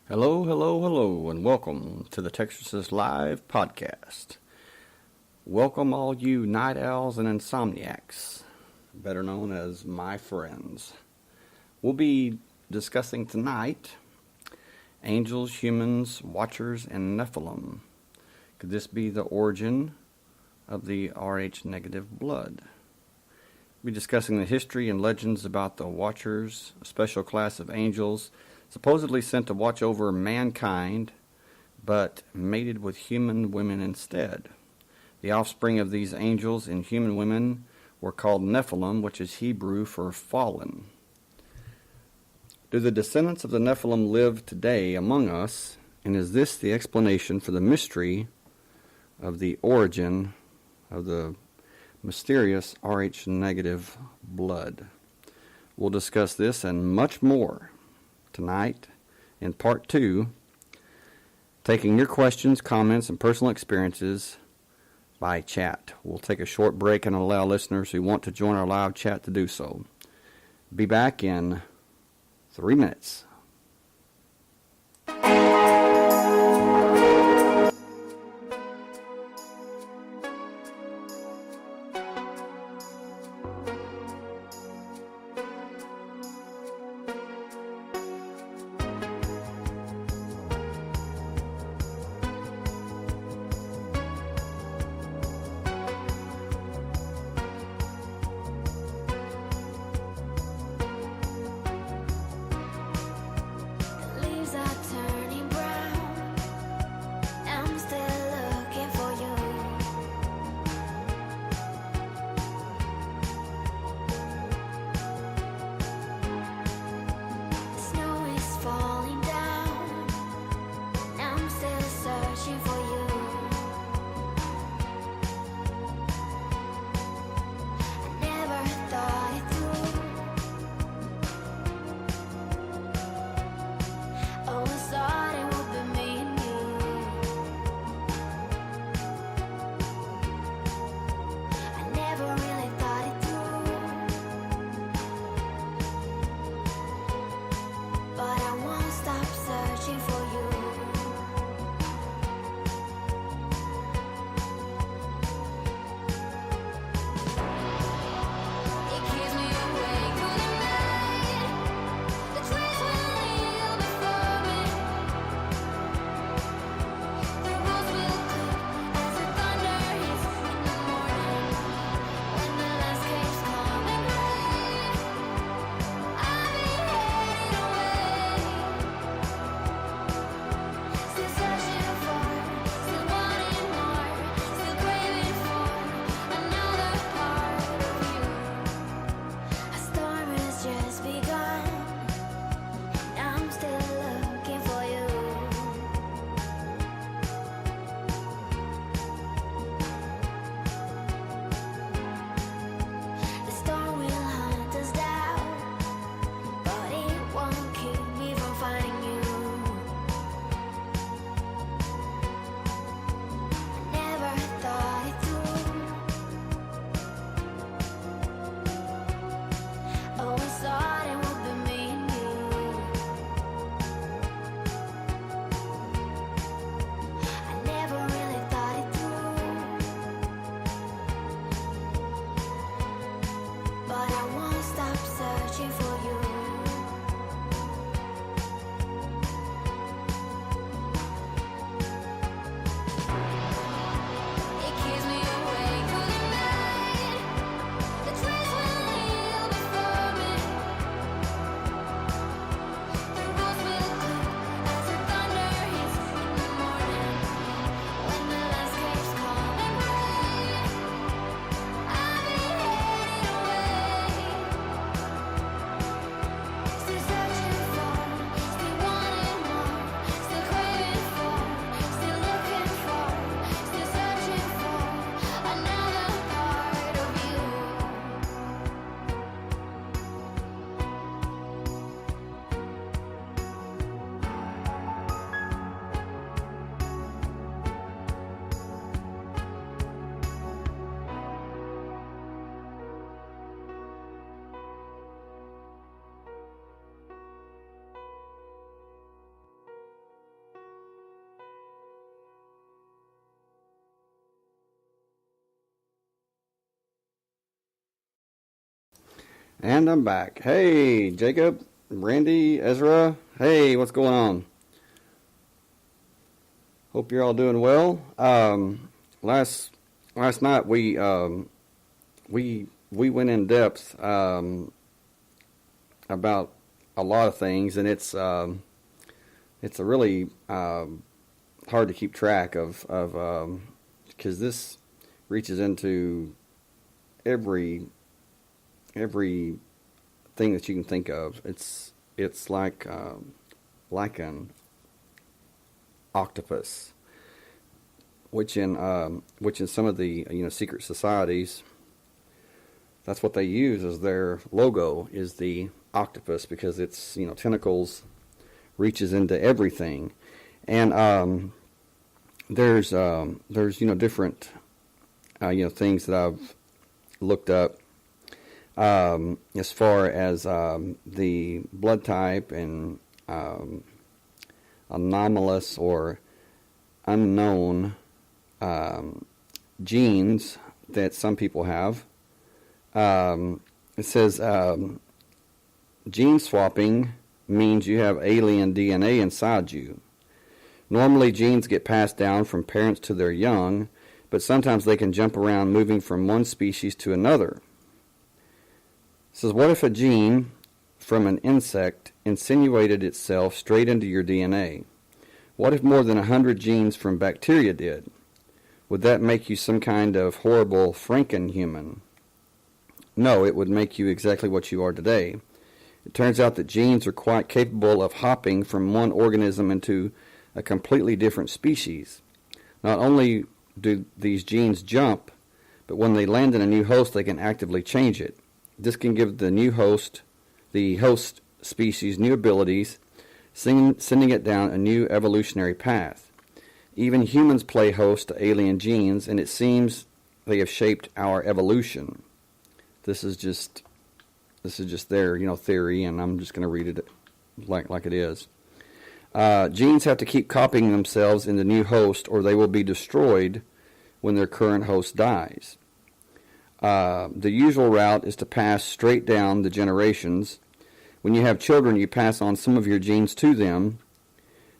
Hello, hello, hello, and welcome to the Texas Live Podcast. Welcome all you night owls and insomniacs, better known as my friends. We'll be discussing tonight angels, humans, watchers, and Nephilim. Could this be the origin of the Rh negative blood? We'll be discussing the history and legends about the watchers, a special class of angels supposedly sent to watch over mankind, but mated with human women instead. The offspring of these angels and human women were called Nephilim, which is Hebrew for fallen. Do the descendants of the Nephilim live today among us, and is this the explanation for the mystery of the origin of the mysterious Rh negative blood? We'll discuss this and much more tonight in part 2, taking your questions, comments, and personal experiences by chat. We'll take a short break and allow listeners who want to join our live chat to do so. Be back in 3 minutes. And I'm back. Hey, Jacob, Randy, Ezra. Hey, what's going on? Hope you're all doing well. Last night we went in depth about a lot of things, and it's a really hard to keep track of because this reaches into every thing that you can think of. It's like an octopus, which in some of the secret societies, that's what they use as their logo, is the octopus, because its tentacles reaches into everything. And there's different things that I've looked up as far as the blood type and anomalous or unknown genes that some people have. It says gene swapping means you have alien DNA inside you. Normally, genes get passed down from parents to their young, but sometimes they can jump around, moving from one species to another. It says, what if a gene from an insect insinuated itself straight into your DNA? What if more than 100 genes from bacteria did? Would that make you some kind of horrible Frankenhuman? No, it would make you exactly what you are today. It turns out that genes are quite capable of hopping from one organism into a completely different species. Not only do these genes jump, but when they land in a new host, they can actively change it. This can give the host species new abilities, sending it down a new evolutionary path. Even humans play host to alien genes, and it seems they have shaped our evolution. This is just their theory, and I'm just going to read it like it is. Genes have to keep copying themselves in the new host, or they will be destroyed when their current host dies. The usual route is to pass straight down the generations. When you have children, you pass on some of your genes to them,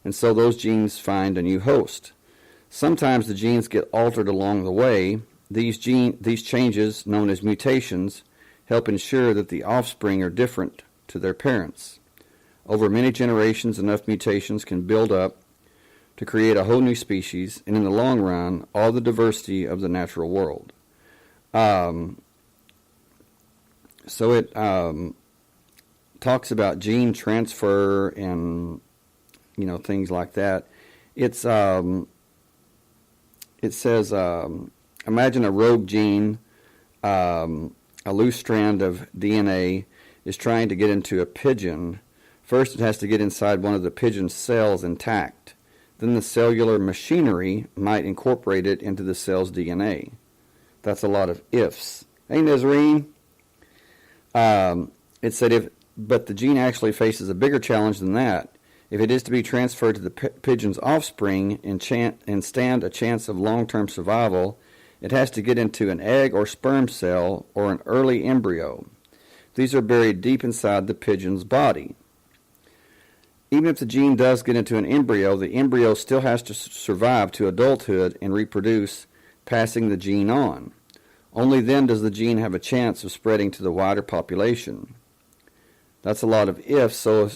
and so those genes find a new host. Sometimes the genes get altered along the way. These changes, known as mutations, help ensure that the offspring are different to their parents. Over many generations, enough mutations can build up to create a whole new species, and in the long run, all the diversity of the natural world. So it talks about gene transfer and things like that. It says imagine a rogue gene, a loose strand of DNA is trying to get into a pigeon. First, it has to get inside one of the pigeon's cells intact. Then the cellular machinery might incorporate it into the cell's DNA. That's a lot of ifs. Hey, Nazarene. It said but the gene actually faces a bigger challenge than that. If it is to be transferred to the pigeon's offspring and stand a chance of long-term survival, it has to get into an egg or sperm cell or an early embryo. These are buried deep inside the pigeon's body. Even if the gene does get into an embryo, the embryo still has to survive to adulthood and reproduce, passing the gene on. Only then does the gene have a chance of spreading to the wider population. That's a lot of ifs, so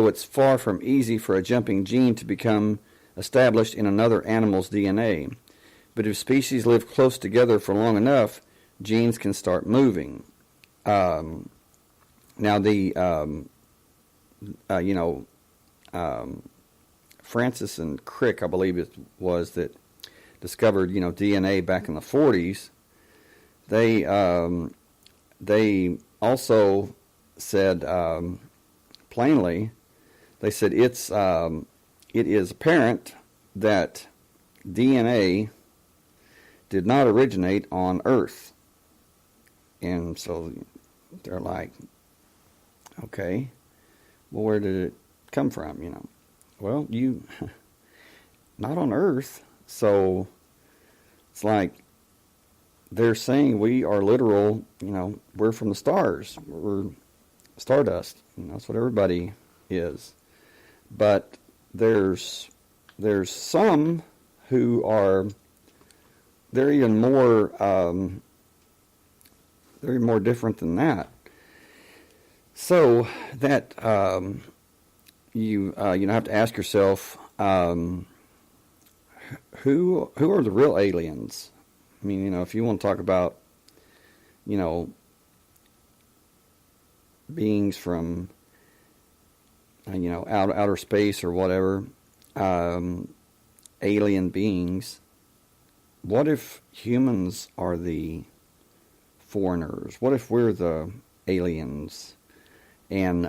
it's far from easy for a jumping gene to become established in another animal's DNA. But if species live close together for long enough, genes can start moving. Now Francis and Crick, I believe it was, that discovered DNA back in the 40s. They also said plainly, they said it is apparent that DNA did not originate on Earth. And so they're like, okay, well, where did it come from? Well, not on Earth. So it's like, they're saying we are literal, we're from the stars. We're stardust. That's what everybody is. But there's some who are, they're even more different than that. So that you have to ask yourself, who are the real aliens? I mean, if you want to talk about, beings from, outer space or whatever, alien beings, what if humans are the foreigners? What if we're the aliens? And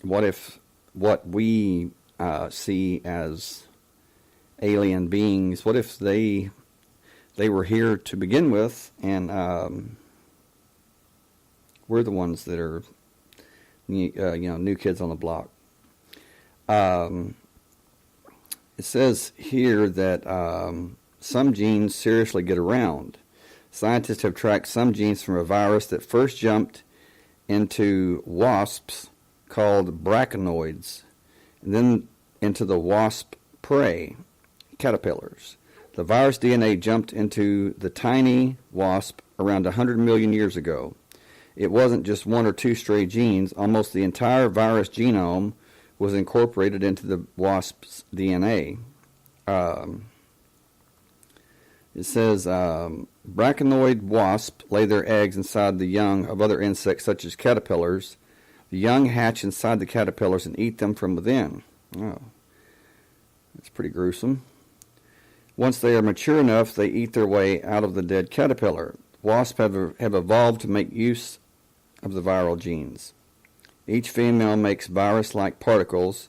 what if what we see as alien beings, what if they were here to begin with, and we're the ones that are new kids on the block? It says here that some genes seriously get around. Scientists have tracked some genes from a virus that first jumped into wasps called brachynoids, and then into the wasp prey, caterpillars. The virus DNA jumped into the tiny wasp around 100 million years ago. It wasn't just one or two stray genes. Almost the entire virus genome was incorporated into the wasp's DNA. It says brachynoid wasps lay their eggs inside the young of other insects such as caterpillars. The young hatch inside the caterpillars and eat them from within. Oh, that's pretty gruesome. Once they are mature enough, they eat their way out of the dead caterpillar. Wasps have evolved to make use of the viral genes. Each female makes virus-like particles,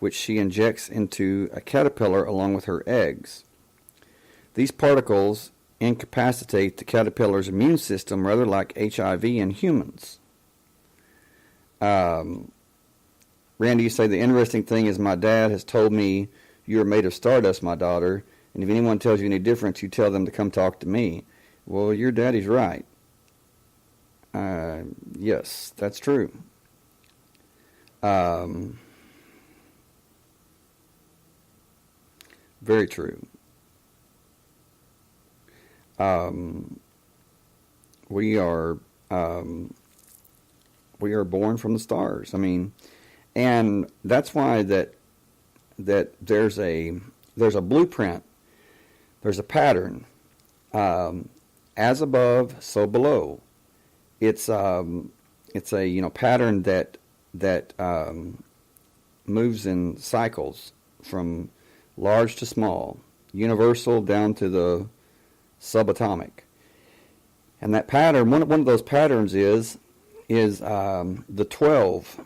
which she injects into a caterpillar along with her eggs. These particles incapacitate the caterpillar's immune system, rather like HIV in humans. Randy, you say the interesting thing is my dad has told me you are made of stardust, my daughter, and if anyone tells you any difference, you tell them to come talk to me. Well, your daddy's right. Yes, that's true. Very true. We are born from the stars. I mean, and that's why that there's a blueprint, there's a pattern, as above, so below. It's a pattern that moves in cycles from large to small, universal down to the subatomic. And that pattern, one of those patterns is the 12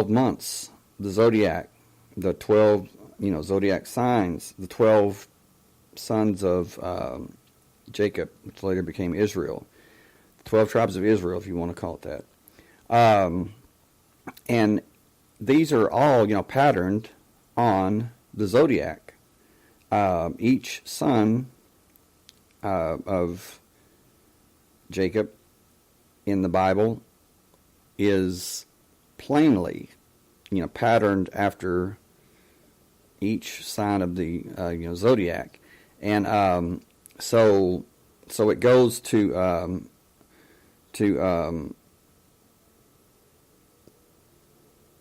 months, the zodiac, the 12 zodiac signs, the 12 sons of Jacob, which later became Israel, the 12 tribes of Israel, if you want to call it that. And these are all patterned on the zodiac. Each son of Jacob in the Bible is plainly, patterned after each sign of the zodiac, and so it goes to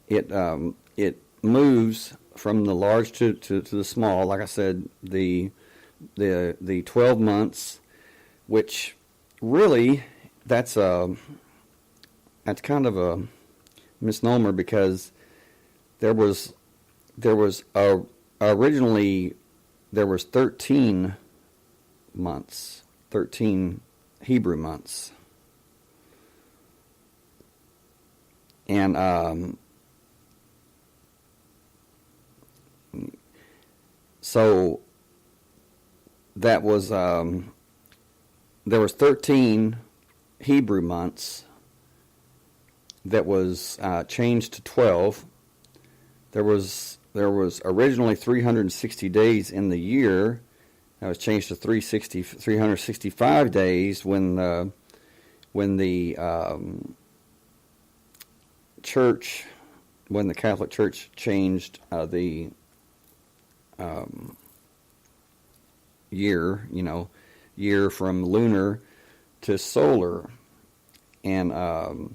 it moves from the large to the small. Like I said, the 12 months, which really that's kind of a misnomer, because originally there was 13 months, 13 Hebrew months, and so that was there was 13 Hebrew months that was changed to 12. There was originally 360 days in the year, That was changed to 365 days when the church, when the Catholic Church changed the year from lunar to solar. And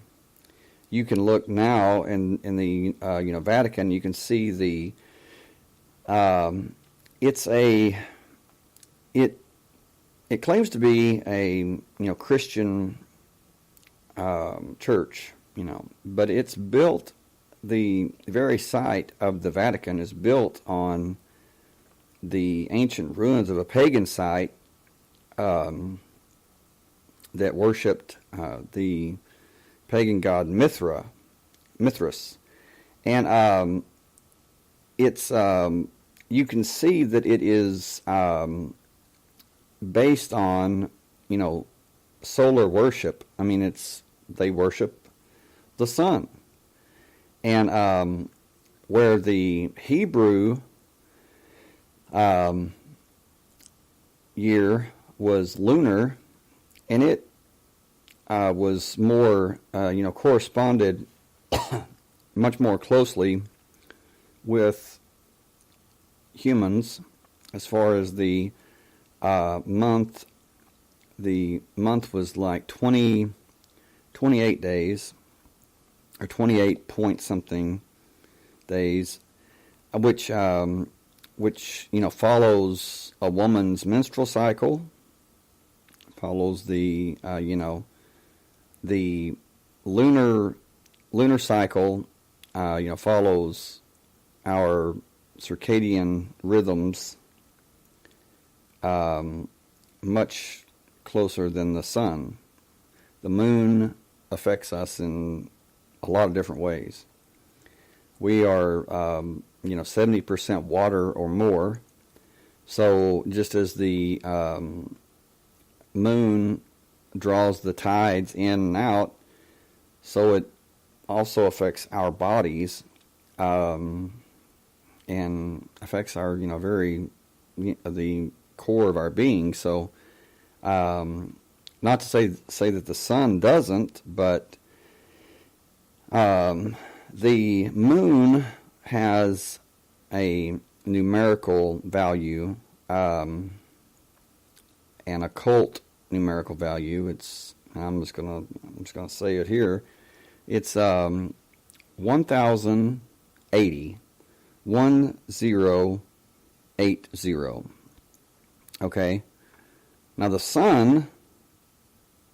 you can look now in the Vatican. You can see the it claims to be a Christian church, but it's built. The very site of the Vatican is built on the ancient ruins of a pagan site that worshipped the pagan god Mithras, and it's you can see that it is based on solar worship. I mean, they worship the sun, and where the Hebrew year was lunar, and it was more, corresponded much more closely with humans as far as the month. The month was like 28 days, or 28 point something days, which follows a woman's menstrual cycle, follows the the lunar cycle, follows our circadian rhythms much closer than the sun. The moon affects us in a lot of different ways. We are 70% water or more. So just as the moon draws the tides in and out, so it also affects our bodies, and affects our the core of our being. So not to say that the sun doesn't, but the moon has a numerical value, an occult numerical value. I'm just gonna say it here. It's 1080. 1080. Okay. Now the sun,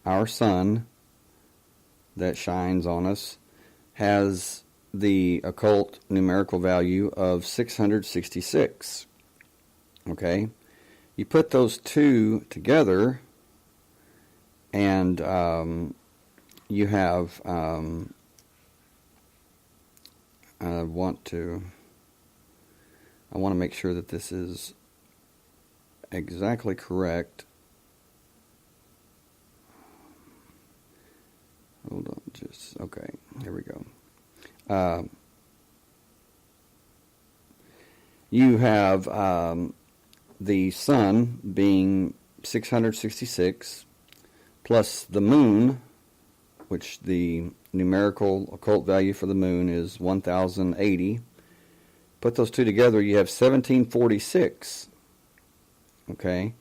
our sun that shines on us, has the occult numerical value of 666. Okay. You put those two together, and you have I want to make sure that this is exactly correct. Hold on, okay, here we go. You have the sun being 666, plus the moon, which the numerical occult value for the moon is 1080. Put those two together, you have 1746. Okay.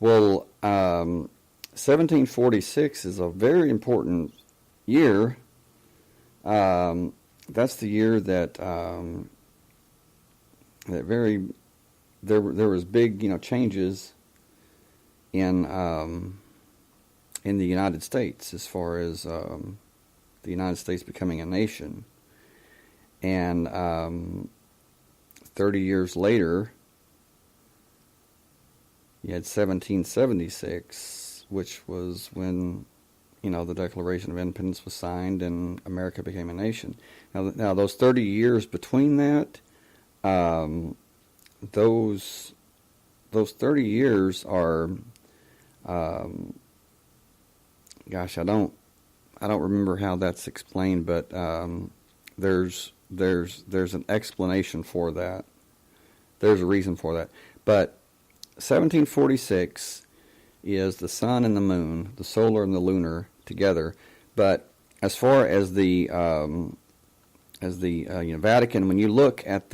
Well, 1746 is a very important year. That's the year that there was big changes in the United States, as far as the United States becoming a nation. And 30 years later, you had 1776, which was when the Declaration of Independence was signed and America became a nation. Now those 30 years between that, those 30 years are, gosh, I don't remember how that's explained, but there's an explanation for that. There's a reason for that. But 1746 is the sun and the moon, the solar and the lunar together. But as far as the Vatican, when you look at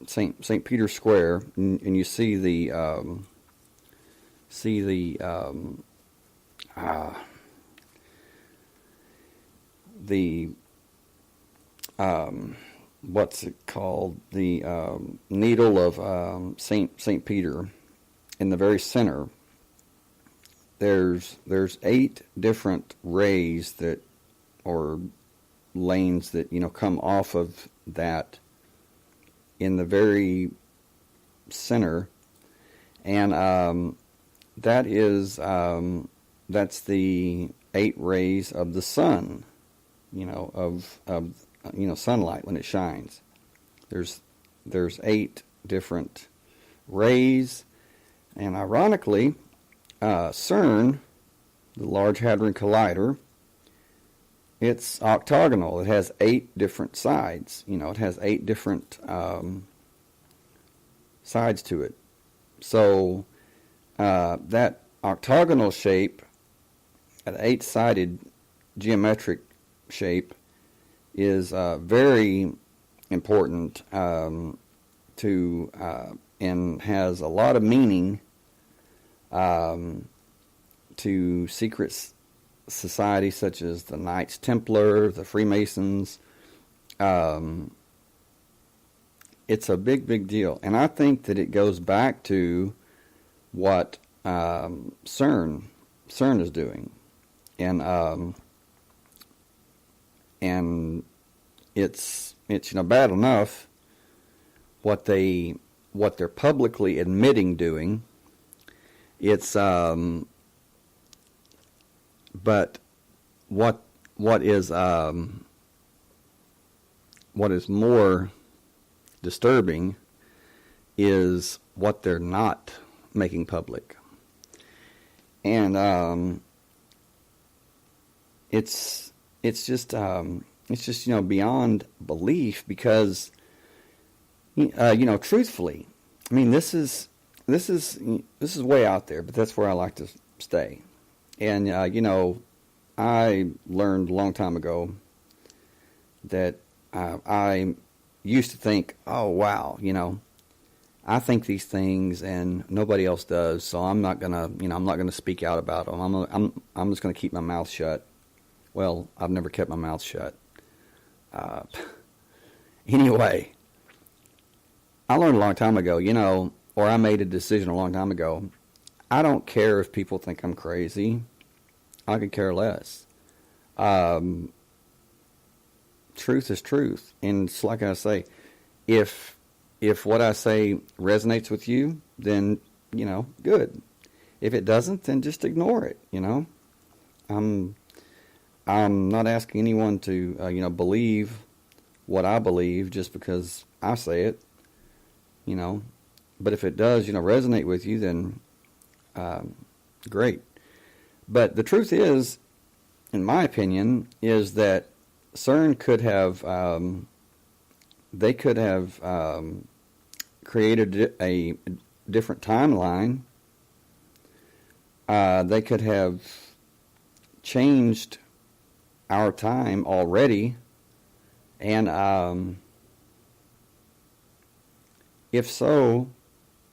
St. Peter's Square and you see the what's it called, the needle of Saint Peter in the very center, there's 8 different rays that, or lanes that, come off of that in the very center, and that's the 8 rays of the sun, of sunlight when it shines. There's 8 different rays, and ironically, CERN, the Large Hadron Collider, it's octagonal. It has 8 different sides. It has 8 different sides to it. So that octagonal shape, an 8-sided geometric shape, is very important to and has a lot of meaning to secret societies such as the Knights Templar, the Freemasons. It's a big deal, and I think that it goes back to what CERN is doing, and it's bad enough what they're publicly admitting doing. It's but what is more disturbing is what they're not making public, and it's just beyond belief, because truthfully, I mean, this is way out there, but that's where I like to stay. And I learned a long time ago that I used to think, oh wow, I think these things and nobody else does, so I'm not gonna speak out about them. I'm just gonna keep my mouth shut. Well, I've never kept my mouth shut. Anyway, I learned a long time ago, or I made a decision a long time ago. I don't care if people think I'm crazy. I could care less. Truth is truth, and it's like I say, if what I say resonates with you, then good. If it doesn't, then just ignore it. I'm not asking anyone to believe what I believe just because I say it. But if it does resonate with you, then great. But the truth is, in my opinion, is that CERN could have created a different timeline. They could have changed our time already, and if so,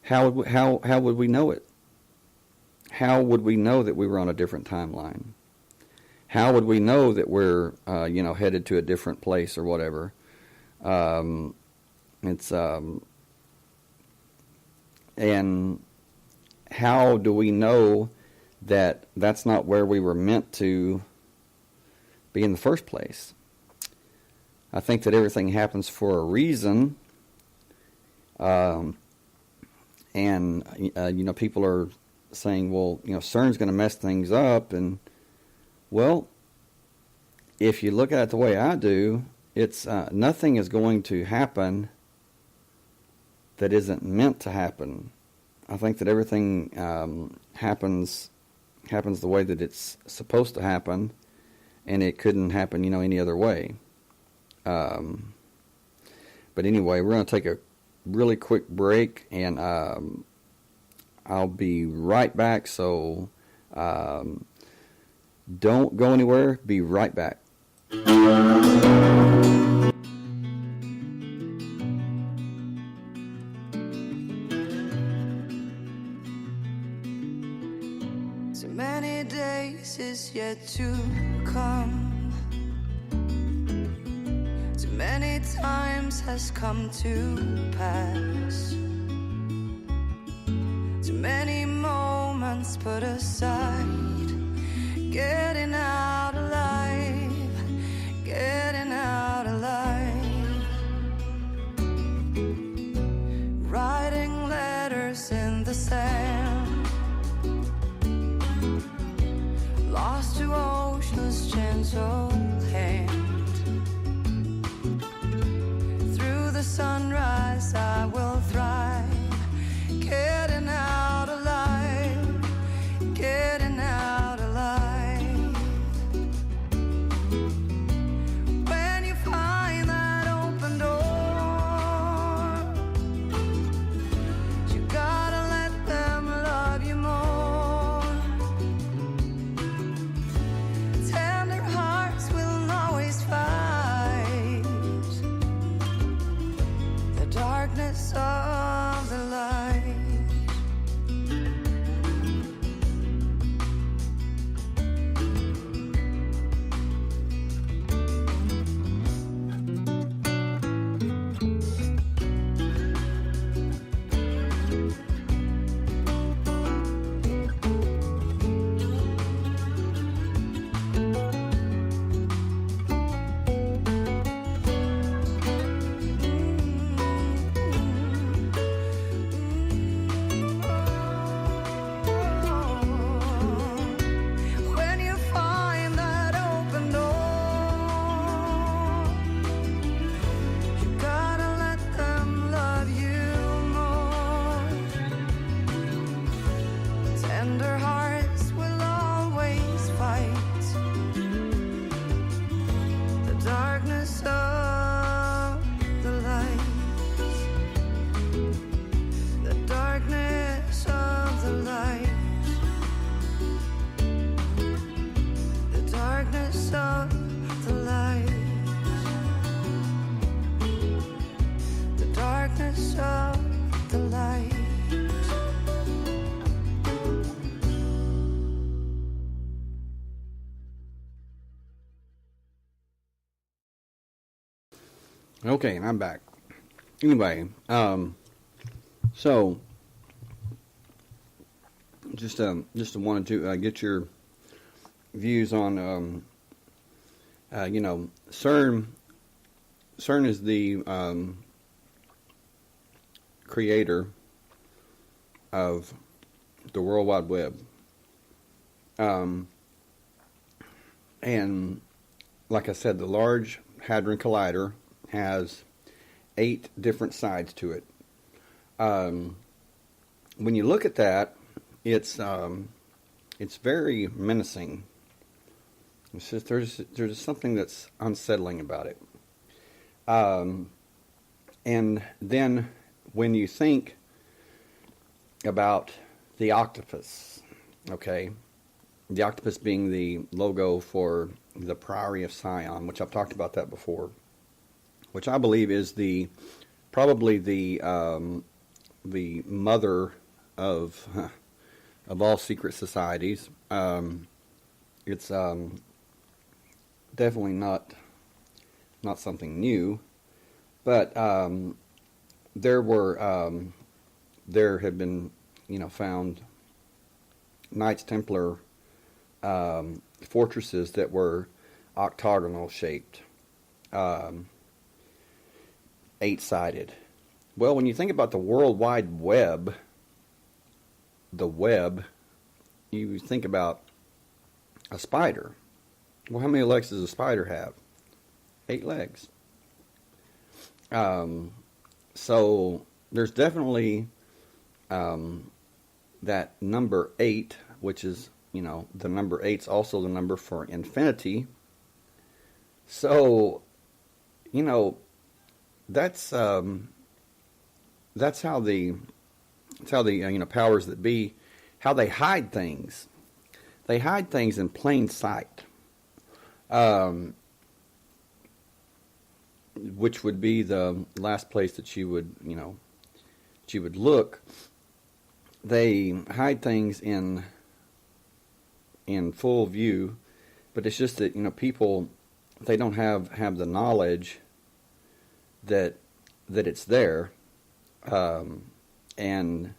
how would we know it? How would we know that we were on a different timeline? How would we know that we're headed to a different place or whatever? And how do we know that that's not where we were meant to be in the first place? I think that everything happens for a reason. People are saying, well, CERN's going to mess things up, and well, if you look at it the way I do, it's nothing is going to happen that isn't meant to happen. I think that everything happens the way that it's supposed to happen, and it couldn't happen, any other way. But anyway, we're going to take a really quick break, and I'll be right back. So don't go anywhere. Be right back. So many days is yet to come. Too many times has come to pass. Too many moments put aside. Getting out alive, getting out alive. Writing letters in the sand. Lost to ocean's gentle hand. Through the sunrise I will thrive. Getting out alive, getting out alive. When you find that open door, you gotta let them love you more. Tender hearts will always fight the darkness of the light. When you find that open door, you gotta let them love you more. Tender hearts will always fight the darkness of the light. The darkness of the light. The darkness of the light. The darkness of the light. Okay, and I'm back. Anyway, so just wanted to get your views on CERN. CERN is the creator of the World Wide Web, and like I said, the Large Hadron Collider has 8 different sides to it. When you look at that, it's very menacing. It's just, there's something that's unsettling about it. And then when you think about the octopus, okay, the octopus being the logo for the Priory of Sion, which I've talked about that before, which I believe is probably the mother of all secret societies. It's definitely not something new, but there have been found Knights Templar fortresses that were octagonal shaped. 8-sided. Well, when you think about the World Wide Web, the web, you think about a spider. Well, how many legs does a spider have? 8 legs. So there's definitely that number 8, which is, the number 8's also the number for infinity. So, that's that's how the powers that be, how they hide things. They hide things in plain sight, which would be the last place that you would look. They hide things in full view, but it's just that people, they don't have the knowledge that it's there, and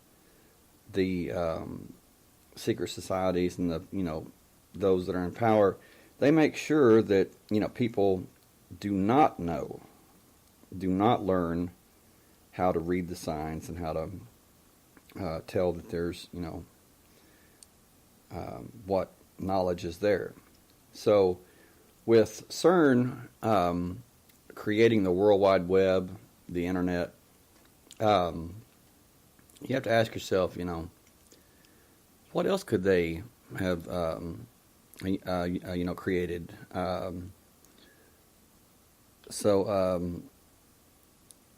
the secret societies and the those that are in power, they make sure that people do not learn how to read the signs and how to tell that there's what knowledge is there. So with CERN creating the World Wide Web, the internet, you have to ask yourself, what else could they have created?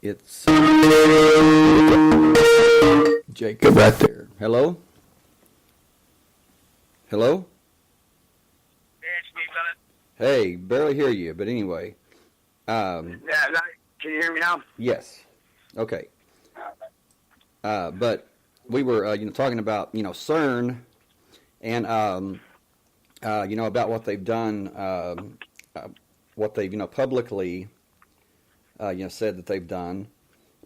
It's Jacob right there. Hello? Hello? It's me, Bennett. Hey, barely hear you, but anyway. Can you hear me now? Yes. Okay. But we were, talking about, CERN and, about what they've done, what they've, publicly, said that they've done.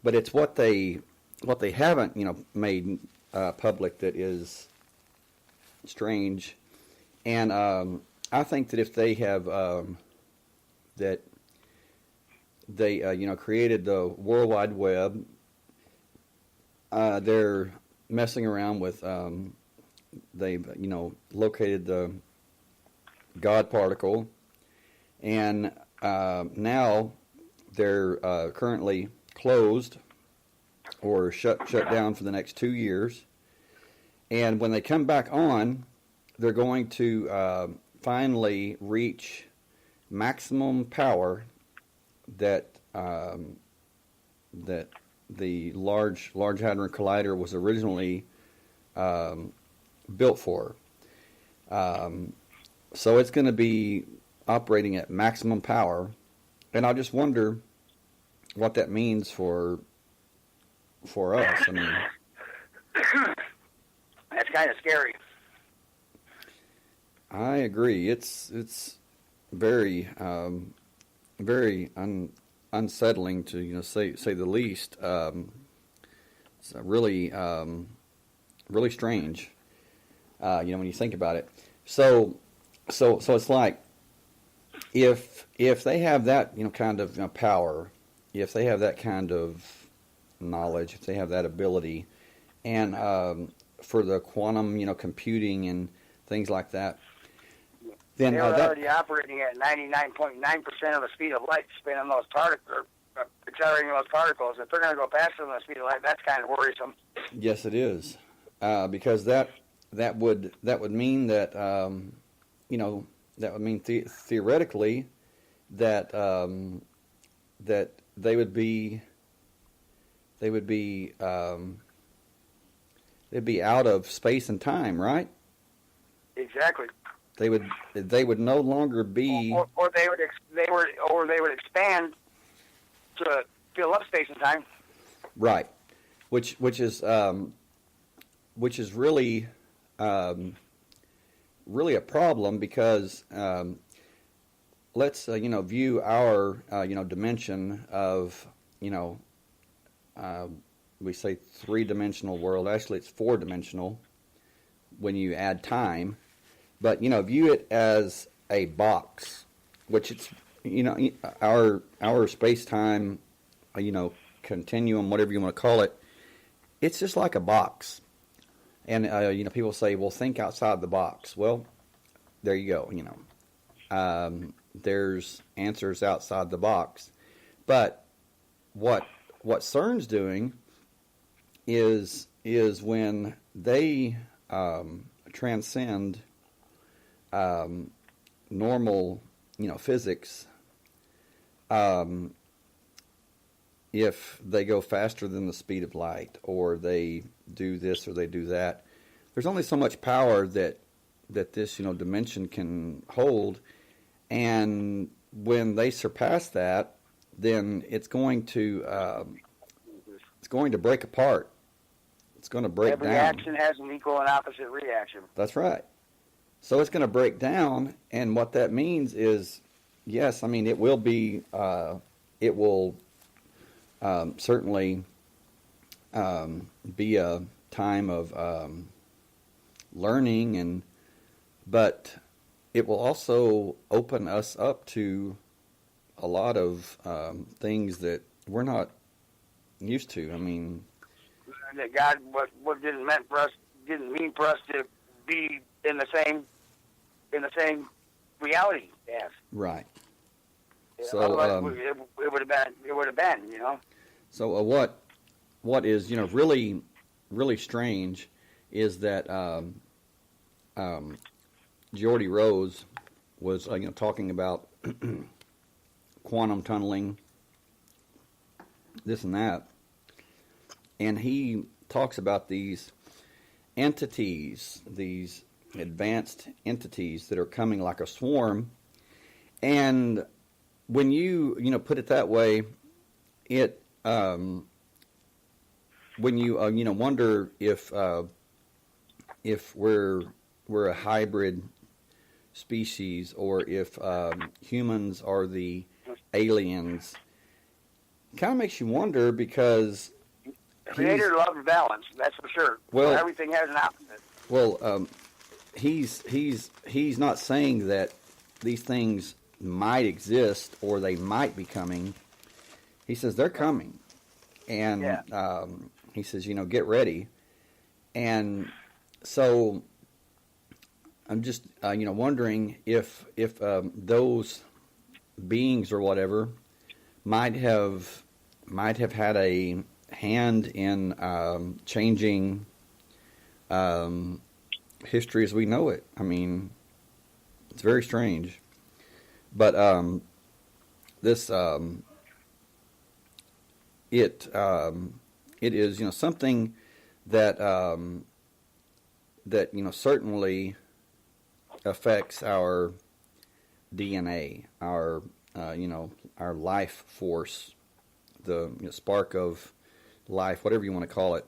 But it's what they haven't, made public that is strange. And I think that if they have, that they, created the World Wide Web, they're messing around with, they've, located the God particle, and now they're currently closed or shut down for the next 2 years. And when they come back on, they're going to finally reach maximum power that that the Large Hadron Collider was originally built for. So it's going to be operating at maximum power, and I just wonder what that means for us. I mean, that's kind of scary. I agree. It's very very unsettling to say the least. It's really really strange. When you think about it. So it's like if they have that kind of power, if they have that kind of knowledge, if they have that ability, and for the quantum computing and things like that, then they're already operating at 99.9% of the speed of light, spinning those particles, accelerating those particles. If they're going to go faster than the speed of light, that's kind of worrisome. Yes, it is, because that would mean that that would mean theoretically that that they'd be out of space and time, right? Exactly. They would no longer be, or they would expand to fill up space and time. Right, which is really really a problem, because let's view our dimension of we say 3-dimensional world. Actually, it's 4-dimensional when you add time. But view it as a box, which it's our space-time continuum, whatever you want to call it. It's just like a box. And people say, well, think outside the box. Well, there you go. There's answers outside the box. But what CERN's doing is when they transcend normal physics, if they go faster than the speed of light, or they do this or they do that. There's only so much power that this dimension can hold, and when they surpass that, then it's going to break apart. It's going to break down. Every action has an equal and opposite reaction. That's right. So it's going to break down, and what that means is, yes, I mean, it will be, it will certainly be a time of learning, but it will also open us up to a lot of things that we're not used to. I mean, that God, what didn't mean for us to be in the same reality as. Right. So otherwise, it would have been. So what is really really strange is that Geordie Rose was talking about quantum tunneling, this and that, and he talks about these entities, these advanced entities that are coming like a swarm, and when you put it that way, it when you wonder if we're a hybrid species, or if humans are the aliens, kind of makes you wonder, because Creator loves balance, that's for sure. Well, so everything has an opposite. Well, he's not saying that these things might exist or they might be coming. He says they're coming, and he says, get ready. And so I'm just wondering if those beings or whatever might have had a hand in changing history as we know it. I mean, it's very strange, but this it is something that that certainly affects our DNA, our life force, the spark of life, whatever you want to call it.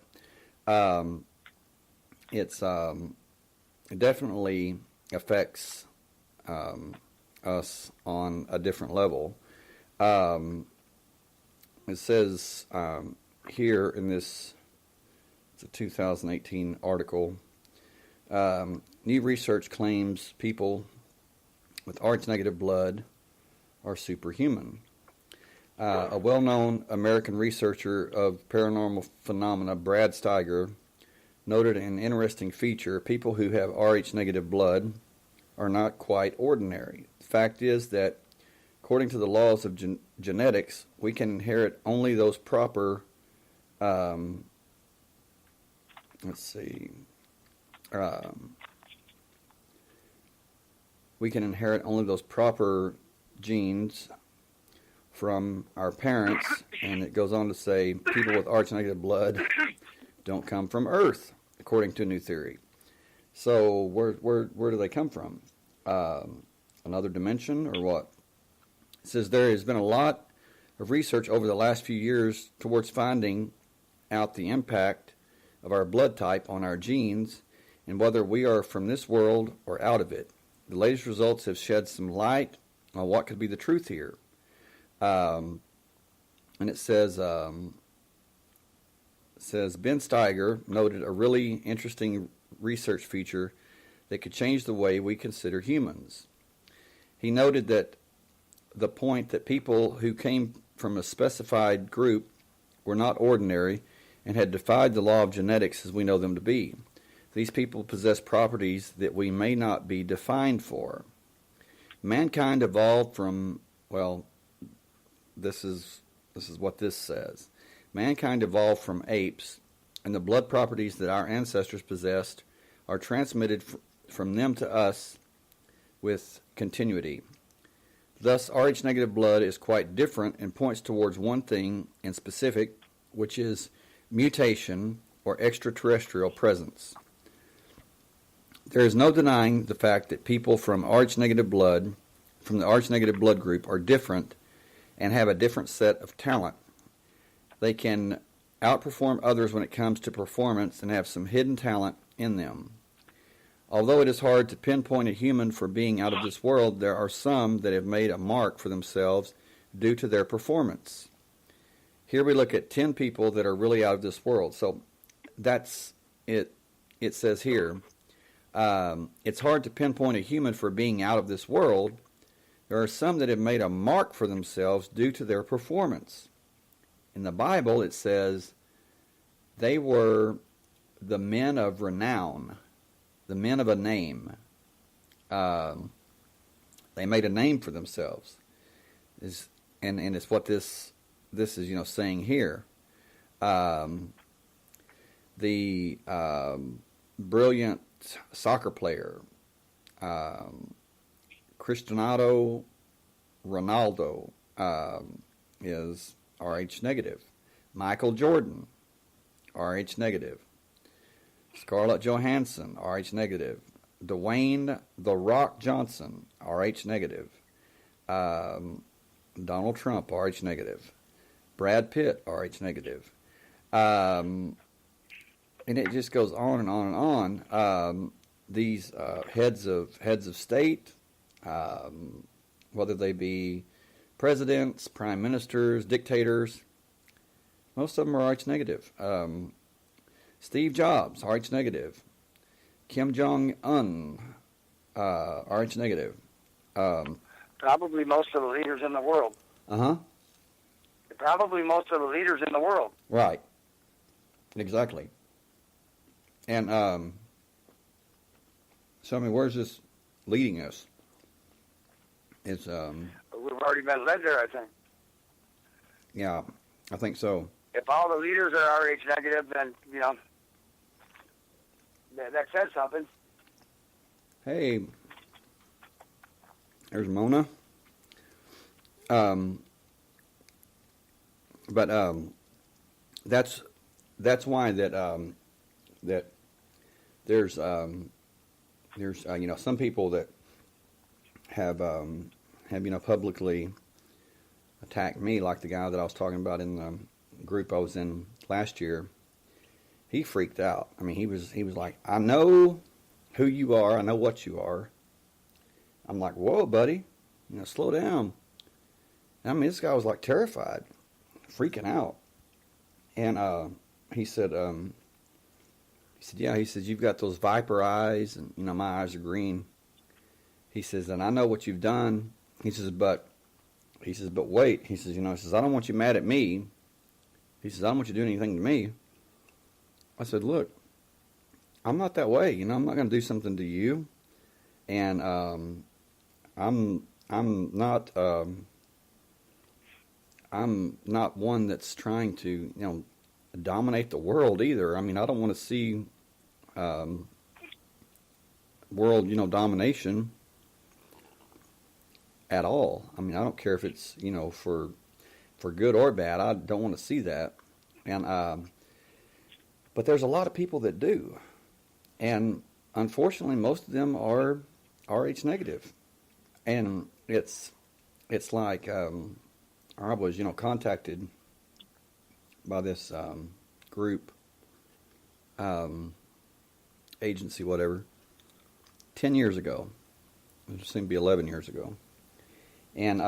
It definitely affects us on a different level. It says here in this, it's a 2018 article, new research claims people with Rh-negative blood are superhuman. A well-known American researcher of paranormal phenomena, Brad Steiger, noted an interesting feature: people who have Rh-negative blood are not quite ordinary. The fact is that, according to the laws of genetics, we can inherit only those proper, we can inherit only those proper genes from our parents, and it goes on to say people with Rh-negative blood don't come from Earth, according to a new theory. So where do they come from? Another dimension, or what? It says there has been a lot of research over the last few years towards finding out the impact of our blood type on our genes and whether we are from this world or out of it. The latest results have shed some light on what could be the truth here. And it says Ben Steiger noted a really interesting research feature that could change the way we consider humans. He noted that the point that people who came from a specified group were not ordinary and had defied the law of genetics as we know them to be. These people possess properties that we may not be defined for. Mankind evolved from, well, this is what this says. Mankind evolved from apes, and the blood properties that our ancestors possessed are transmitted from them to us with continuity. Thus, Rh negative blood is quite different and points towards one thing in specific, which is mutation or extraterrestrial presence. There is no denying the fact that people from the Rh negative blood group are different and have a different set of talent. They can outperform others when it comes to performance and have some hidden talent in them. Although it is hard to pinpoint a human for being out of this world, there are some that have made a mark for themselves due to their performance. Here we look at 10 people that are really out of this world. So that's it. It says here, it's hard to pinpoint a human for being out of this world. There are some that have made a mark for themselves due to their performance. In the Bible, it says they were the men of renown, the men of a name. They made a name for themselves. And it's what this is, saying here. The brilliant soccer player, Cristiano Ronaldo, is Rh negative. Michael Jordan, Rh negative. Scarlett Johansson, Rh negative. Dwayne "The Rock" Johnson, Rh negative. Donald Trump, Rh negative. Brad Pitt, Rh negative. And it just goes on and on and on. These heads of state, whether they be presidents, prime ministers, dictators, most of them are Rh negative. Steve Jobs, Rh negative. Kim Jong-un, Rh negative. Probably most of the leaders in the world. Uh-huh. Probably most of the leaders in the world. Right. Exactly. And, so, I mean, where's this leading us? It's, We've already been led there, I think. yeah, I think so. If all the leaders are Rh negative, then, that says something. Hey, there's Mona. But that's why that that there's some people that have publicly attacked me, like the guy that I was talking about in the group I was in last year. He freaked out. I mean, he was like, I know who you are. I know what you are. I'm like, whoa, buddy, slow down. I mean, this guy was like terrified, freaking out. And he said, yeah, he says, you've got those viper eyes, and my eyes are green. He says, and I know what you've done. He says, but wait. He says, I don't want you mad at me. He says, I don't want you doing anything to me. I said, look, I'm not that way. I'm not going to do something to you. And I'm not one that's trying to, dominate the world either. I mean, I don't want to see world, domination at all. I mean, I don't care if it's, for good or bad. I don't want to see that. And but there's a lot of people that do. And unfortunately, most of them are Rh negative. And it's like I was, contacted by this group, agency, whatever, 10 years ago. It seemed to be 11 years ago. And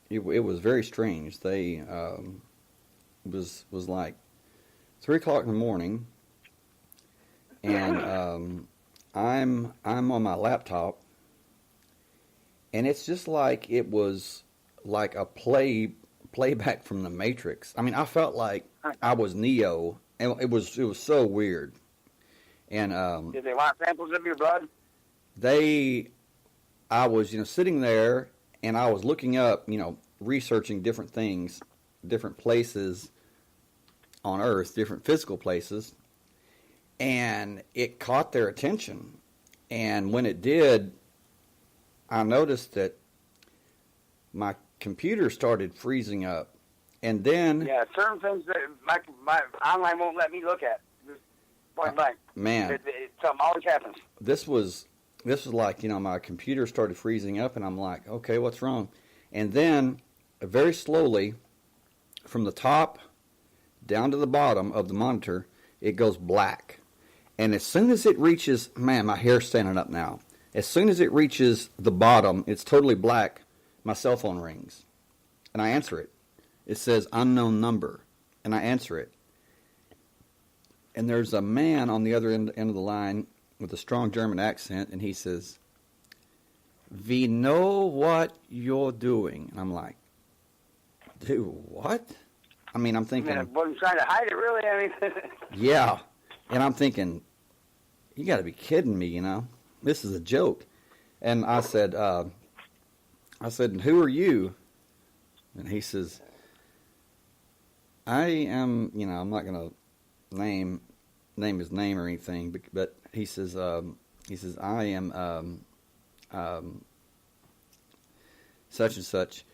it was very strange. They was like 3 o'clock in the morning, and I'm on my laptop, and it's just like it was like a playback from the Matrix. I mean, I felt like I was Neo, and it was so weird. And did they want samples of your blood? I was sitting there, and I was looking up, researching different things, different places on Earth, different physical places, and it caught their attention. And when it did, I noticed that my computer started freezing up. And then... Yeah, certain things that my online won't let me look at. Just point blank. Man. Something always happens. This was like, my computer started freezing up, and I'm like, okay, what's wrong? And then, very slowly, from the top down to the bottom of the monitor, it goes black. And as soon as it reaches, man, my hair's standing up now. As soon as it reaches the bottom, it's totally black, my cell phone rings. And I answer it. It says unknown number. And I answer it. And there's a man on the other end of the line with a strong German accent, and he says, "We know what you're doing." And I'm like, "Do what?" I mean, I'm thinking... I wasn't trying to hide it, really. I mean... Yeah. And I'm thinking, you got to be kidding me, This is a joke. And I said, "Who are you?" And he says, "I am," I'm not going to name his name or anything, but he says, "I am such and such."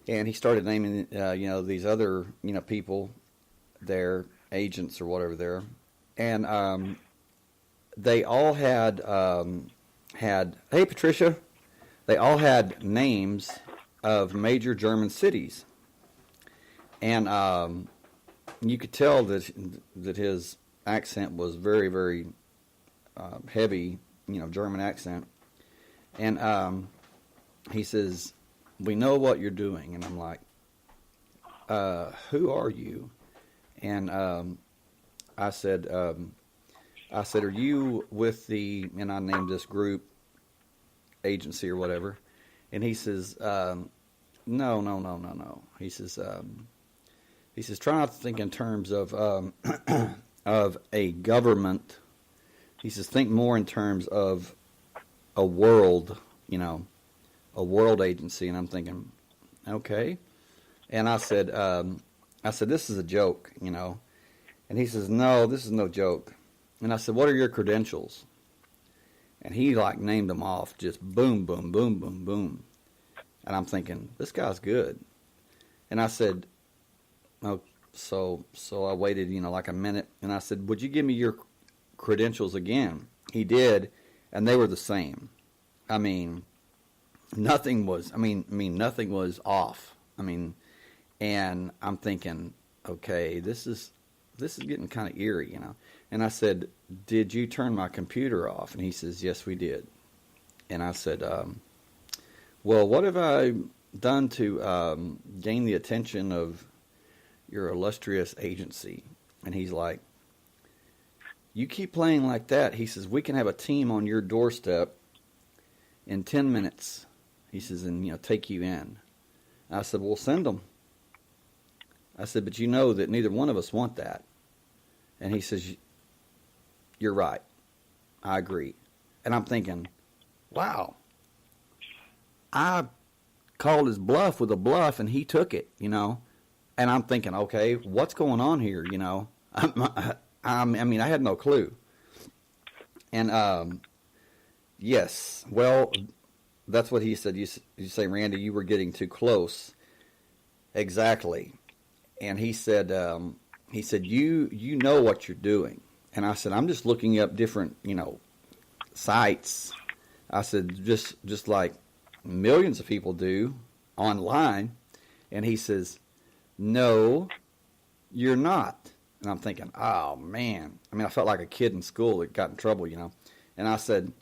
And he started naming, these other, people, their agents or whatever there. And they all had, hey, Patricia, they all had names of major German cities. And you could tell that his accent was very, very heavy, German accent. And he says, "We know what you're doing." And I'm like, "Who are you?" And I said, "Are you with the," and I named this group, agency or whatever. And he says, No. He says, "Try not to think in terms of of a government." He says, "Think more in terms of a world, a world agency." And I'm thinking, okay. And I said, "This is a joke, And he says, "No, this is no joke." And I said, "What are your credentials?" And he named them off, just boom, boom, boom, boom, boom. And I'm thinking, this guy's good. And I said, "Oh," so I waited, like a minute. And I said, "Would you give me your credentials again?" He did, and they were the same. I mean, nothing was off. And I'm thinking, okay, this is getting kind of eerie, And I said, "Did you turn my computer off?" And he says, "Yes, we did." And I said, "Well, what have I done to gain the attention of your illustrious agency?" And he's like, "You keep playing like that." He says, "We can have a team on your doorstep in 10 minutes. He says, "and, take you in." I said, "Well, send them." I said, "But you know that neither one of us want that." And he says, "You're right. I agree." And I'm thinking, wow. I called his bluff with a bluff, and he took it, And I'm thinking, okay, what's going on here, I had no clue. And, yes, well, that's what he said. You say, "Randy, you were getting too close." Exactly. And he said, you know what you're doing. And I said, "I'm just looking up different, sites." I said, just like millions of people do online. And he says, "No, you're not." And I'm thinking, oh, man. I felt like a kid in school that got in trouble, And I said,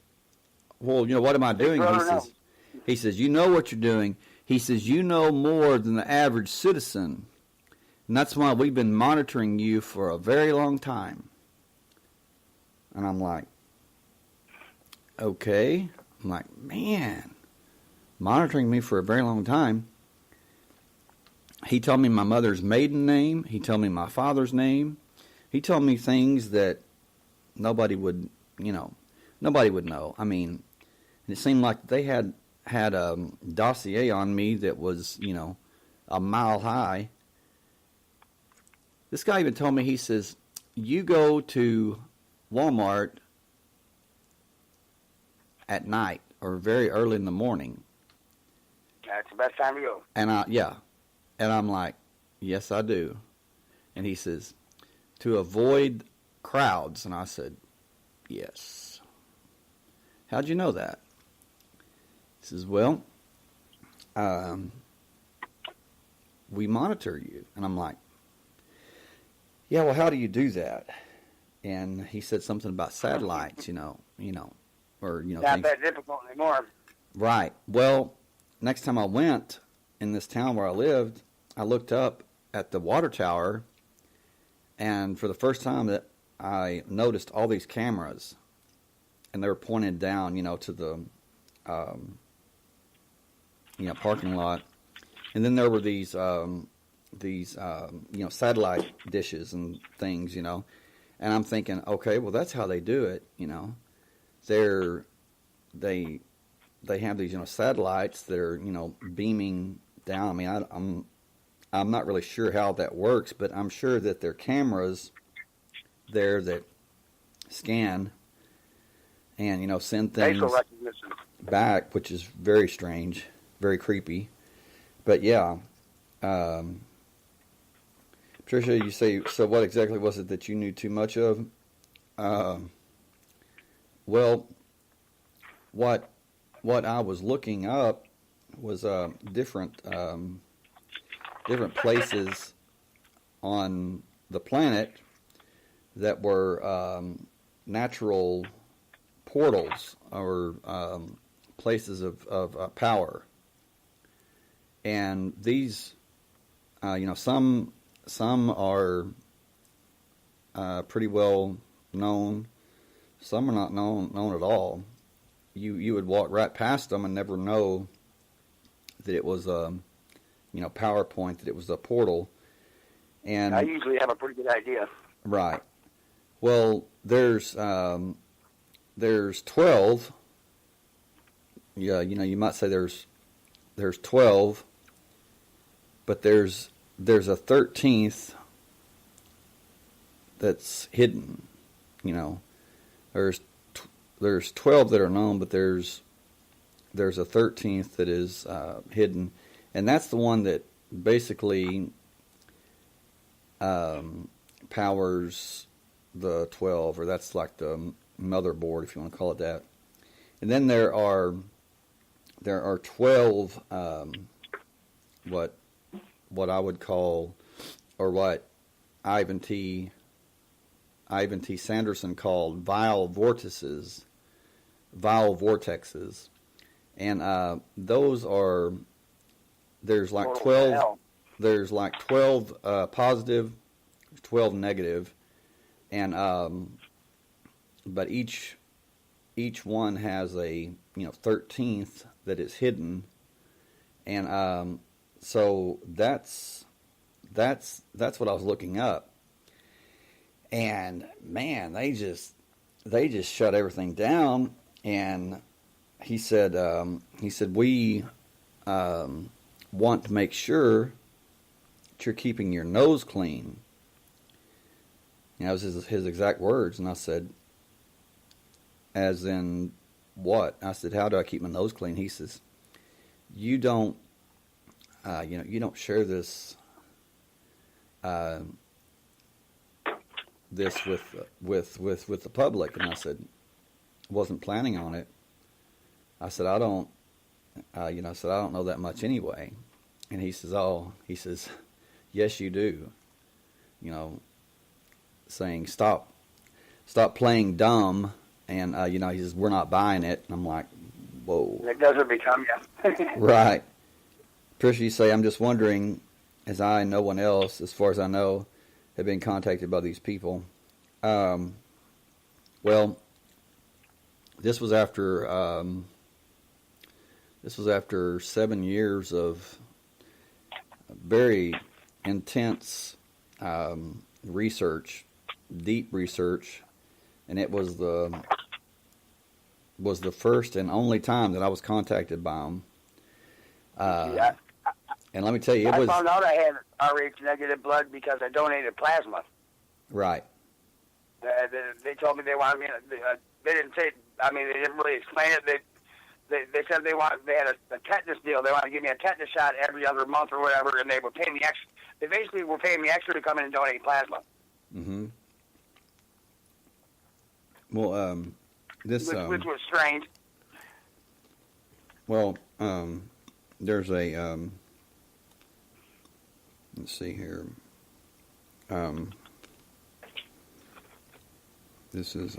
"Well, what am I doing?" He says, "You know what you're doing." He says, "You know more than the average citizen. And that's why we've been monitoring you for a very long time." And I'm like, okay. I'm like, man, monitoring me for a very long time. He told me my mother's maiden name. He told me my father's name. He told me things that nobody would know. And it seemed like they had a dossier on me that was, a mile high. This guy even told me, he says, "You go to Walmart at night or very early in the morning." That's a best time to go. And I'm like, yes, I do. And he says, to avoid crowds. And I said, yes. How'd you know that? He says, well, we monitor you. And I'm like, yeah, well, how do you do that? And he said something about satellites, or Not that difficult anymore. Right. Well, next time I went in this town where I lived, I looked up at the water tower, and for the first time that I noticed all these cameras, and they were pointed down, to the, parking lot, and then there were these satellite dishes and things, and I'm thinking, okay, well, that's how they do it, They have these, satellites that are, beaming down. I mean, I'm not really sure how that works, but I'm sure that there are cameras there that scan and, send things Facial recognition back, which is very strange, very creepy. But yeah, Patricia, you say, so what exactly was it that you knew too much of? Well, what I was looking up was different places on the planet that were natural portals or places of power, and these, some are pretty well known. Some are not known at all. You would walk right past them and never know that it was a PowerPoint, that it was a portal. And I usually have a pretty good idea. Right. Well, there's 12. Yeah, you might say there's 12, but there's a 13th that's hidden. There's 12 that are known, but there's a 13th that is hidden, and that's the one that basically powers the 12, or that's like the motherboard, if you want to call it that. And then there are 12 what I would call, or what Ivan T. Sanderson called vile vortexes, and those are, there's like 12 positive, 12 negative, and but each one has a 13th that is hidden, and so that's what I was looking up. And man, they just shut everything down. And he said we want to make sure that you're keeping your nose clean. That was his exact words. And I said, as in what? I said, how do I keep my nose clean? He says, you don't share this. This with the public. And I said, wasn't planning on it. I said, I don't know that much anyway. And he says, yes, you do. Saying stop playing dumb, and he says, we're not buying it. And I'm like, whoa. It doesn't become you. Right. Tricia, you say, I'm just wondering, as I, no one else, as far as I know, have been contacted by these people. Well, this was after 7 years of very intense research, deep research, and it was the first and only time that I was contacted by them. Yeah. And let me tell you, I found out I had Rh negative blood because I donated plasma. Right. They told me they wanted me. They didn't say. I mean, they didn't really explain it. They said they had a tetanus deal. They wanted to give me a tetanus shot every other month or whatever, and they were paying me extra. They basically were paying me extra to come in and donate plasma. Mm-hmm. Well, which was strange. Well, there's a let's see here. This is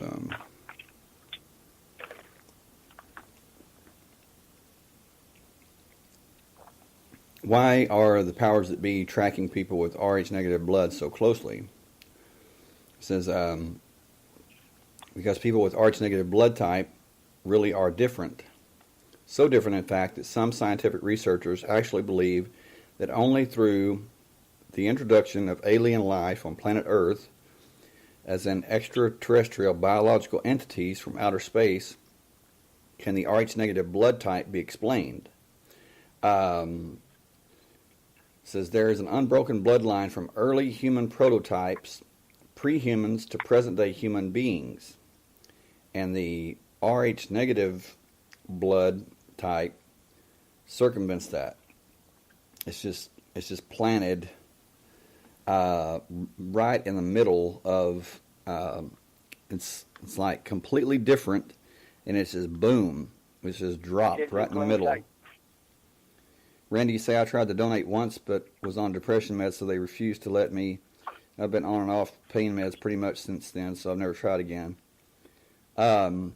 why are the powers that be tracking people with Rh negative blood so closely? It says because people with Rh negative blood type really are different. So different, in fact, that some scientific researchers actually believe that only through the introduction of alien life on planet Earth as an extraterrestrial biological entities from outer space can the Rh negative blood type be explained. Says there is an unbroken bloodline from early human prototypes, pre-humans, to present-day human beings. And the Rh negative blood type circumvents that. It's just planted right in the middle of it's like completely different, and it's just boom, it's just dropped right in the middle. Randy, you say I tried to donate once, but was on depression meds, so they refused to let me. I've been on and off pain meds pretty much since then, so I've never tried again. Now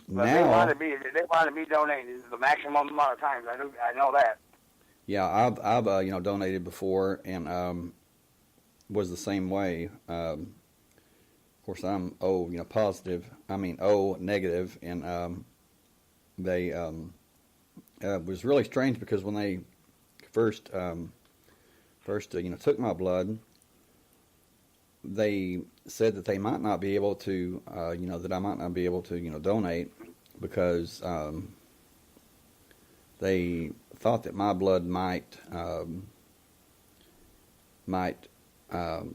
they wanted me donating the maximum amount of times. I know that. Yeah, I've donated before and was the same way. Of course, I'm O negative, and they it was really strange because when they first took my blood, they said that they might not be able to that I might not be able to donate because they thought that my blood might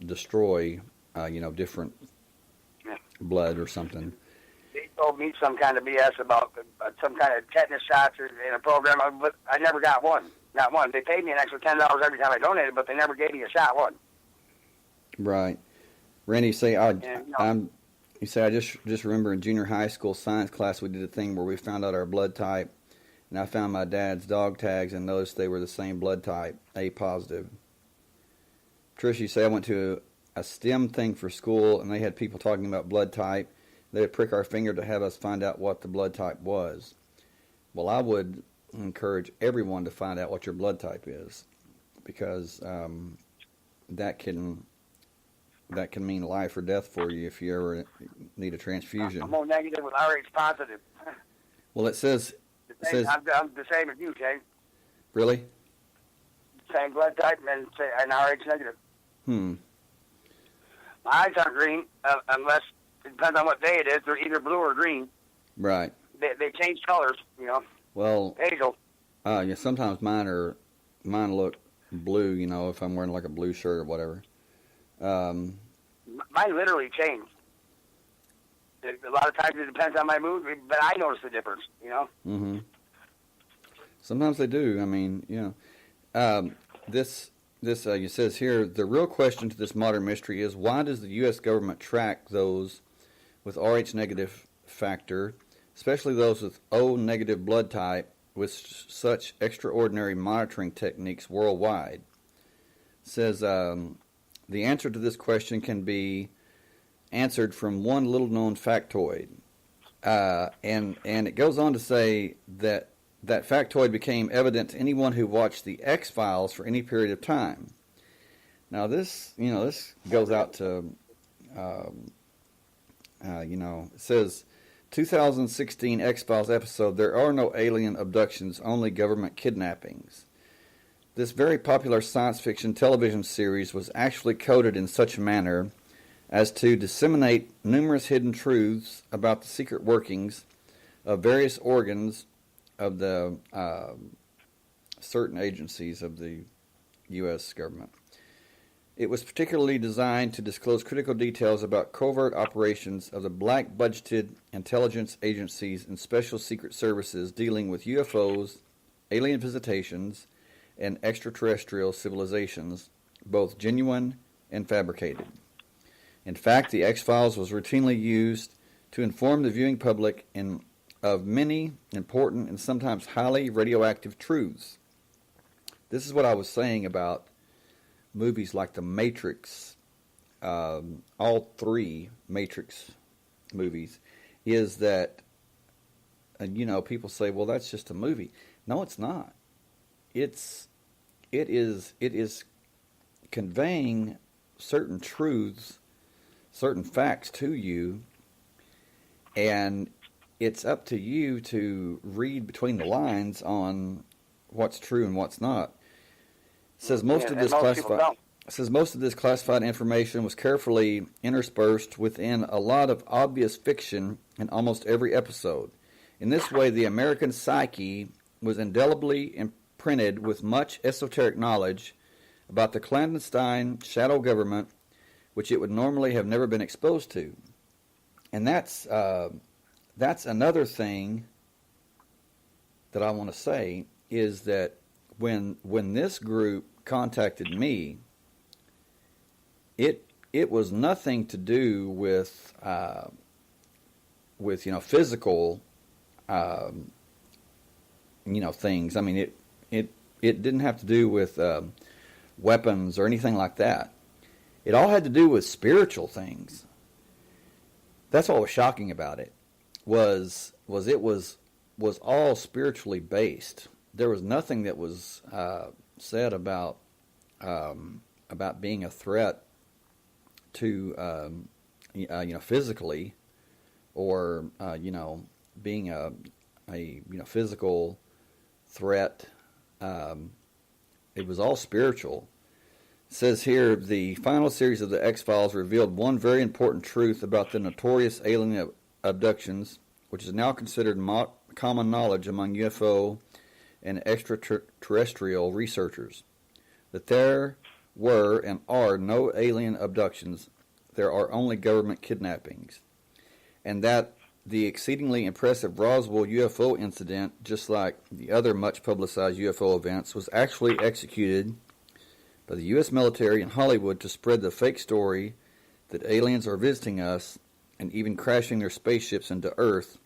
destroy different blood or something. They told me some kind of BS about some kind of tetanus shots in a program, but I never got one. Not one. They paid me an extra $10 every time I donated, but they never gave me a shot one. Right. Randy, you say I just remember in junior high school science class we did a thing where we found out our blood type, and I found my dad's dog tags and noticed they were the same blood type, A positive. Trish, you say I went to a STEM thing for school, and they had people talking about blood type. They would prick our finger to have us find out what the blood type was. Well, I would encourage everyone to find out what your blood type is, because that can mean life or death for you if you ever need a transfusion. I'm O negative with Rh positive. Well, it says I'm the same as you, Jay. Really? Same blood type and Rh negative. My eyes aren't green unless it depends on what day it is. They're either blue or green. Right. They change colors, Well, hazel. Yeah. Sometimes mine look blue. If I'm wearing like a blue shirt or whatever. Mine literally change. A lot of times it depends on my mood, but I notice the difference. Mm-hmm. Sometimes they do. I mean, This it says here, the real question to this modern mystery is why does the U.S. government track those with Rh negative factor, especially those with O negative blood type, with such extraordinary monitoring techniques worldwide? It says the answer to this question can be answered from one little known factoid, and it goes on to say that factoid became evident to anyone who watched the X-Files for any period of time. Now this goes out to, it says, 2016 X-Files episode, there are no alien abductions, only government kidnappings. This very popular science fiction television series was actually coded in such a manner as to disseminate numerous hidden truths about the secret workings of various organs of the certain agencies of the U.S. government. It was particularly designed to disclose critical details about covert operations of the black-budgeted intelligence agencies and special secret services dealing with UFOs, alien visitations, and extraterrestrial civilizations, both genuine and fabricated. In fact, the X-Files was routinely used to inform the viewing public of many important and sometimes highly radioactive truths. This is what I was saying about movies like The Matrix, all three Matrix movies, is that, people say, well, that's just a movie. No, it's not. It is conveying certain truths, certain facts to you, and it's up to you to read between the lines on what's true and what's not. It says most of this classified information was carefully interspersed within a lot of obvious fiction in almost every episode. In this way, the American psyche was indelibly imprinted with much esoteric knowledge about the clandestine shadow government, which it would normally have never been exposed to. And that's another thing that I want to say, is that when this group contacted me, it was nothing to do with physical things. I mean, it didn't have to do with weapons or anything like that. It all had to do with spiritual things. That's what was shocking about it. Was all spiritually based. There was nothing that was said about being a threat to physically, or being a physical threat. It was all spiritual. It says here, the final series of the X-Files revealed one very important truth about the notorious alien abductions, which is now considered common knowledge among UFO and extraterrestrial researchers, that there were and are no alien abductions, there are only government kidnappings, and that the exceedingly impressive Roswell UFO incident, just like the other much-publicized UFO events, was actually executed by the U.S. military in Hollywood to spread the fake story that aliens are visiting us and even crashing their spaceships into Earth.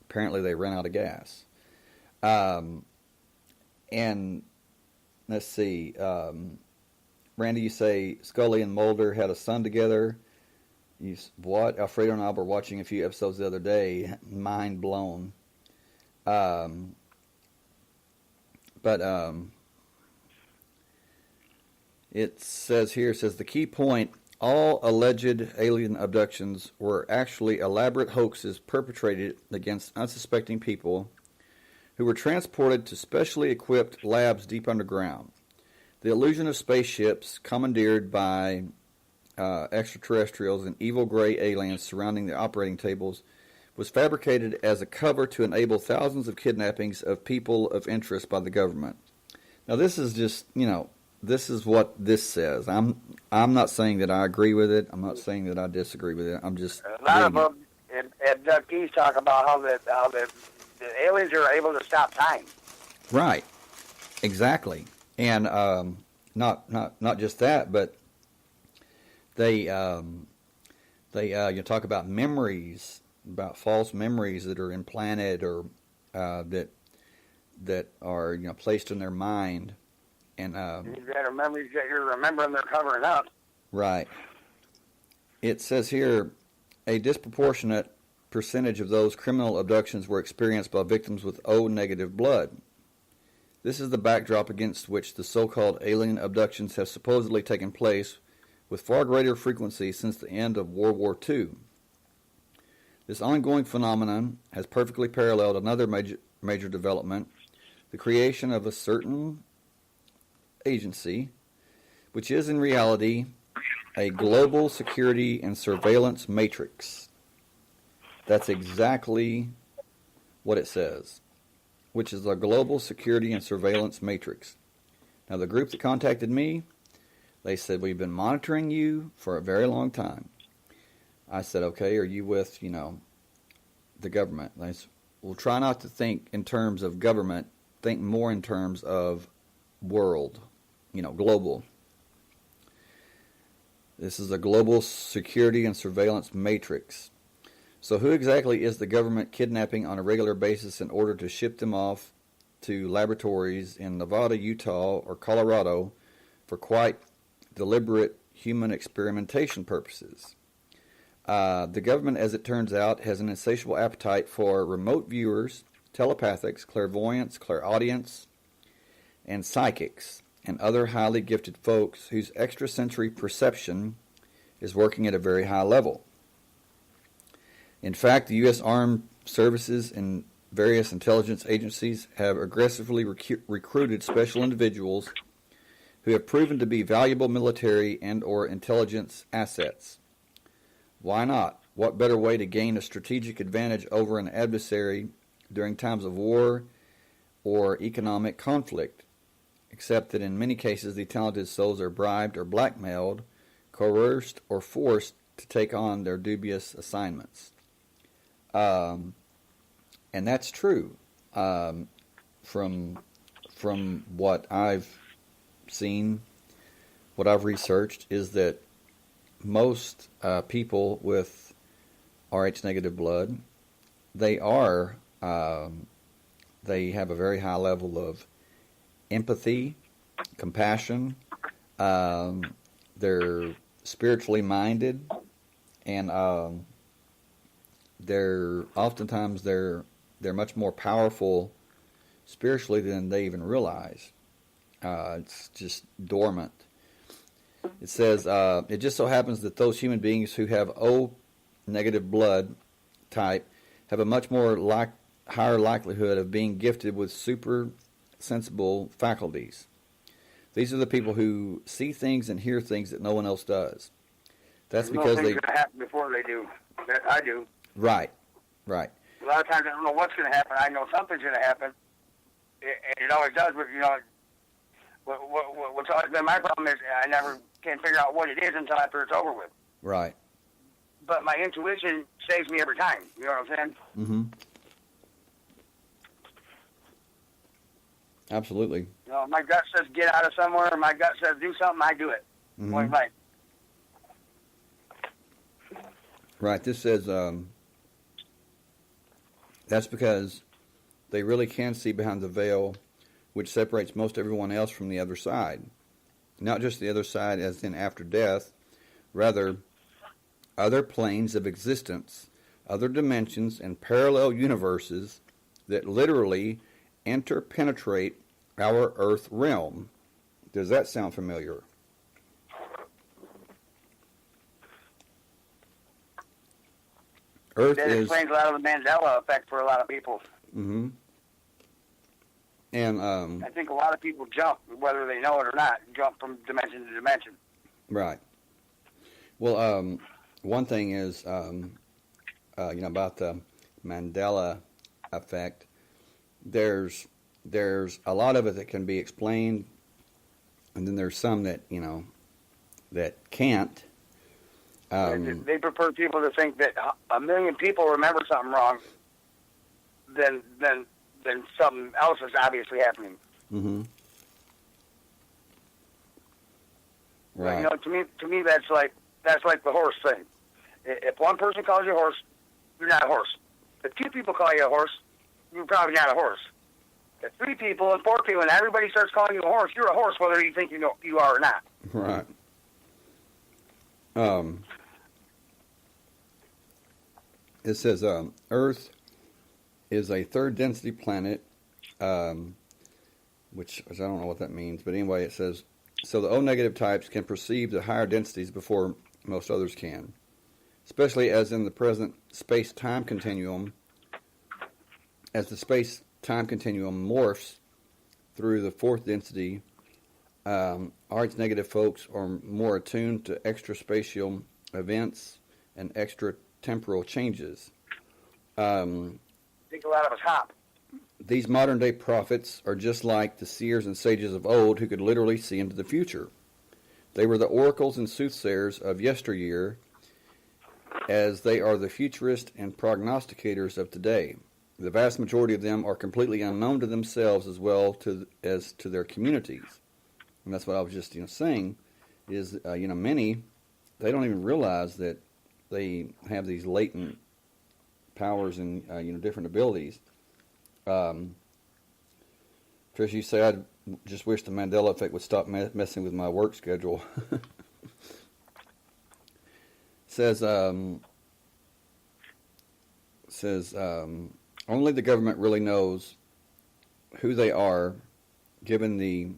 Apparently they ran out of gas. And let's see, Randy, you say Scully and Mulder had a son together. What? Alfredo and I were watching a few episodes the other day. Mind blown. It says here, the key point, all alleged alien abductions were actually elaborate hoaxes perpetrated against unsuspecting people who were transported to specially equipped labs deep underground. The illusion of spaceships commandeered by extraterrestrials and evil gray aliens surrounding the operating tables was fabricated as a cover to enable thousands of kidnappings of people of interest by the government. Now this is just, this is what this says. I'm not saying that I agree with it. I'm not saying that I disagree with it. I'm just a lot of them abductees talk about how the aliens are able to stop time. Right. Exactly. And not just that, but they talk about memories, about false memories that are implanted or that are placed in their mind. And you've got memories that you're remembering they're covering up. Right. It says here, a disproportionate percentage of those criminal abductions were experienced by victims with O-negative blood. This is the backdrop against which the so-called alien abductions have supposedly taken place with far greater frequency since the end of World War II. This ongoing phenomenon has perfectly paralleled another major development, the creation of a certain agency, which is in reality a global security and surveillance matrix. That's exactly what it says, which is a global security and surveillance matrix. Now, the group that contacted me, They said, we've been monitoring you for a very long time. I said, okay, are you with, the government? They said, well, try not to think in terms of government. Think more in terms of world, global. This is a global security and surveillance matrix. So who exactly is the government kidnapping on a regular basis in order to ship them off to laboratories in Nevada, Utah, or Colorado for quite deliberate human experimentation purposes? The government, as it turns out, has an insatiable appetite for remote viewers, telepathics, clairvoyants, clairaudience, and psychics, and other highly gifted folks whose extrasensory perception is working at a very high level. In fact, the U.S. Armed Services and various intelligence agencies have aggressively recruited special individuals who have proven to be valuable military and or intelligence assets. Why not? What better way to gain a strategic advantage over an adversary during times of war or economic conflict, except that in many cases the talented souls are bribed or blackmailed, coerced or forced to take on their dubious assignments. And that's true. From what I've seen, what I've researched, is that most people with Rh negative blood, they have a very high level of empathy, compassion. They're spiritually minded, and they're much more powerful spiritually than they even realize. It's just dormant. It says, it just so happens that those human beings who have O negative blood type have a much more higher likelihood of being gifted with super sensible faculties. These are the people who see things and hear things that no one else does. That's because things going to happen before they do. I do. Right. A lot of times I don't know what's going to happen. I know something's going to happen. It always does, but what's always been my problem is I never can figure out what it is until after it's over with. Right. But my intuition saves me every time. You know what I'm saying? Mm-hmm. Absolutely. My gut says get out of somewhere, or my gut says do something, I do it. Mm-hmm. Point blank. Right. This says that's because they really can see behind the veil which separates most everyone else from the other side. Not just the other side as in after death, rather other planes of existence, other dimensions and parallel universes that literally interpenetrate our Earth realm. Does that sound familiar? Earth that explains a lot of the Mandela Effect for a lot of people. Mm-hmm. And I think a lot of people jump, whether they know it or not, jump from dimension to dimension. Right. Well, one thing is, about the Mandela Effect. There's a lot of it that can be explained, and then there's some that that can't. They prefer people to think that 1 million people remember something wrong than something else is obviously happening. Mm-hmm. Right. But, to me, that's like the horse thing. If one person calls you a horse, you're not a horse. If 2 people call you a horse, you're probably not a horse. If 3 people and 4 people and everybody starts calling you a horse, you're a horse, whether you think you are or not. Right. It says Earth is a third density planet, which I don't know what that means, but anyway, it says, so the O negative types can perceive the higher densities before most others can, especially as in the present space-time continuum. As the space-time continuum morphs through the 4th density, RH negative folks are more attuned to extraspatial events and extra-temporal changes. I think a lot of us hop. These modern-day prophets are just like the seers and sages of old who could literally see into the future. They were the oracles and soothsayers of yesteryear, as they are the futurists and prognosticators of today. The vast majority of them are completely unknown to themselves as well as to their communities. And that's what I was just saying, is many, they don't even realize that they have these latent powers and different abilities. Trish, you say, I just wish the Mandela Effect would stop messing with my work schedule. Says only the government really knows who they are, given the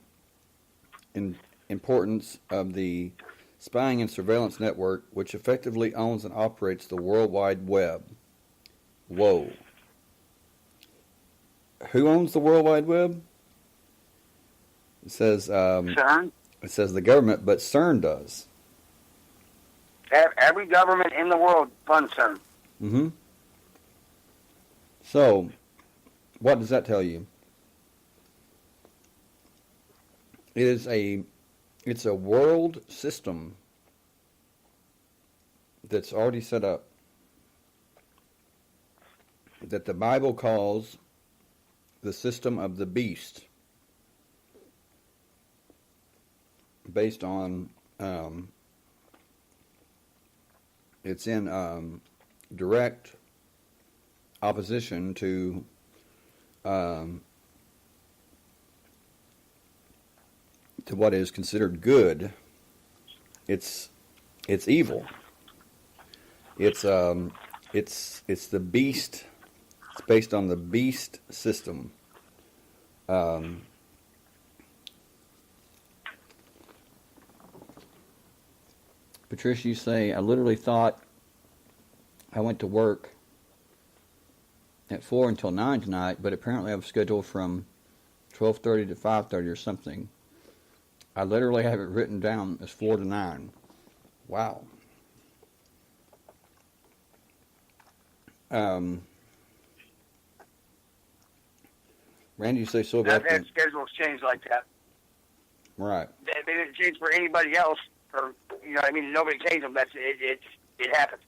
importance of the spying and surveillance network, which effectively owns and operates the World Wide Web. Whoa. Who owns the World Wide Web? It says CERN? It says the government, but CERN does. Every government in the world funds CERN. Mm-hmm. So, what does that tell you? It's a world system that's already set up that the Bible calls the system of the beast, based on it's in direct opposition to what is considered good. It's evil. It's the beast. It's based on the beast system. Patricia, you say, I literally thought I went to work at 4 until 9 tonight, but apparently I was scheduled from 12:30 to 5:30 or something. I literally have it written down as 4 to 9. Wow. Randy, you say so about I've had schedules change like that. Right. They didn't change for anybody else. Or nobody changed them. That's it. It happened.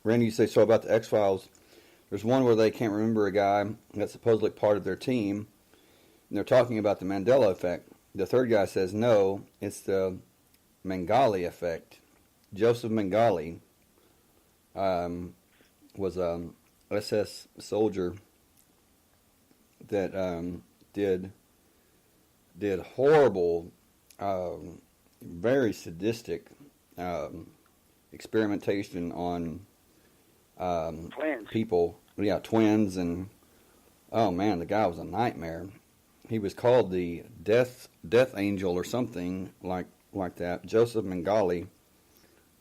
Randy, you say so about the X-Files. There's one where they can't remember a guy that's supposedly part of their team, and they're talking about the Mandela Effect. The third guy says, no, it's the Mengele Effect. Joseph Mengele was a SS soldier that did horrible, very sadistic experimentation on Twins. people. Yeah, twins, and oh man, the guy was a nightmare. He was called the Death Angel or something like that. Joseph Mengele.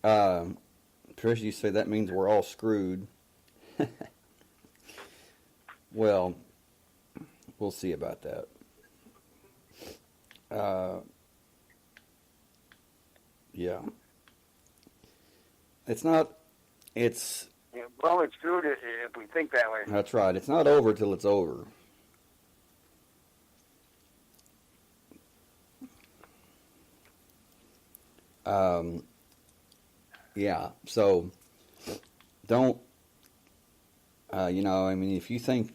Trish, you say that means we're all screwed. Well, we'll see about that. Yeah. It's not. It's. Yeah, well, it's screwed if we think that way. That's right. It's not over till it's over. Yeah. So don't. If you think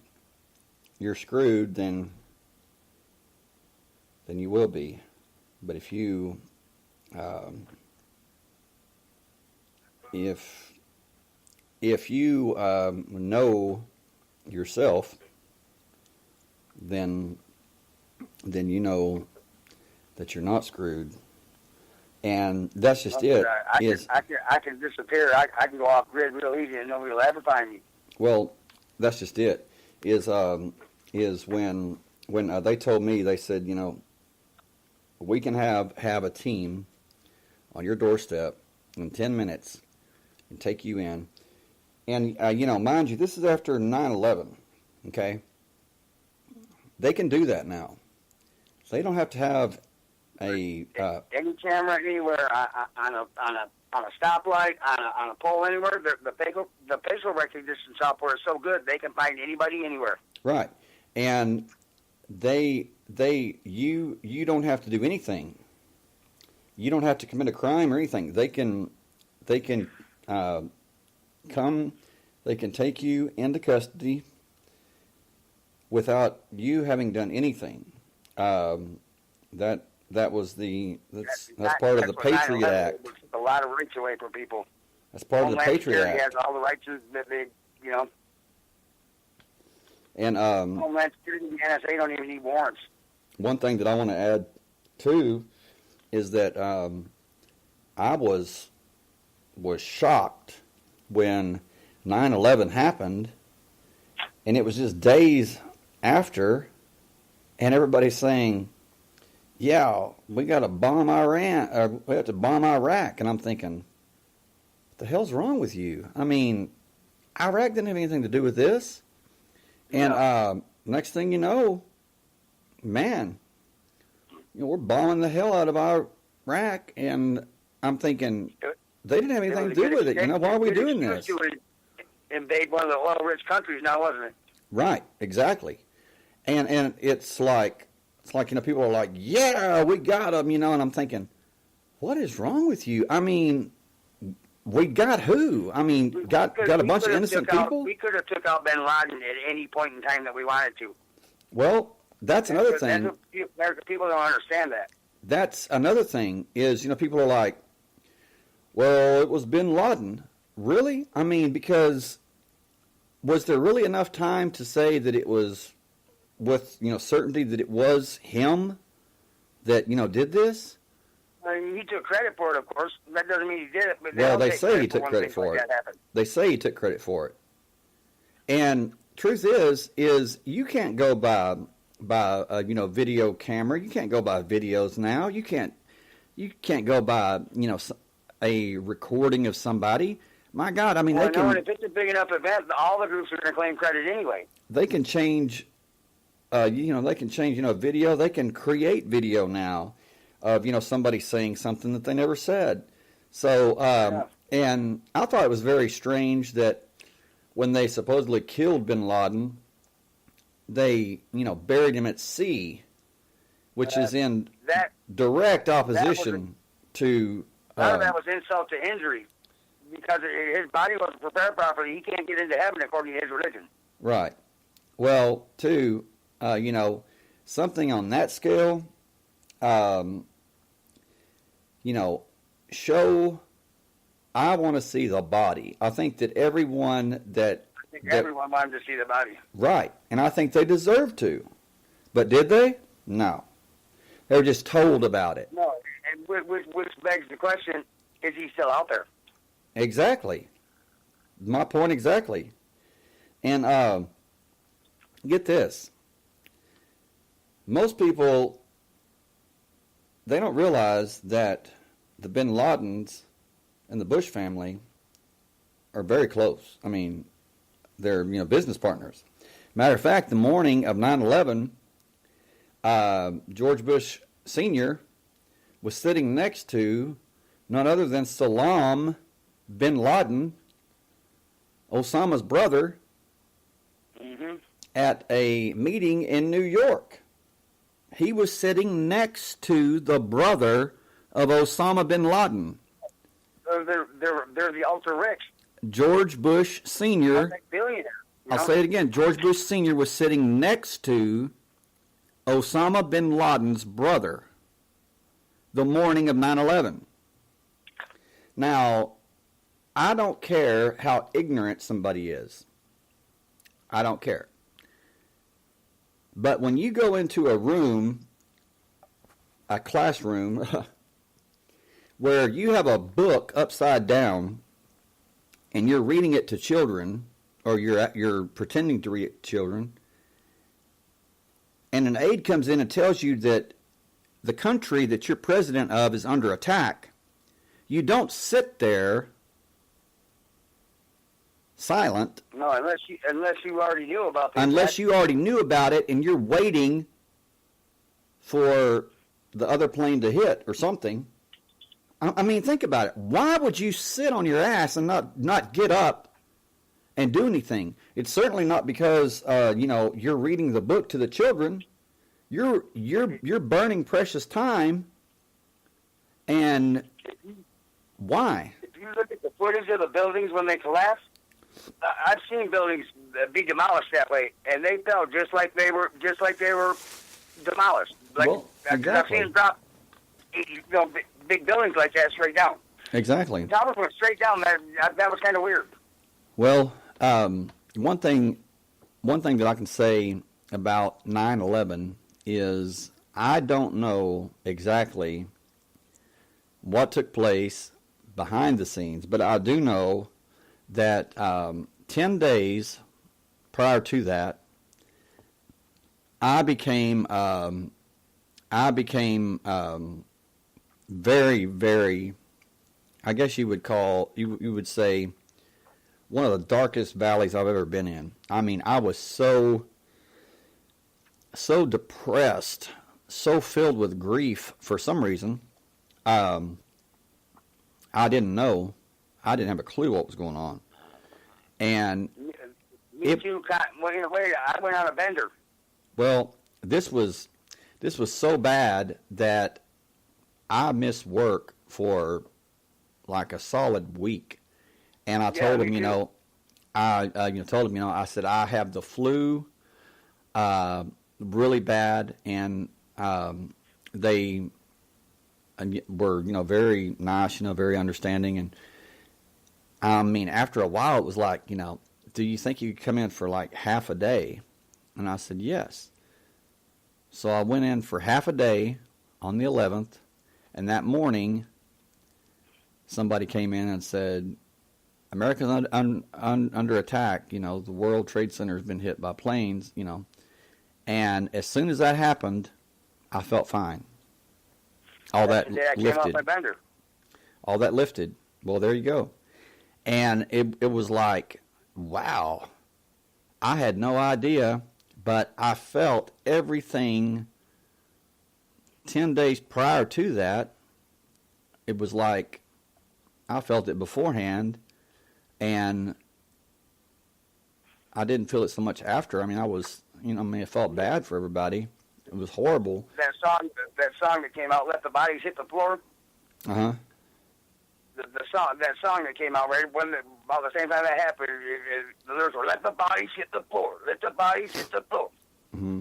you're screwed, then you will be. But if you, if you know yourself, then you know that you're not screwed, and that's just it. I can disappear. I can go off grid real easy, and nobody will ever find me. Well, that's just it. Is when they told me, they said, we can have a team on your doorstep in 10 minutes and take you in. And, mind you, this is after 9/11, okay? They can do that now. So they don't have to have any camera anywhere on a stoplight, on a pole anywhere. The facial recognition software is so good, they can find anybody anywhere. Right. And they you don't have to do anything. You don't have to commit a crime or anything. They can come. They can take you into custody without you having done anything. That was that's part of the Patriot Act. A lot of rights away from people. That's part of the Patriot Security Act. has all the rights that they, And Homeland Security and the NSA don't even need warrants. one thing that I want to add too is that I was shocked when 9/11 happened, and it was just days after, and everybody's saying, "Yeah, we got to bomb Iran, or we have to bomb Iraq," and I'm thinking, "What the hell's wrong with you? I mean, Iraq didn't have anything to do with this." And next thing you know, man, we're bombing the hell out of Iraq, and I'm thinking they didn't have anything to do with it. Why are we doing this? To invade one of the oil-rich countries now, wasn't it? Right, exactly. And it's like people are like, yeah, we got them, and I'm thinking, what is wrong with you? I mean, we got who? I mean, got a bunch of innocent people? We could have took out bin Laden at any point in time that we wanted to. Well, that's another thing. American people don't understand that. That's another thing is, people are like, well, it was bin Laden. Really? I mean, because was there really enough time to say that it was with, certainty that it was him that, did this? I mean, he took credit for it, of course. That doesn't mean he did it. But they say he took credit for it. They say he took credit for it. And truth is you can't go by video camera. You can't go by videos now. You can't go by, a recording of somebody. My God, I mean, they can. If it's a big enough event, all the groups are going to claim credit anyway. They can change, they can change, video. They can create video now of, somebody saying something that they never said. So, and I thought it was very strange that when they supposedly killed bin Laden, they, buried him at sea, which is in direct opposition to. None of that was insult to injury. Because his body wasn't prepared properly, he can't get into heaven according to his religion. Right. Well, too, something on that scale, show. I want to see the body. I think that everyone everyone wanted to see the body. Right, and I think they deserve to. But did they? No. They were just told about it. No, and which begs the question: is he still out there? Exactly. My point exactly. And get this. Most people, they don't realize that the bin Ladens and the Bush family are very close. I mean, they're, business partners. Matter of fact, the morning of 9/11, George Bush Sr. was sitting next to none other than Salam bin Laden, Osama's brother, at a meeting in New York. He was sitting next to the brother of Osama bin Laden. They're the ultra rich. George Bush Sr. Billionaire. I'll say it again. George Bush Sr. was sitting next to Osama bin Laden's brother the morning of 9/11. Now, I don't care how ignorant somebody is. I don't care. But when you go into a room, a classroom, where you have a book upside down and you're reading it to children, or you're pretending to read it to children, and an aide comes in and tells you that the country that you're president of is under attack, you don't sit there silent. No, unless you already knew about this. Unless you already knew about it and you're waiting for the other plane to hit or something. I mean, think about it. Why would you sit on your ass and not get up and do anything? It's certainly not because, you're reading the book to the children. You're burning precious time. And why? If you look at the footage of the buildings when they collapsed, I've seen buildings be demolished that way, and they fell just like they were demolished. Like, well, exactly. I've seen them drop, big buildings like that straight down. Exactly. The towers went straight down. That was kind of weird. Well, one thing that I can say about 9/11 is I don't know exactly what took place behind the scenes, but I do know that 10 days prior to that, I became very, very, I guess you would say, one of the darkest valleys I've ever been in. I mean, I was so depressed, so filled with grief for some reason. I didn't know. I didn't have a clue what was going on. And me too. Well, in a way, I went on a bender. Well, this was so bad that I missed work for like a solid week. And I told him, I told him, I said I have the flu, really bad, and they were, very nice, very understanding, and I mean, after a while, it was like, do you think you could come in for like half a day? And I said yes. So I went in for half a day on the 11th, and that morning, somebody came in and said, America's under attack. The World Trade Center has been hit by planes, And as soon as that happened, I felt fine. All that lifted. Came off my bender. All that lifted. Well, there you go. And it was like, wow. I had no idea, but I felt everything 10 days prior to that. It was like I felt it beforehand, and I didn't feel it so much after. I mean, I felt bad for everybody. It was horrible. That song that came out, "Let the Bodies Hit the Floor." Uh-huh. That song that came out right when about the same time that happened, the lyrics were "Let the bodies hit the floor, let the bodies hit the floor." Mm-hmm.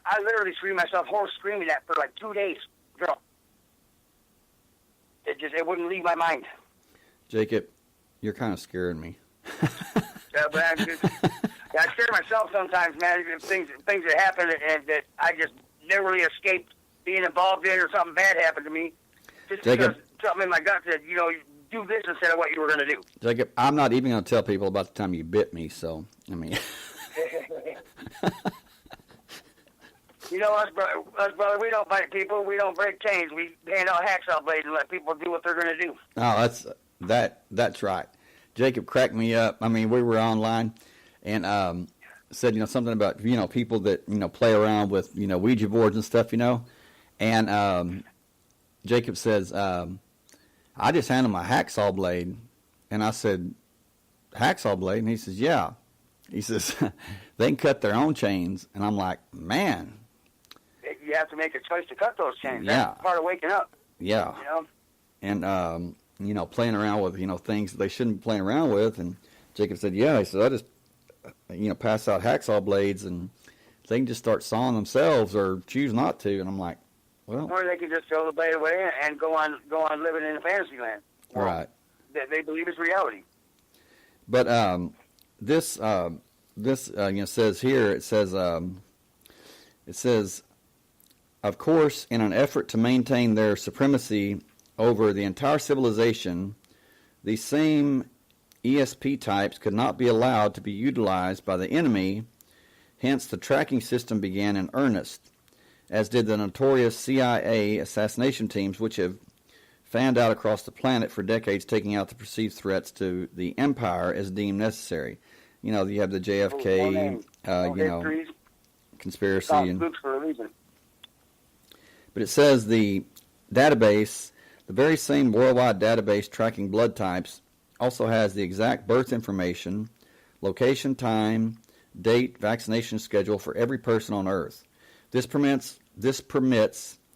I literally screamed myself hoarse screaming that for like 2 days. Girl, it wouldn't leave my mind. Jacob, you're kind of scaring me. But I scare myself sometimes, man. Things that happen and that I just narrowly escaped being involved in, or something bad happened to me. Just Jacob, because something in my gut said, do this instead of what you were going to do. Jacob, I'm not even going to tell people about the time you bit me, so, I mean. Us brother, we don't bite people. We don't break chains. We hand out hacksaw blades and let people do what they're going to do. Oh, that's right. Jacob cracked me up. I mean, we were online and said, something about, people that, play around with, Ouija boards and stuff, And Jacob says, I just handed him a hacksaw blade. And I said, hacksaw blade? And he says, yeah. He says, they can cut their own chains. And I'm like, man. You have to make a choice to cut those chains. Yeah. That's part of waking up. Yeah. And, playing around with, things that they shouldn't be playing around with. And Jacob said, yeah. He said, I just, pass out hacksaw blades and they can just start sawing themselves or choose not to. And I'm like, well. Or they can just throw the blade away and go on living in a fantasy land. Right. They believe it's reality. But this says here, it says, of course, in an effort to maintain their supremacy over the entire civilization, these same ESP types could not be allowed to be utilized by the enemy, hence the tracking system began in earnest, as did the notorious CIA assassination teams which have fanned out across the planet for decades, taking out the perceived threats to the empire as deemed necessary. You have the JFK, conspiracy. And, for a reason. but it says the database, the very same worldwide database tracking blood types, also has the exact birth information, location, time, date, vaccination schedule for every person on Earth. This permits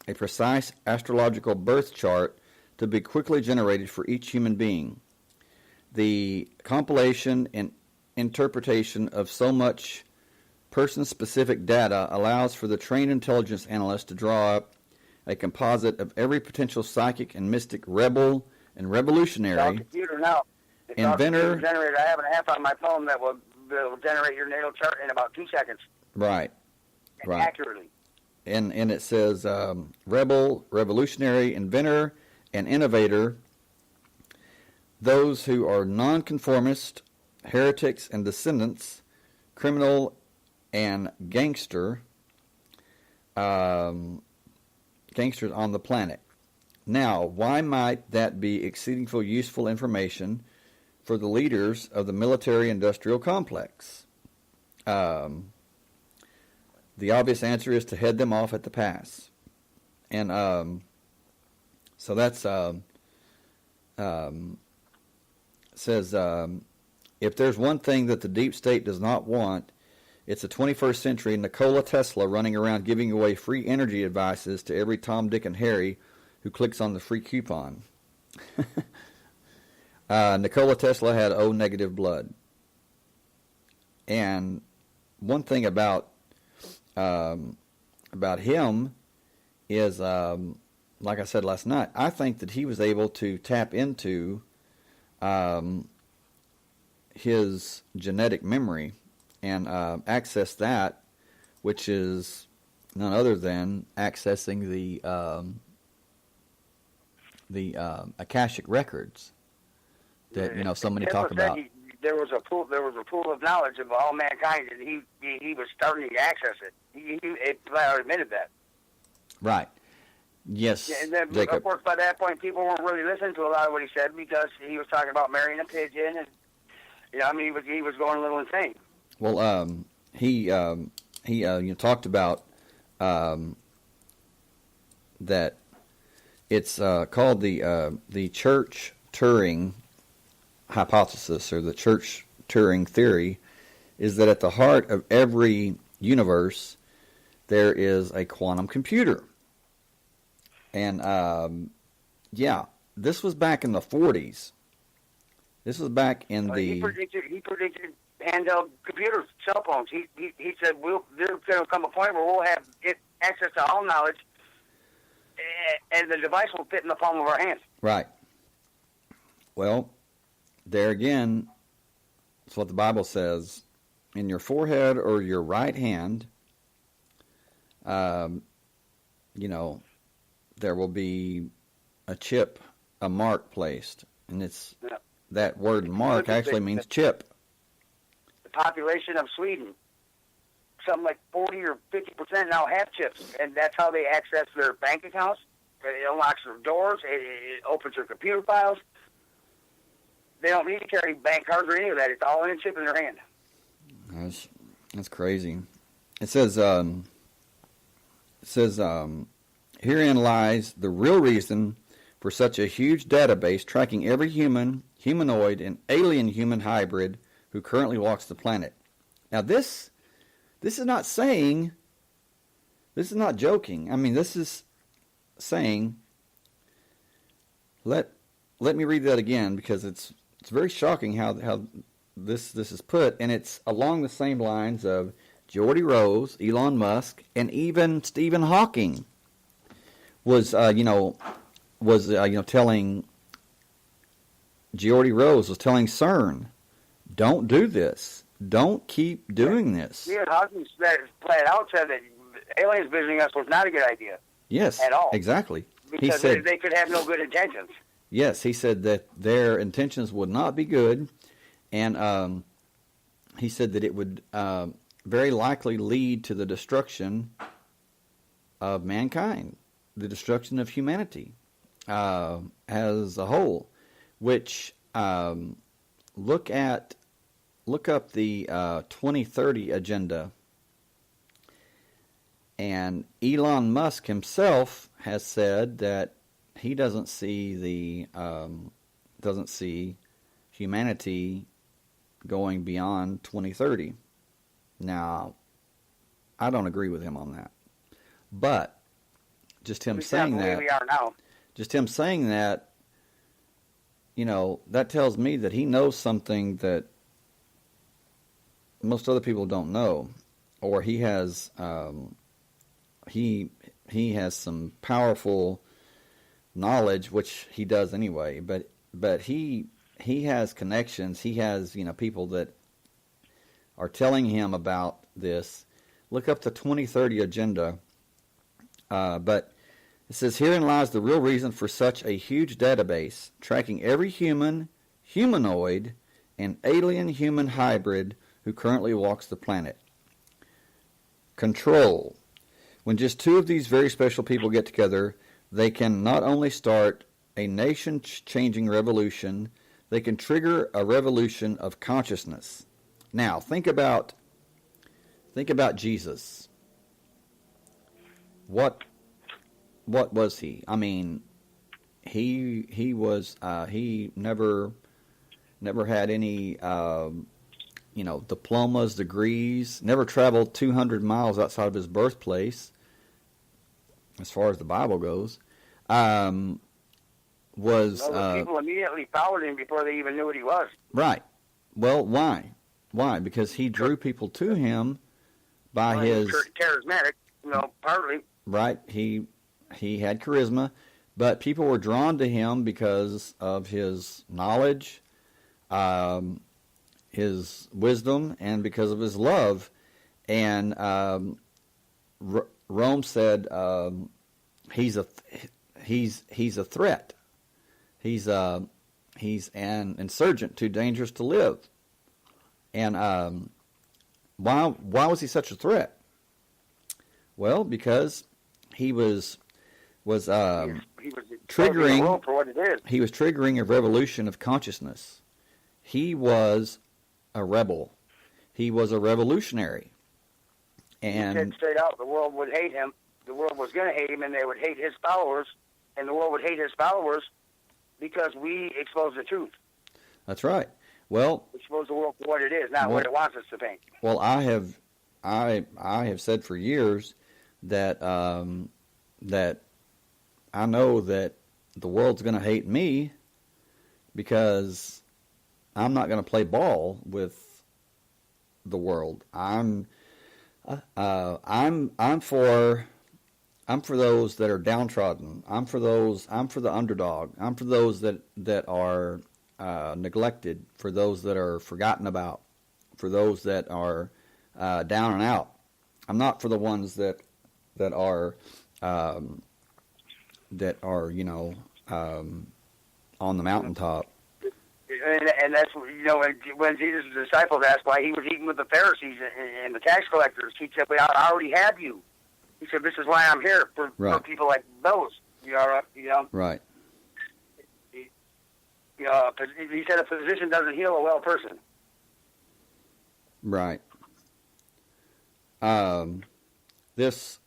a precise astrological birth chart to be quickly generated for each human being. The compilation and interpretation of so much person-specific data allows for the trained intelligence analyst to draw up a composite of every potential psychic and mystic rebel and revolutionary computer now. inventor. Generator. I have an app on my phone that will generate your natal chart in about 2 seconds. Right. Right. Accurately. And it says rebel, revolutionary, inventor, and innovator, those who are nonconformist, heretics and descendants, criminal and gangsters on the planet. Now, why might that be exceedingly useful information for the leaders of the military-industrial complex? The obvious answer is to head them off at the pass. And so that's says if there's one thing that the deep state does not want, it's a 21st century Nikola Tesla running around giving away free energy advices to every Tom, Dick, and Harry who clicks on the free coupon. Nikola Tesla had O negative blood. And one thing about him is, like I said last night, I think that he was able to tap into his genetic memory and access that, which is none other than accessing the Akashic records that so many talk about. There was a pool of knowledge of all mankind, and he was starting to access it. He admitted that. Right. Yes. And then, Jacob. of course, by that point, people weren't really listening to a lot of what he said because he was talking about marrying a pigeon, and he was going a little insane. Well, he talked about that it's called the church Turing hypothesis, or the church Turing theory, is that at the heart of every universe there is a quantum computer. And this was back in the 40s. This was back in the. He predicted handheld computers, cell phones. He said there's going to come a point where we'll have access to all knowledge, and the device will fit in the palm of our hands. Right. Well, there again, it's what the Bible says. In your forehead or your right hand, there will be a chip, a mark placed. And it's that word mark actually means chip. The population of Sweden, something like 40 or 50% now have chips, and that's how they access their bank accounts. It unlocks their doors. It opens their computer files. They don't need to carry bank cards or any of that. It's all in a chip in their hand. That's crazy. It says herein lies the real reason for such a huge database tracking every human, humanoid, and alien human hybrid who currently walks the planet. Now this is not saying, this is not joking. I mean, this is saying, let me read that again, because it's very shocking how this is put, and it's along the same lines of Geordie Rose, Elon Musk, and even Stephen Hawking was telling Geordie Rose was telling CERN, don't do this, don't keep doing this. Stephen Hawking flat out said that aliens visiting us was not a good idea. Yes, at all. Exactly. Because he said they could have no good intentions. Yes, he said that their intentions would not be good, and he said that it would very likely lead to the destruction of mankind, the destruction of humanity as a whole. Which look up the 2030 agenda, and Elon Musk himself has said that he doesn't see humanity going beyond 2030. Now, I don't agree with him on that. But just him It's not saying the way that, we are now. just him saying that, you know, that tells me that he knows something that most other people don't know, or he has he has some powerful knowledge, which he does anyway. But he has connections. He has, you know, people that are telling him about this. Look up the 2030 agenda. But it says, herein lies the real reason for such a huge database, tracking every human, humanoid, and alien-human hybrid who currently walks the planet. Control. When just two of these very special people get together, they can not only start a nation-changing revolution, they can trigger a revolution of consciousness. Now, think about Jesus. What was he? I mean, he was he never had any diplomas, degrees. Never traveled 200 miles outside of his birthplace, as far as the Bible goes. People immediately followed him before they even knew what he was. Right. Well, why? Why? Because he drew people to him by his charismatic, partly. Right. He had charisma, but people were drawn to him because of his knowledge, his wisdom, and because of his love. And Rome said he's a threat. He's an insurgent too dangerous to live. And why was he such a threat? Well, because he was triggering for what it is. He was triggering a revolution of consciousness. He was a rebel. He was a revolutionary. And he said straight out, the world would hate him. The world was going to hate him, and they would hate his followers. And the world would hate his followers because we expose the truth. That's right. Well, we expose the world for what it is, not what it wants us to think. Well, I have said for years that that I know that the world's going to hate me because I'm not going to play ball with the world. I'm for those that are downtrodden. I'm for the underdog. I'm for those that are neglected, for those that are forgotten about, for those that are down and out. I'm not for the ones that are on the mountaintop. And that's when Jesus' disciples asked why he was eating with the Pharisees and the tax collectors, he said, "Well, I already have you." He said, "This is why I'm here for people like those." Right. He said a physician doesn't heal a well person. Right. This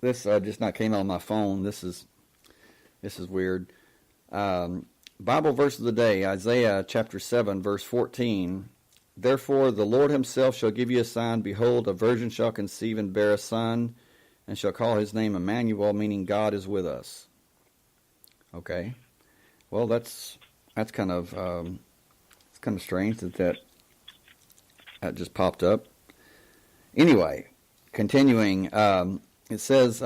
just not came on my phone. This is weird. Bible verse of the day, Isaiah chapter 7, verse 14. Therefore the Lord himself shall give you a sign. Behold, a virgin shall conceive and bear a son, and shall call his name Emmanuel, meaning God is with us. Okay. Well, that's kind of it's kind of strange that just popped up. Anyway, continuing, it says,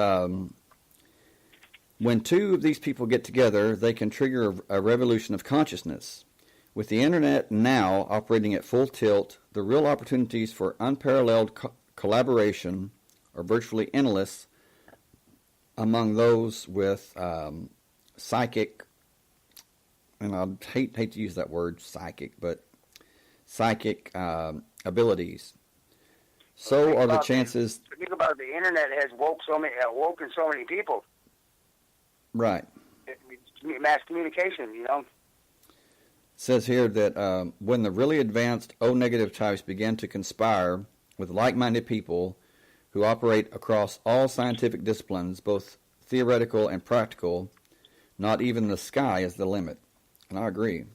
when two of these people get together, they can trigger a revolution of consciousness. With the internet now operating at full tilt, the real opportunities for unparalleled collaboration are virtually endless among those with psychic, and I hate to use that word, psychic, but psychic abilities. So are the chances. Think about it, the internet has woken so many people. Right. Mass communication, It says here that when the really advanced O-negative types begin to conspire with like-minded people who operate across all scientific disciplines, both theoretical and practical, not even the sky is the limit. And I agree.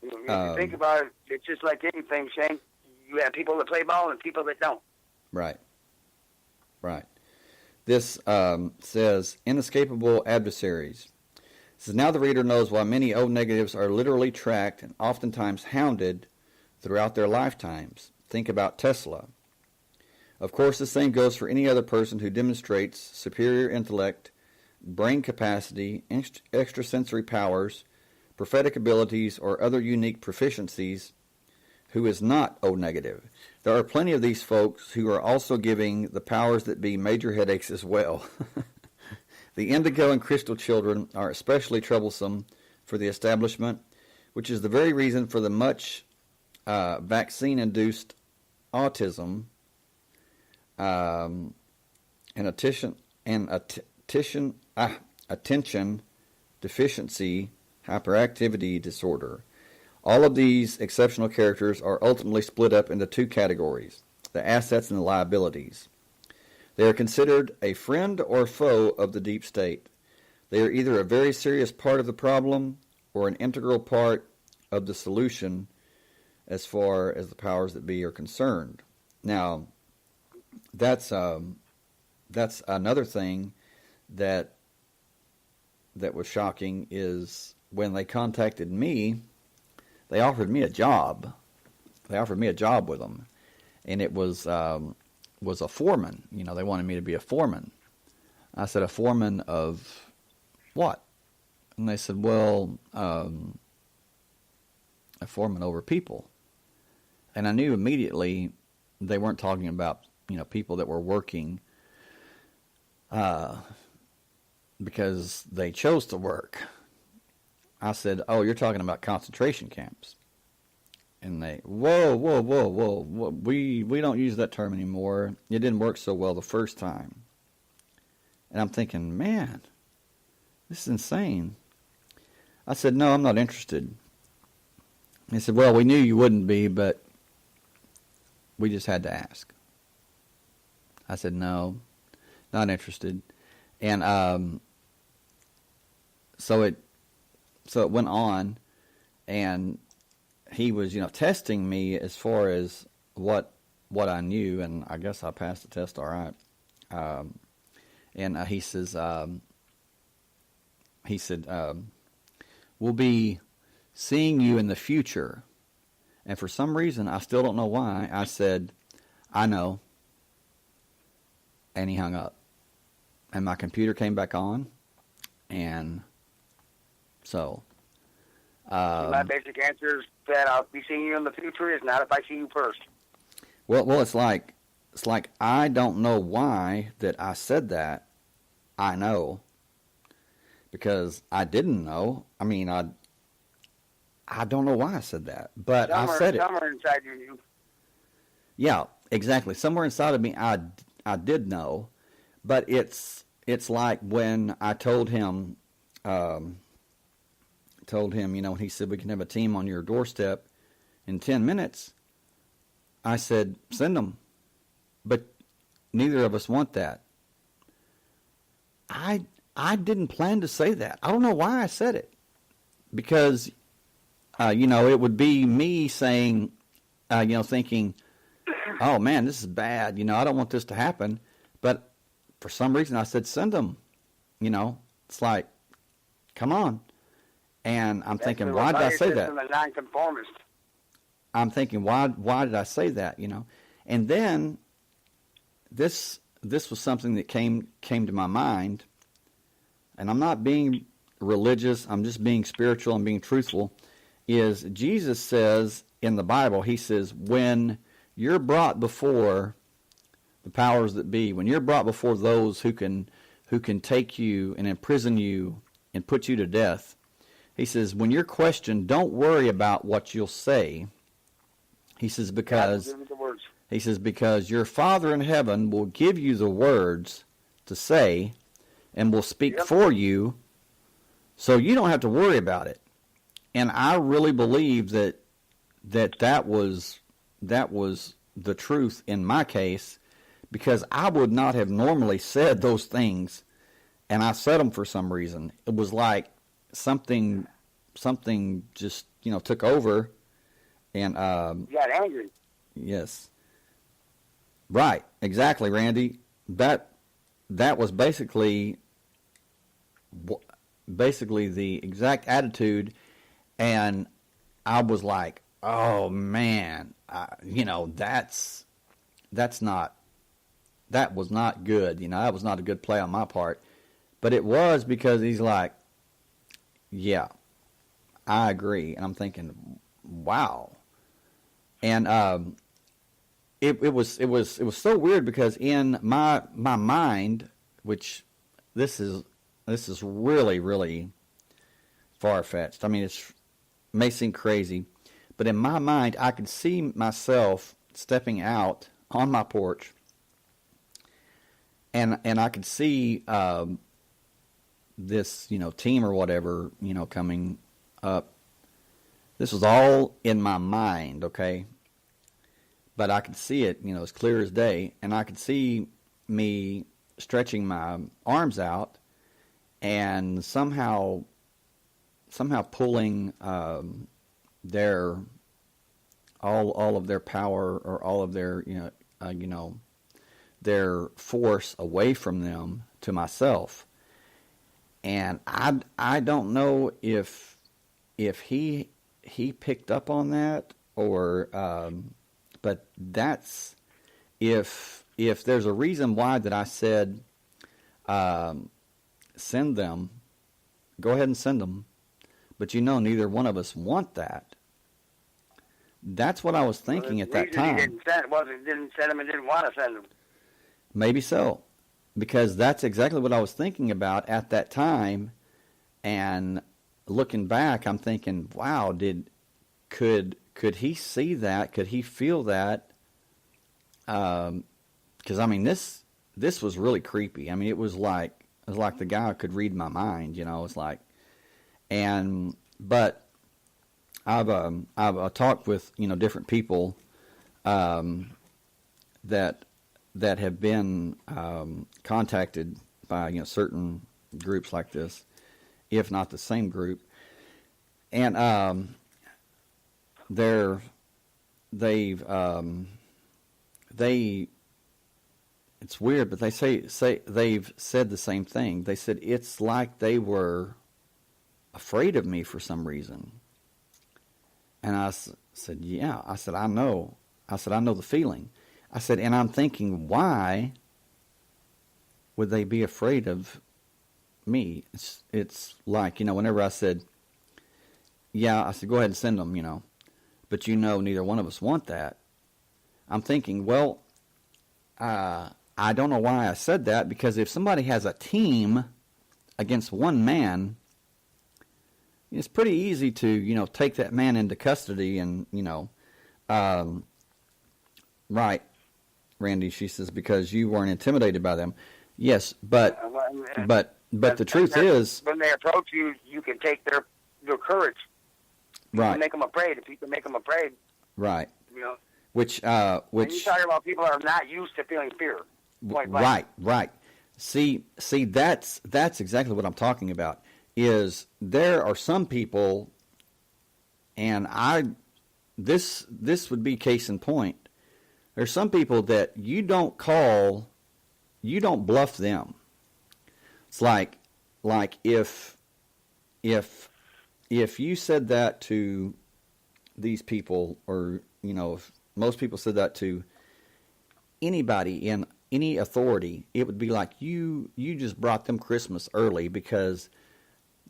If you think about it, it's just like anything, Shane. You have people that play ball and people that don't. Right. Right. This says, inescapable adversaries. It says, now the reader knows why many O negatives are literally tracked and oftentimes hounded throughout their lifetimes. Think about Tesla. Of course, the same goes for any other person who demonstrates superior intellect, brain capacity, extrasensory powers, prophetic abilities, or other unique proficiencies who is not O negative. There are plenty of these folks who are also giving the powers that be major headaches as well. The indigo and crystal children are especially troublesome for the establishment, which is the very reason for the much vaccine-induced autism and attention deficiency hyperactivity disorder. All of these exceptional characters are ultimately split up into two categories, the assets and the liabilities. They are considered a friend or foe of the deep state. They are either a very serious part of the problem or an integral part of the solution as far as the powers that be are concerned. Now, that's another thing that was shocking is when they contacted me, they offered me a job. They offered me a job with them, and it was a foreman. You know, they wanted me to be a foreman. I said, a foreman of what? And they said, well, a foreman over people. And I knew immediately they weren't talking about, you know, people that were working because they chose to work. I said, oh, you're talking about concentration camps. And they, whoa, we don't use that term anymore. It didn't work so well the first time. And I'm thinking, man, this is insane. I said, no, I'm not interested. He said, well, we knew you wouldn't be, but we just had to ask. I said, no, not interested. And so it went on, and he was, you know, testing me as far as what I knew, and I guess I passed the test all right. And he said, we'll be seeing you in the future. And for some reason, I still don't know why, I said, I know. And he hung up. And my computer came back on, and so my basic answer is that I'll be seeing you in the future is not if I see you first. Well, it's like I don't know why that I said that. I know because I didn't know. I mean, I don't know why I said that, but I said it. Somewhere inside you. Yeah, exactly. Somewhere inside of me, I did know, but it's like when I told him, you know, he said we can have a team on your doorstep in 10 minutes. I said, send them, but neither of us want that. I didn't plan to say that. I don't know why I said it, because you know, it would be me saying, you know, thinking, oh man, this is bad. You know, I don't want this to happen. But for some reason I said, send them. You know, it's like, come on. And I'm thinking, why did I say that? I'm thinking, why did I say that? You know, and then this was something that came to my mind, and I'm not being religious. I'm just being spiritual and being truthful. Is Jesus says in the Bible, he says, when you're brought before the powers that be, when you're brought before those who can take you and imprison you and put you to death, he says, when you're questioned, don't worry about what you'll say. He says, because your Father in heaven will give you the words to say and will speak for you, so you don't have to worry about it. And I really believe that was the truth in my case, because I would not have normally said those things, and I said them for some reason. It was like something just, you know, took over, and you got angry. Yes, right, exactly, Randy. That that was basically the exact attitude, and I was like, oh man, that was not good. That was not a good play on my part. But it was because he's like, yeah, I agree. And I'm thinking, wow. And it was so weird because in my mind, which this is really, really far-fetched. I mean, it may seem crazy, but in my mind, I could see myself stepping out on my porch, and I could see this, team or whatever, coming up. This was all in my mind, okay? But I could see it, as clear as day, and I could see me stretching my arms out and somehow pulling their all of their power, or all of their their force away from them to myself. And I don't know if he picked up on that, or but that's if there's a reason why that I said send them, go ahead and send them, but neither one of us want that. That's what I was thinking at that time. He didn't send them and didn't want to send them. Maybe so, because that's exactly what I was thinking about at that time. And looking back, I'm thinking, wow, could he see that? Could he feel that? Because I mean, this was really creepy. I mean, it was like the guy could read my mind. It's like, but I've talked with different people that have been contacted by certain groups like this, if not the same group, and it's weird, but they say they've said the same thing. They said it's like they were afraid of me for some reason. And I said, yeah. I said, I know. I said, I know the feeling. I said, and I'm thinking, why would they be afraid of me? It's like, whenever I said, yeah, I said, go ahead and send them, but neither one of us want that. I'm thinking, well, I don't know why I said that, because if somebody has a team against one man, it's pretty easy to, take that man into custody and, right, Randy, she says, because you weren't intimidated by them. Yes, but the truth is, when they approach you, you can take their courage. You right. can make them afraid. If you can make them afraid, right. Which and you're talking about people that are not used to feeling fear. Right. See, that's exactly what I'm talking about. Is there are some people, and this would be case in point. There's some people that you don't bluff them. It's like if you said that to these people, or if most people said that to anybody in any authority, it would be like you just brought them Christmas early, because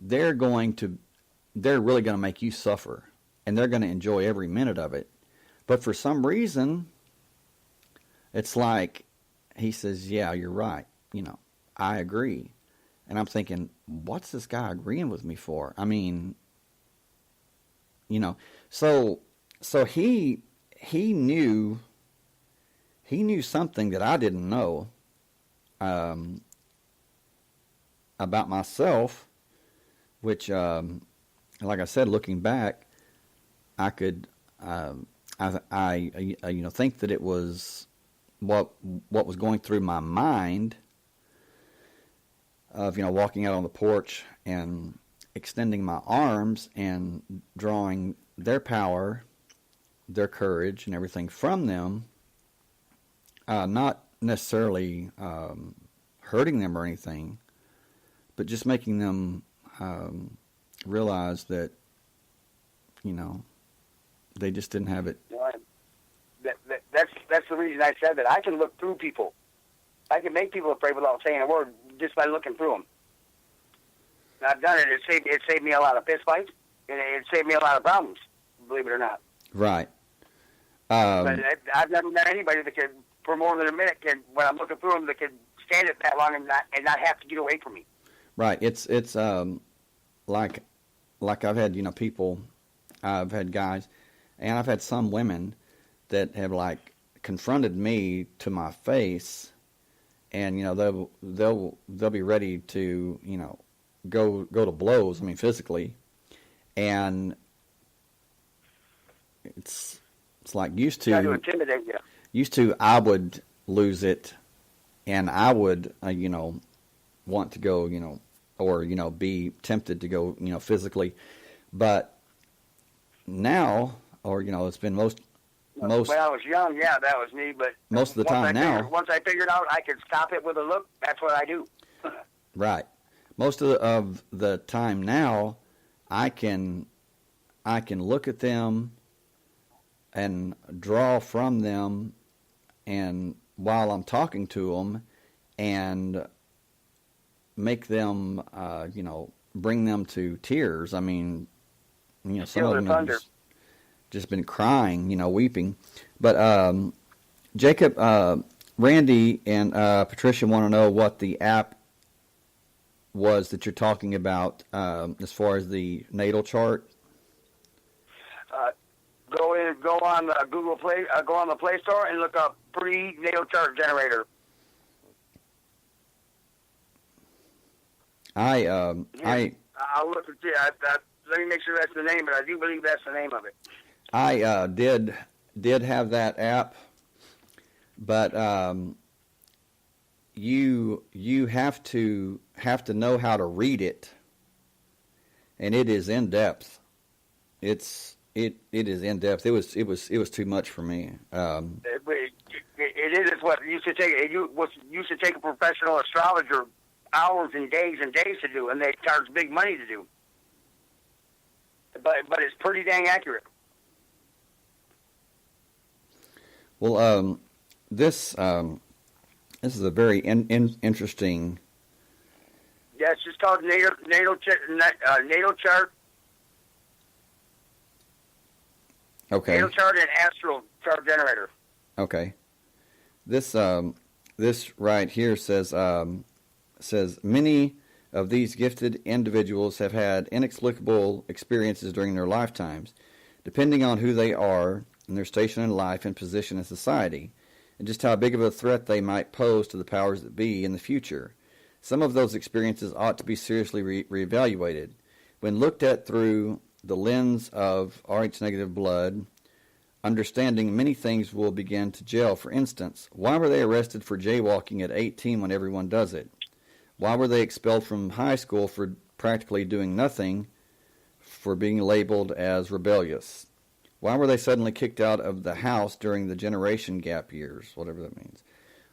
they're really going to make you suffer, and they're going to enjoy every minute of it. But for some reason, it's like he says, yeah, you're right. I agree. And I'm thinking, what's this guy agreeing with me for? I mean, so he knew something that I didn't know about myself, which, like I said, looking back, I could, I think that it was what was going through my mind of, walking out on the porch and extending my arms and drawing their power, their courage, and everything from them, not necessarily hurting them or anything, but just making them realize that, they just didn't have it. That's the reason I said that. I can look through people. I can make people afraid without saying a word, just by looking through them. And I've done it. It saved me a lot of fist fights, and it saved me a lot of problems, believe it or not. Right. But I've never met anybody that could, for more than a minute, when I'm looking through them, that could stand it that long and not have to get away from me. Right. It's like I've had, people, I've had guys, and I've had some women that have confronted me to my face, and they'll be ready to go to blows. I mean, physically, and it's like used Try to intimidate you. Used to, I would lose it, and I would want to go or be tempted to go physically, but now, or it's been most. When I was young, yeah, that was me. But most of the time now, once I figured out I could stop it with a look, that's what I do. Right. Most of the time now, I can look at them and draw from them, and while I'm talking to them, and make them, bring them to tears. I mean, some of them have just been crying, weeping. But Jacob, Randy, and Patricia want to know what the app was that you're talking about as far as the natal chart. Go on Google Play, go on the Play Store and look up pre-natal chart generator. I'll look at it. Let me make sure that's the name, but I do believe that's the name of it. I did have that app, but you have to know how to read it, and it is in depth. It is in depth. It was too much for me. It is what you should take. You should take a professional astrologer hours and days to do, and they charge big money to do. But it's pretty dang accurate. Well, this is a very interesting. Yeah, it's just called natal chart. Okay. Natal chart and astral chart generator. Okay. This right here says many of these gifted individuals have had inexplicable experiences during their lifetimes, depending on who they are and their station in life and position in society, and just how big of a threat they might pose to the powers that be in the future. Some of those experiences ought to be seriously reevaluated. When looked at through the lens of Rh-negative blood, understanding many things will begin to gel. For instance, why were they arrested for jaywalking at 18 when everyone does it? Why were they expelled from high school for practically doing nothing, for being labeled as rebellious? Why were they suddenly kicked out of the house during the generation gap years, whatever that means?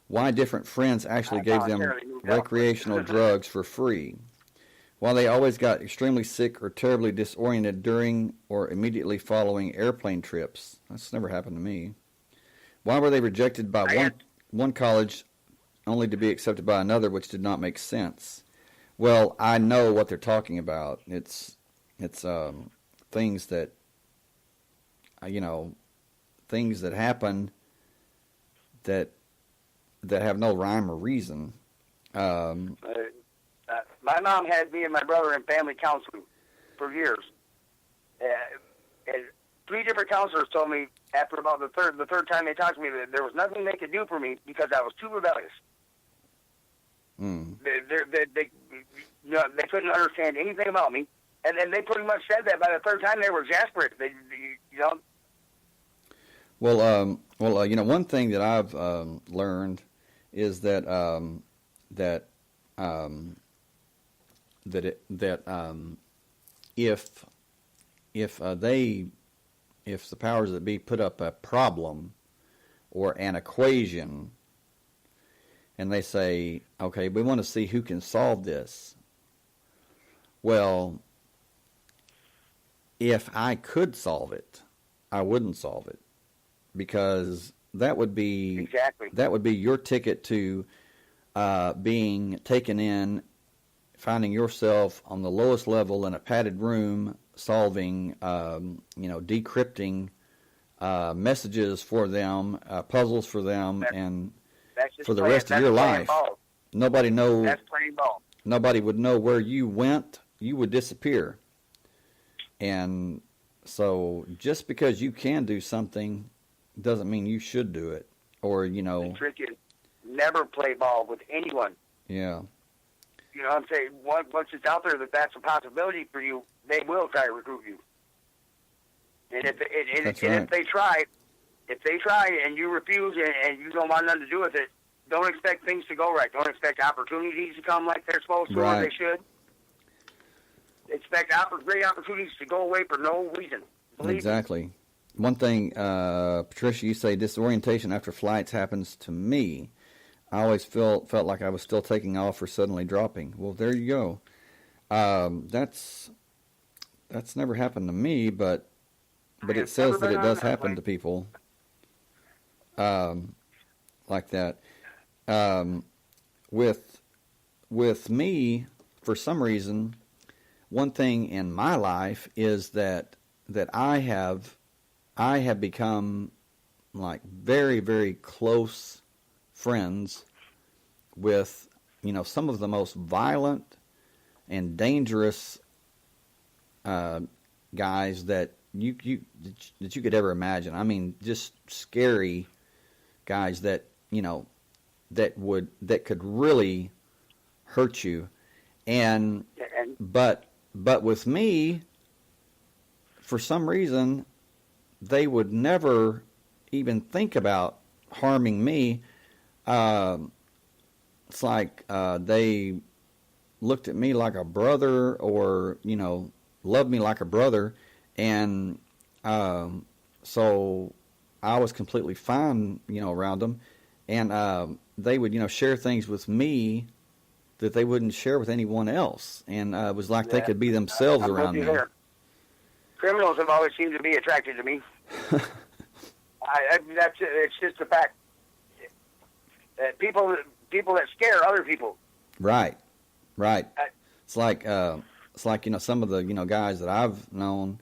Why different friends actually gave them recreational drugs for free? Why they always got extremely sick or terribly disoriented during or immediately following airplane trips? That's never happened to me. Why were they rejected by one college only to be accepted by another, which did not make sense? Well, I know what they're talking about. It's things that, things that happen that have no rhyme or reason. My mom had me and my brother in family counseling for years. And 3 different counselors told me after about the third time they talked to me that there was nothing they could do for me because I was too rebellious. They couldn't understand anything about me, and then they pretty much said that by the third time they were exasperated. Well, one thing that I've learned is that if the powers that be put up a problem or an equation, and they say, okay, we want to see who can solve this. Well, if I could solve it, I wouldn't solve it, because that would be your ticket to being taken in, finding yourself on the lowest level in a padded room, solving, decrypting messages for them, puzzles for them, and for the rest of your life. Nobody know. That's playing ball. Nobody would know where you went. You would disappear. And so, just because you can do something doesn't mean you should do it. Or, The trick is never play ball with anyone. Yeah. You know what I'm saying? Once it's out there that that's a possibility for you, they will try to recruit you. And if they try and you refuse and you don't want nothing to do with it, don't expect things to go right. Don't expect opportunities to come like they're supposed to or they should. Expect great opportunities to go away for no reason. Exactly. One thing, Patricia, you say disorientation after flights happens to me. I always felt like I was still taking off or suddenly dropping. Well, there you go. That's never happened to me, but it says that it does happen to people like that. With me, for some reason, one thing in my life is that I have become like very, very close friends with some of the most violent and dangerous guys that you could ever imagine. I mean, just scary guys that that could really hurt you. But with me, for some reason, they would never even think about harming me. It's like they looked at me like a brother, or loved me like a brother, and so I was completely fine, around them, and they would share things with me that they wouldn't share with anyone else, and it was like they could be themselves around me. There. Criminals have always seemed to be attracted to me. It's just a fact. People that scare other people. Right. It's like some of the guys that I've known.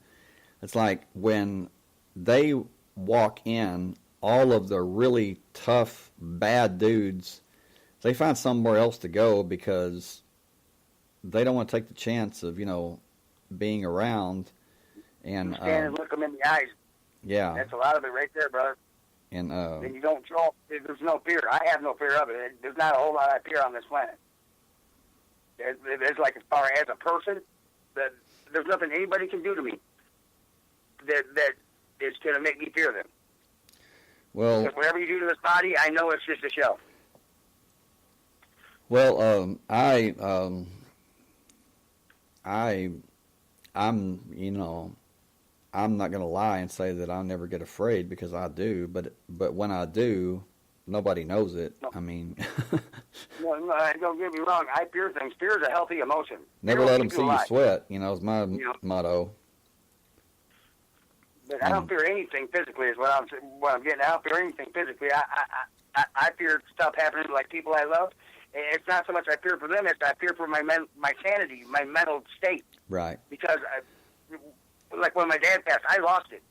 It's like when they walk in, all of the really tough, bad dudes, they find somewhere else to go because they don't want to take the chance of being around. And stand and look them in the eyes. Yeah, that's a lot of it right there, brother. And you don't show. There's no fear. I have no fear of it. There's not a whole lot of fear on this planet. There's like, as far as a person, that there's nothing anybody can do to me that is going to make me fear them. Well, because whatever you do to this body, I know it's just a shell. Well, I'm not going to lie and say that I'll never get afraid, because I do, but when I do, nobody knows it. No. I mean, no, don't get me wrong. I fear things. Fear is a healthy emotion. Never let them see you sweat. Is my motto. But I don't fear anything physically. Is what I'm getting. I don't fear anything physically. I fear stuff happening, like people I love. It's not so much I fear for them; it's I fear for my sanity, my mental state. Right. Because like when my dad passed, I lost it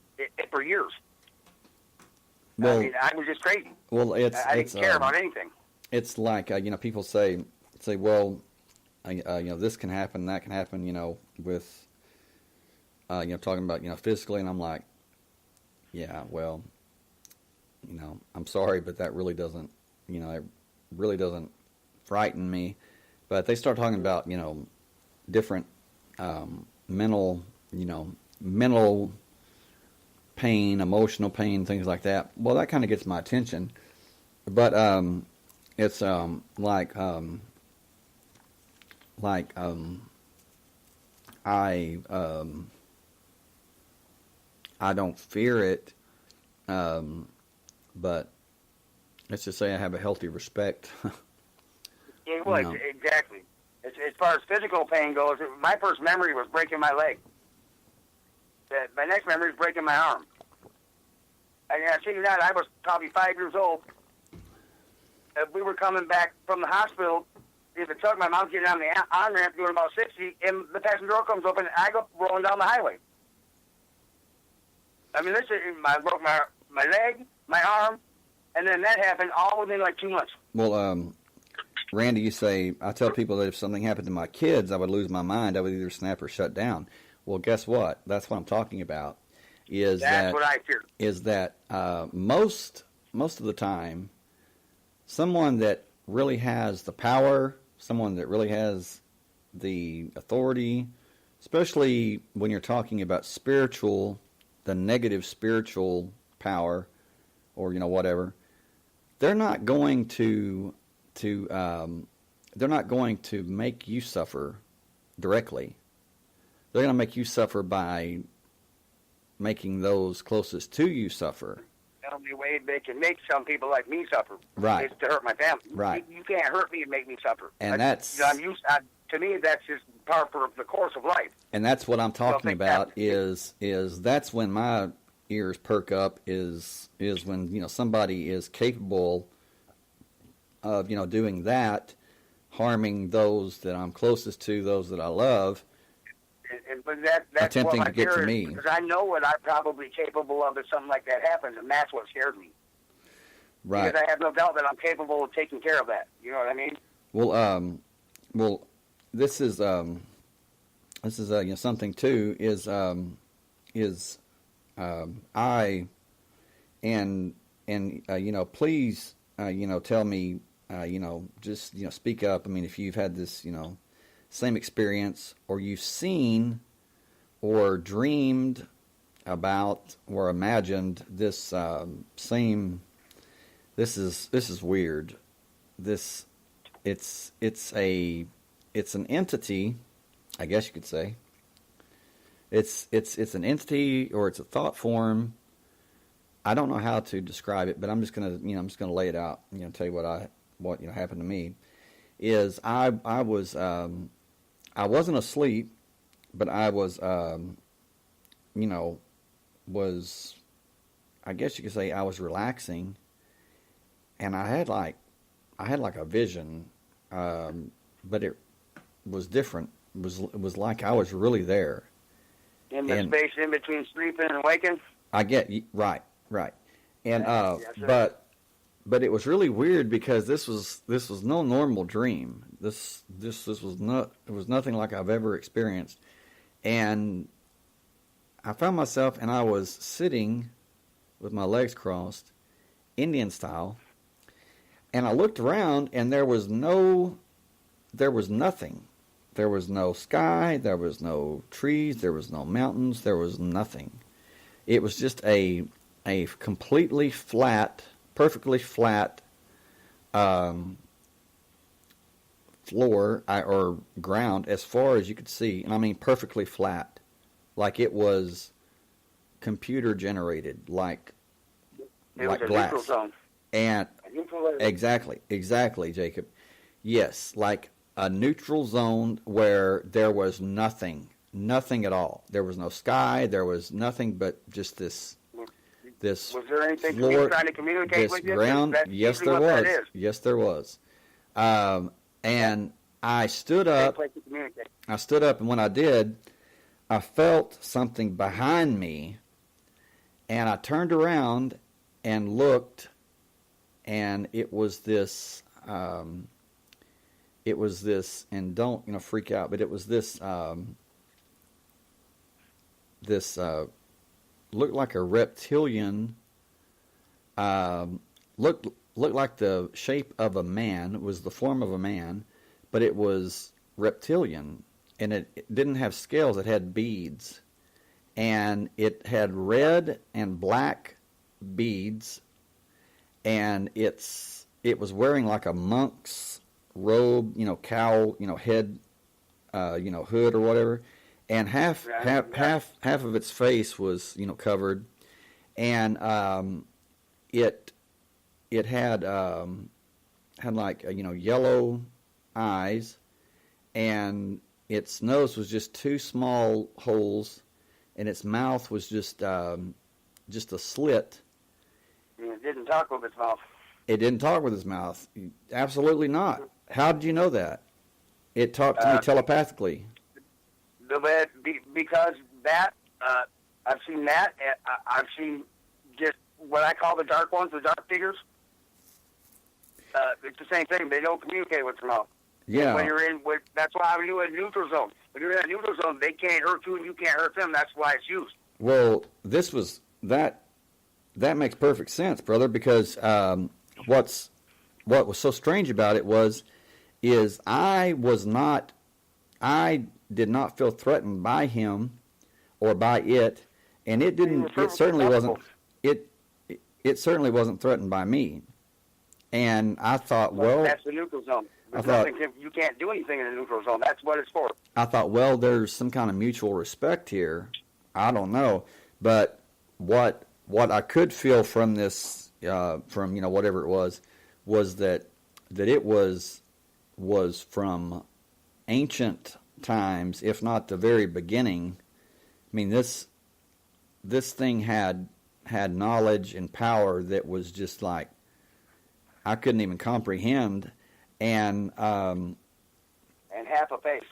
for years. Well, I mean, I was just crazy. Well, I didn't care about anything. It's like people say, well, this can happen, that can happen, with talking about physically, and I'm like, yeah, well, I'm sorry, but that really doesn't, it really doesn't frighten me. But they start talking about different mental pain, emotional pain, things like that. Well, that kind of gets my attention. But it's like I don't fear it, but let's just say I have a healthy respect It was, exactly. As far as physical pain goes, my first memory was breaking my leg. My next memory was breaking my arm. And I tell you that, I was probably 5 years old. We were coming back from the hospital in the truck. My mom's getting on the on-ramp doing about 60, and the passenger door comes open, and I go rolling down the highway. I mean, I broke my leg, my arm, and then that happened all within like 2 months. Well, Randy, you say, I tell people that if something happened to my kids, I would lose my mind. I would either snap or shut down. Well, guess what? That's what I'm talking about. That's what I fear. Is that most of the time, someone that really has the power, someone that really has the authority, especially when you're talking about spiritual, the negative spiritual power, or whatever, they're not going to make you suffer directly. They're going to make you suffer by making those closest to you suffer. The only way they can make some people like me suffer is to hurt my family. Right. You can't hurt me and make me suffer. And to me, that's just part of the course of life. And that's what I'm talking about. Is that's when my ears perk up. Is when somebody is capable of doing that, harming those that I'm closest to, those that I love. But that's attempting what to get to me. Because I know what I'm probably capable of if something like that happens, and that's what scares me. Right. Because I have no doubt that I'm capable of taking care of that. You know what I mean? Well, this is something too. I please tell me just speak up. I mean, if you've had this same experience, or you've seen or dreamed about or imagined this same. This is weird. It's an entity, I guess you could say. It's an entity, or it's a thought form. I don't know how to describe it, but I'm just gonna lay it out. Tell you what happened to me. Is I wasn't asleep, but I was I guess you could say I was relaxing, and I had like a vision, but it was different. It was like I was really there. In the space in between sleeping and waking? I get right. And yes, but it was really weird, because this was no normal dream. This was not, it was nothing like I've ever experienced. And I found myself, and I was sitting with my legs crossed, Indian style, and I looked around, and there was nothing. There was no sky, there was no trees, there was no mountains, there was nothing. It was just a completely flat, perfectly flat floor or ground as far as you could see. And I mean perfectly flat. Like it was computer generated, like glass. Neutral zone. And exactly, Jacob. Yes, like a neutral zone where there was nothing at all. There was no sky. There was nothing but just this. Was there anything floor, trying to communicate with you? Ground. Yes, there was. Yes, there was. And I stood up. And when I did, I felt something behind me, and I turned around and looked, and it was this. And don't freak out, but it was this. Looked like a reptilian. Looked like the shape of a man. It was the form of a man, but it was reptilian, and it didn't have scales. It had beads, and it had red and black beads, and it was wearing like a monk's robe, cowl, head, hood or whatever, and half of its face was covered, and it had like yellow eyes, and its nose was just two small holes, and its mouth was just a slit. It didn't talk with its mouth. It didn't talk with its mouth. Absolutely not. How did you know that? It talked to me telepathically. Because that, I've seen that. I've seen just what I call the dark ones, the dark figures. It's the same thing. They don't communicate with their mouth. Yeah. When you're in, that's why you're in a neutral zone. When you're in a neutral zone, they can't hurt you and you can't hurt them. That's why it's used. Well, this was that. That makes perfect sense, brother. Because what was so strange about it is I did not feel threatened by him or by it, and it didn't. It certainly wasn't. It certainly wasn't threatened by me. And I thought, well, that's the neutral zone. You can't do anything in the neutral zone. That's what it's for. I thought, well, there's some kind of mutual respect here. I don't know, but what I could feel from this, from whatever it was that it was from ancient times, if not the very beginning. I mean, this thing had knowledge and power that was just like I couldn't even comprehend, and half a face.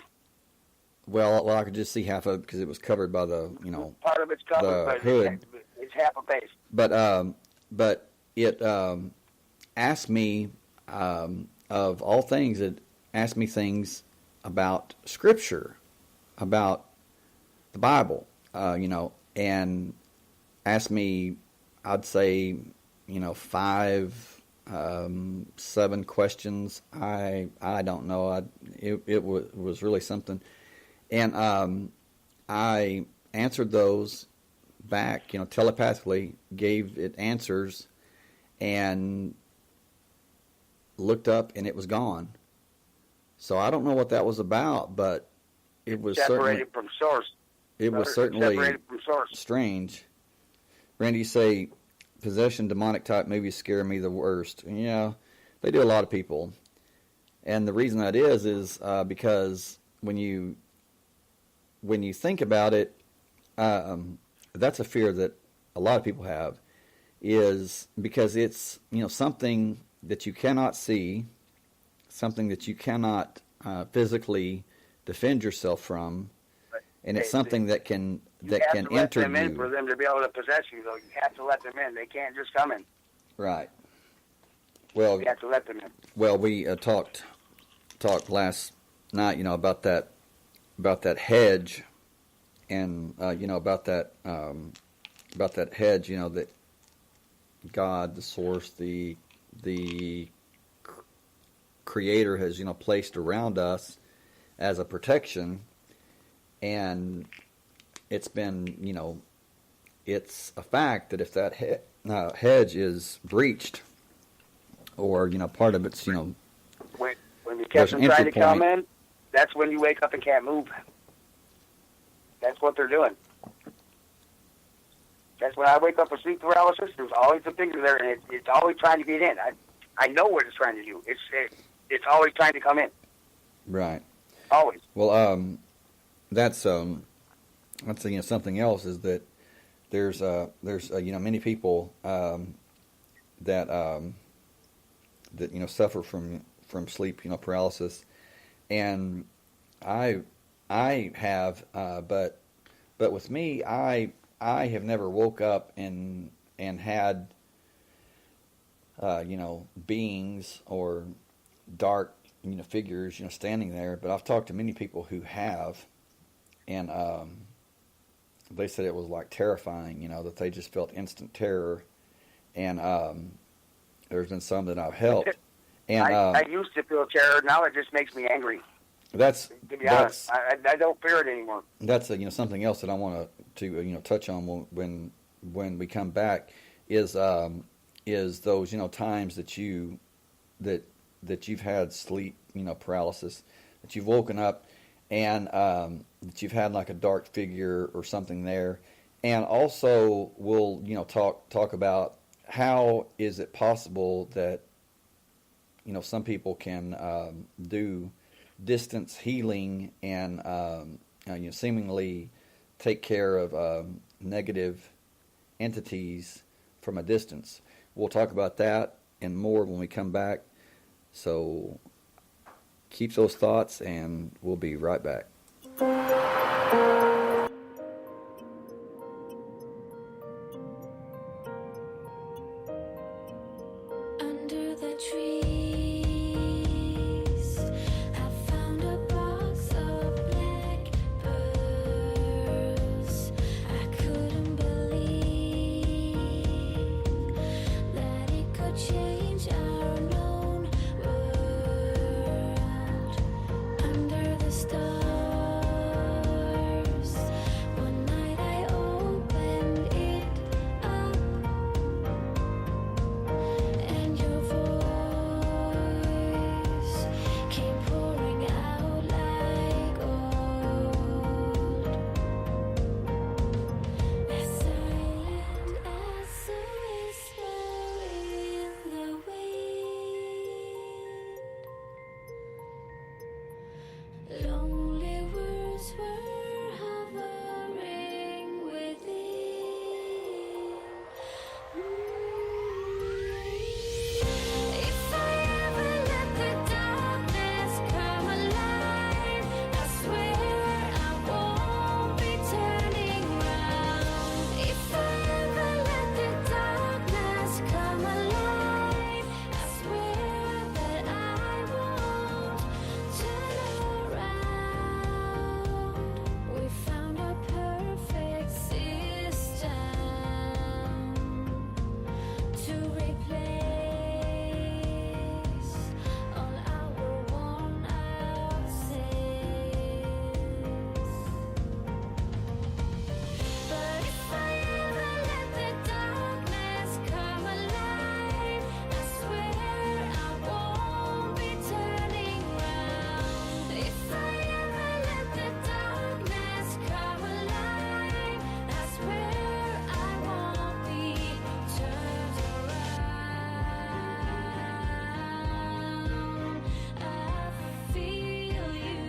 Well, I could just see half of it because it was covered by the part of it's covered, the hood. It's half a face. But it asked me of all things, it asked me things about Scripture, about the Bible, and asked me, I'd say, 5, 7 questions. I don't know. It was really something, and I answered those back, telepathically, gave it answers, and looked up, and it was gone. So I don't know what that was about, but it was separated from source. It was certainly separated from source. Strange. Randy, you say possession, demonic type movies scare me the worst. Yeah, they do a lot of people, and the reason that is because when you think about it, that's a fear that a lot of people have, is because it's something that you cannot see, something that you cannot physically defend yourself from, and it's something that can enter them in you. For them to be able to possess you, though, you have to let them in. They can't just come in. Right. Well, you have to let them in. Well, we talked last night, about that hedge, and about that hedge, that God, the source, the Creator has placed around us as a protection, and it's been it's a fact that if that hedge is breached, or part of it's when you catch them trying to come in, that's when you wake up and can't move. That's what they're doing. That's when I wake up with sleep paralysis. There's always a finger there, and it's always trying to get in. I know what it's trying to do. It's always trying to come in. Right. Always. Well, that's something else is that there's many people that suffer from sleep paralysis, and I have, but with me, I have never woke up and had beings or dark figures standing there. But I've talked to many people who have, and they said it was like terrifying. That they just felt instant terror, and there's been some that I've helped. And I used to feel terror. Now it just makes me angry. To be honest, I don't fear it anymore. That's something else that I want to touch on when we come back is those times that you've had sleep paralysis, that you've woken up and that you've had like a dark figure or something there, and also we'll talk about how is it possible that some people can do distance healing and seemingly take care of negative entities from a distance. We'll talk about that and more when we come back. So keep those thoughts, and we'll be right back. Under the trees, I found a box of black pearls. I couldn't believe that it could change our known world. Under the stars, one night I opened it up, and your voice came pouring out like gold, as silent as a whisper in the wind. Lonely words were hovering within. If I ever let the darkness come alive, I swear I won't be turning round. If I ever let the darkness come alive, I swear that I won't turn around. We found a perfect system to replace all our worn out sins. But if I ever let the darkness come alive, I swear I won't be turning round. If I ever let the darkness come alive, I swear I won't be turned around. I feel you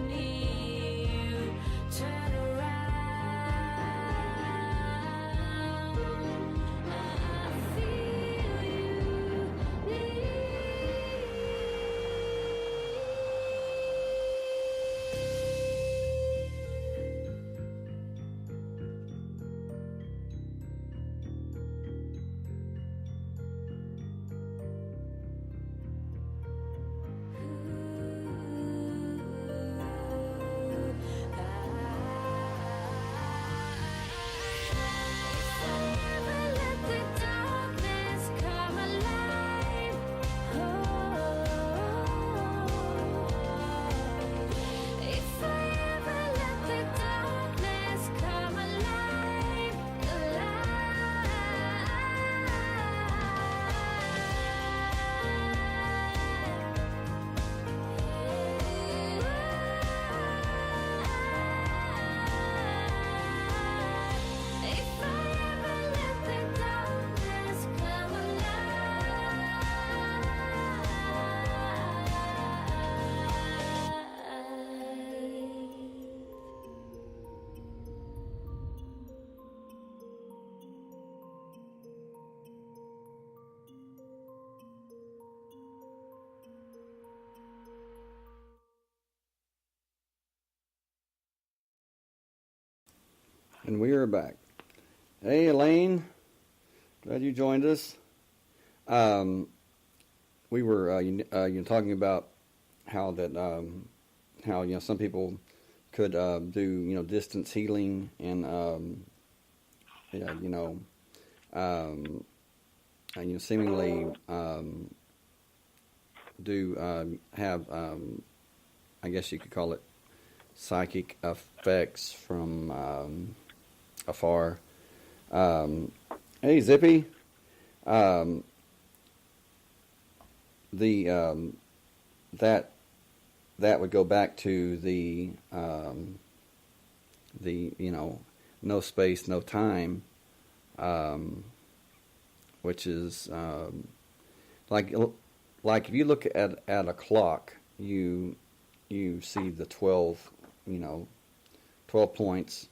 near. Turn around. I feel you let the darkness come alive. If I ever let the darkness come alive, if I ever let the darkness come alive. And we are back. Hey, Elaine. Glad you joined us. We were talking about how that how some people could do distance healing and seemingly do have I guess you could call it psychic effects from afar. Hey, Zippy. That would go back to the no space, no time, which is like like if you look at a clock, you see the 12, 12 points.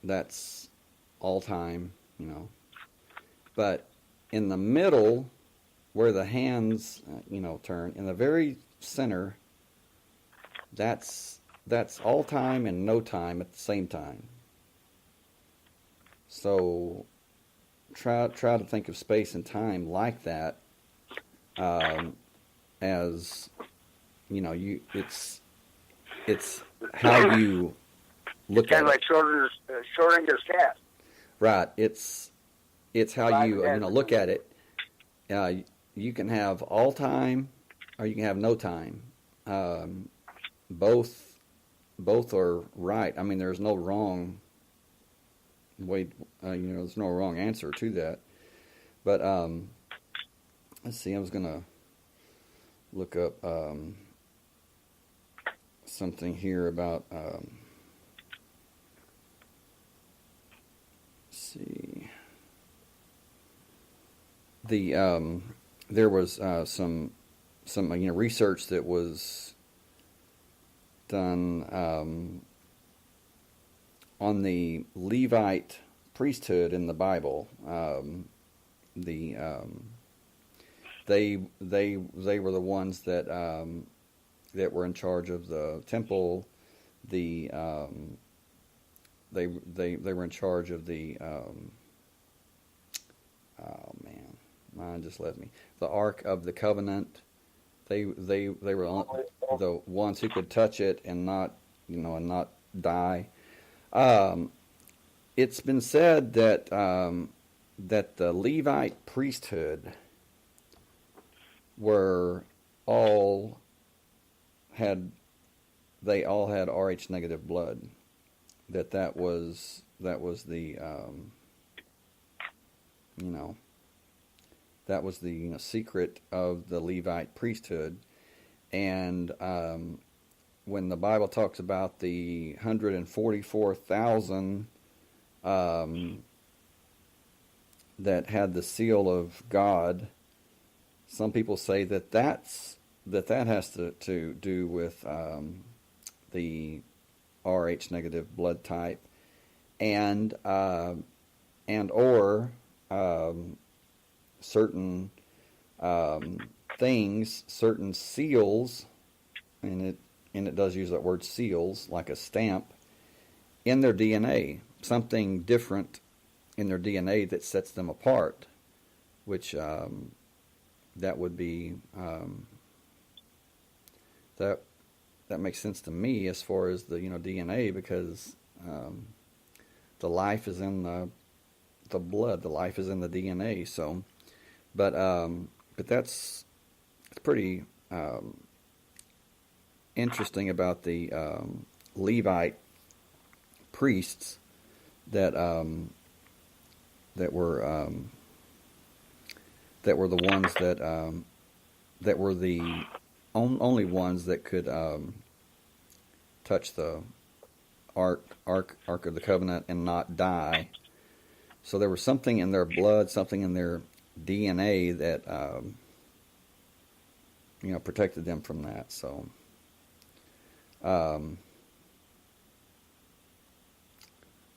That's all time, But in the middle, where the hands, turn, in the very center, that's all time and no time at the same time. So try to think of space and time like that, as it's how you look Kind at of it. like Schrodinger's cat. Right. It's how you look at it. You can have all time, or you can have no time. Both are right. I mean, there's no wrong way. There's no wrong answer to that. But let's see. I was gonna look up something here about. See, there was some research that was done on the Levite priesthood in the Bible. They were the ones that were in charge of the temple. They were in charge of the mind just left me. The Ark of the Covenant. They were the ones who could touch it and not die. It's been said that that the Levite priesthood all had Rh negative blood. That was the that was the secret of the Levite priesthood. And when the Bible talks about the 144,000 that had the seal of God, some people say that has to do with the Rh negative blood type, and or certain things, certain seals, and it does use that word seals, like a stamp, in their DNA, something different in their DNA that sets them apart, which that would be that makes sense to me as far as the DNA, because the life is in the blood, the life is in the DNA. So, but it's pretty interesting about the Levite priests that were the ones that were the only ones that could touch the Ark of the Covenant and not die. So there was something in their blood, something in their DNA that protected them from that. So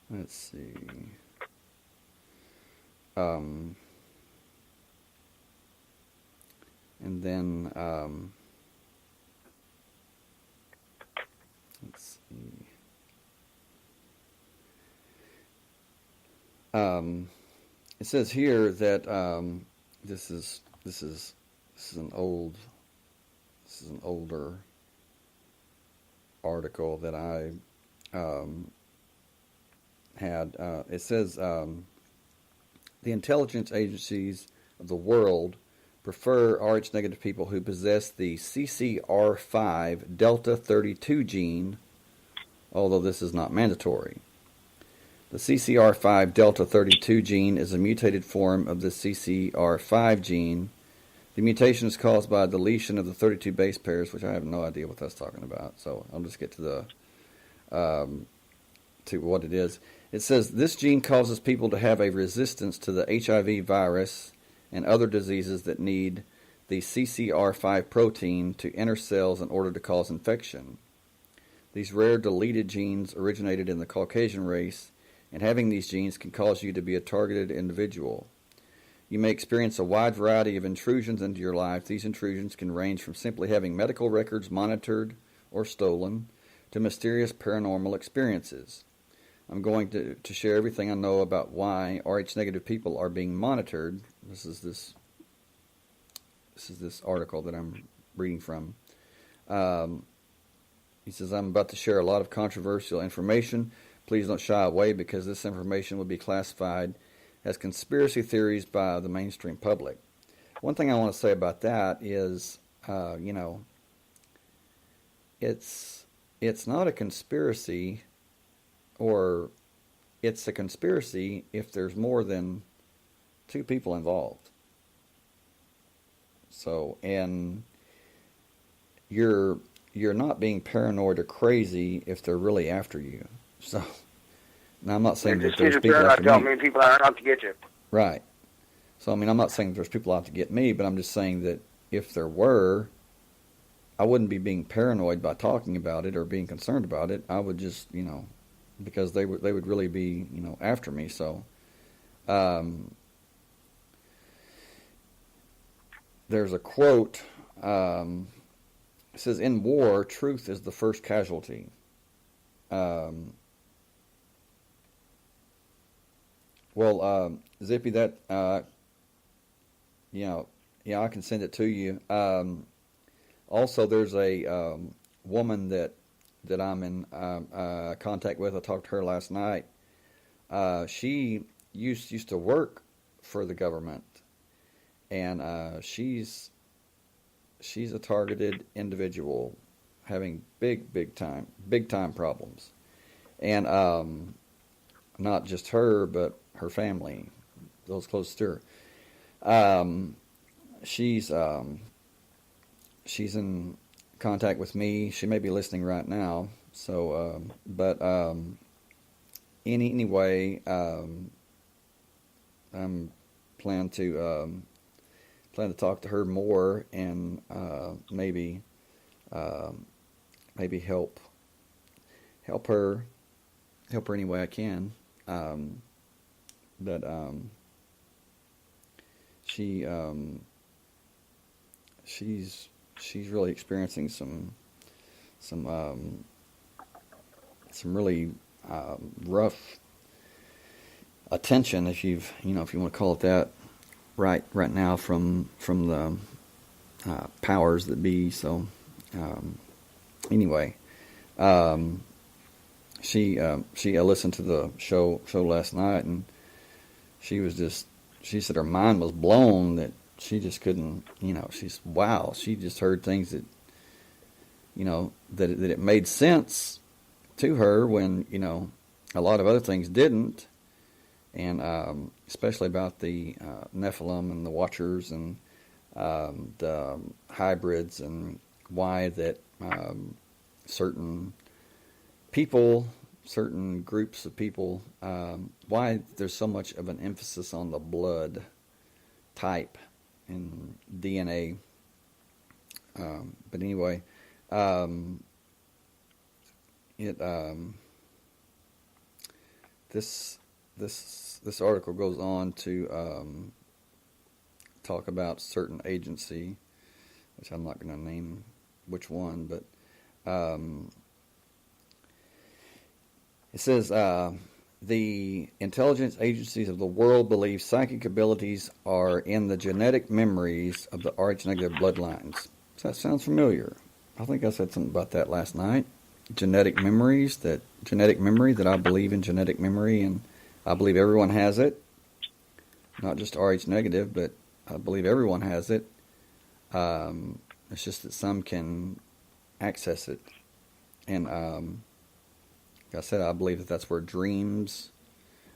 let's see. And then let's see. It says here that this is an older article that I had. It says the intelligence agencies of the world prefer Rh negative people who possess the CCR5 delta 32 gene, although this is not mandatory. The CCR5 delta 32 gene is a mutated form of the CCR5 gene. The mutation is caused by a deletion of the 32 base pairs, which I have no idea what that's talking about. So I'll just get to what it is. It says this gene causes people to have a resistance to the HIV virus and other diseases that need the CCR5 protein to enter cells in order to cause infection. These rare deleted genes originated in the Caucasian race, and having these genes can cause you to be a targeted individual. You may experience a wide variety of intrusions into your life. These intrusions can range from simply having medical records monitored or stolen to mysterious paranormal experiences. I'm going to share everything I know about why Rh-negative people are being monitored. This is this article that I'm reading from. He says, I'm about to share a lot of controversial information. Please don't shy away because this information will be classified as conspiracy theories by the mainstream public. One thing I want to say about that is, it's not a conspiracy, or it's a conspiracy if there's more than two people involved. So, and you're not being paranoid or crazy if they're really after you. So, now I'm not saying that there's people after me. People are out to get you. Right. So, I mean, I'm not saying there's people out to get me, but I'm just saying that if there were, I wouldn't be being paranoid by talking about it or being concerned about it. I would just, because they would really be, after me. So, there's a quote. It says, "In war, truth is the first casualty." Zippy, that, I can send it to you. Also, there's a woman that I'm in contact with. I talked to her last night. She used to work for the government, and she's a targeted individual having big time problems, and not just her, but her family, those close to her. She's in contact with me. She may be listening right now. So, anyway, I'm plan to talk to her more and maybe help her any way I can. She's really experiencing some really rough attention, if you want to call it that, right now from the powers that be. So anyway, she listened to the show last night, and she said her mind was blown that she just couldn't, she just heard things that, that it made sense to her when, a lot of other things didn't. And especially about the Nephilim and the Watchers and the hybrids, and why that certain people, certain groups of people, why there's so much of an emphasis on the blood type and DNA. But anyway, this article goes on to talk about certain agency, which I'm not going to name which one, but it says the intelligence agencies of the world believe psychic abilities are in the genetic memories of the Rh-negative bloodlines. Does that sound familiar? I think I said something about that last night. Genetic memory, that I believe in genetic memory, and I believe everyone has it. Not just Rh-negative, but I believe everyone has it. It's just that some can access it. And like I said, I believe that that's where a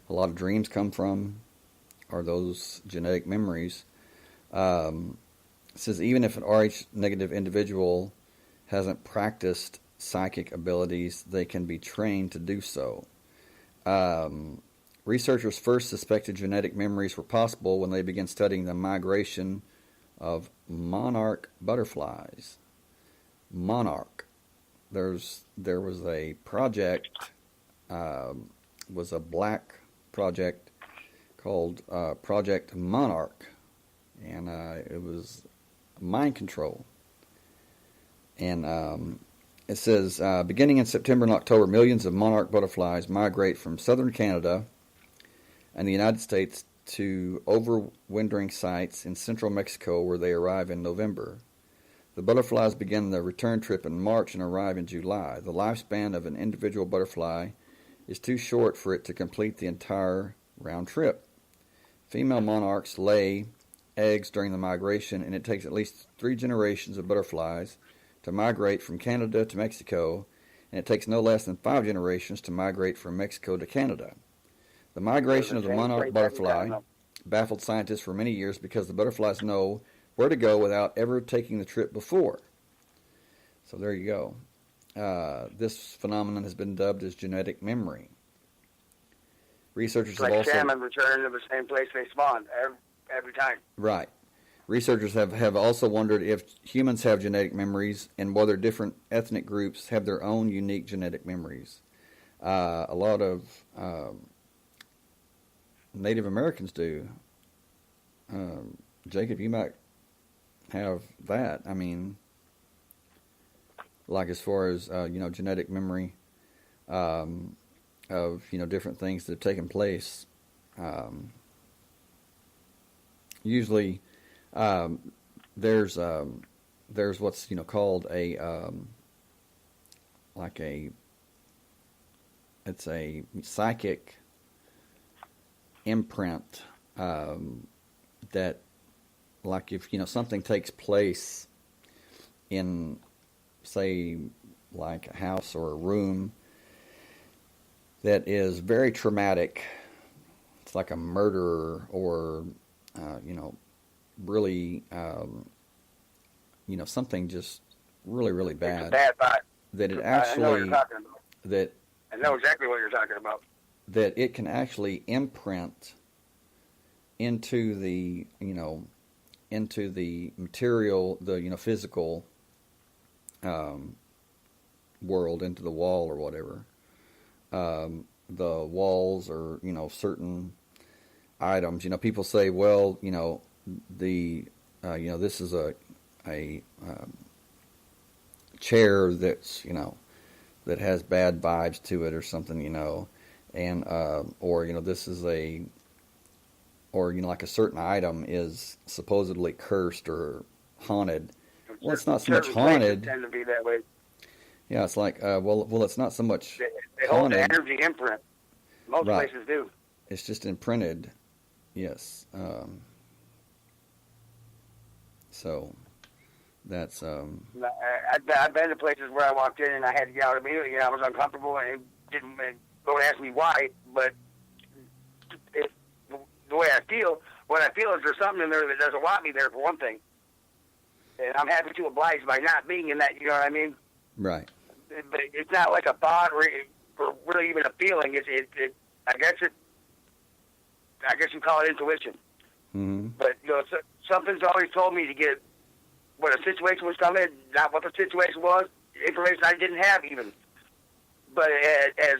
lot of dreams come from, are those genetic memories. It says even if an Rh-negative individual hasn't practiced psychic abilities, they can be trained to do so. Researchers first suspected genetic memories were possible when they began studying the migration of monarch butterflies. Monarch. There was a project, was a black project called Project Monarch, and it was mind control. And it says, beginning in September and October, millions of monarch butterflies migrate from southern Canada and the United States to overwintering sites in central Mexico, where they arrive in November. The butterflies begin the return trip in March and arrive in July. The lifespan of an individual butterfly is too short for it to complete the entire round trip. Female monarchs lay eggs during the migration, and it takes at least 3 generations of butterflies to migrate from Canada to Mexico, and it takes no less than 5 generations to migrate from Mexico to Canada. The migration of the monarch butterfly baffled scientists for many years because the butterflies know where to go without ever taking the trip before. So there you go. This phenomenon has been dubbed as genetic memory. Researchers It's like have also salmon returning to the same place they spawned every time. right. Researchers have also wondered if humans have genetic memories and whether different ethnic groups have their own unique genetic memories. A lot of Native Americans do. Jacob, you might have that. I mean, like as far as genetic memory of different things that have taken place. Usually, there's what's called it's a psychic imprint that, like, if something takes place in, say, like a house or a room that is very traumatic, it's like a murder or really something just really, really bad. It's a bad thought. That it I know what actually you're talking about. that I know exactly what you're talking about. that it can actually imprint into the material, the physical world, into the wall or whatever. The walls or certain items. People say, well, this is a chair that's that has bad vibes to it or something, and or this is like a certain item is supposedly cursed or haunted. Well, it's not so much Certain places haunted. tend to be that way. Yeah, it's like well, it's not so much They hold the haunted. energy imprint. Most Right. places do. It's just imprinted. Yes. So that's I've been to places where I walked in and I had to get out immediately, and I was uncomfortable, and don't ask me why, but the way I feel, what I feel is there's something in there that doesn't want me there, for one thing. And I'm happy to oblige by not being in that, you know what I mean? right. But it's not like a thought or really even a feeling. I guess you call it intuition. Mm-hmm. But something's always told me to get when a situation was coming, not what the situation was, information I didn't have even. But as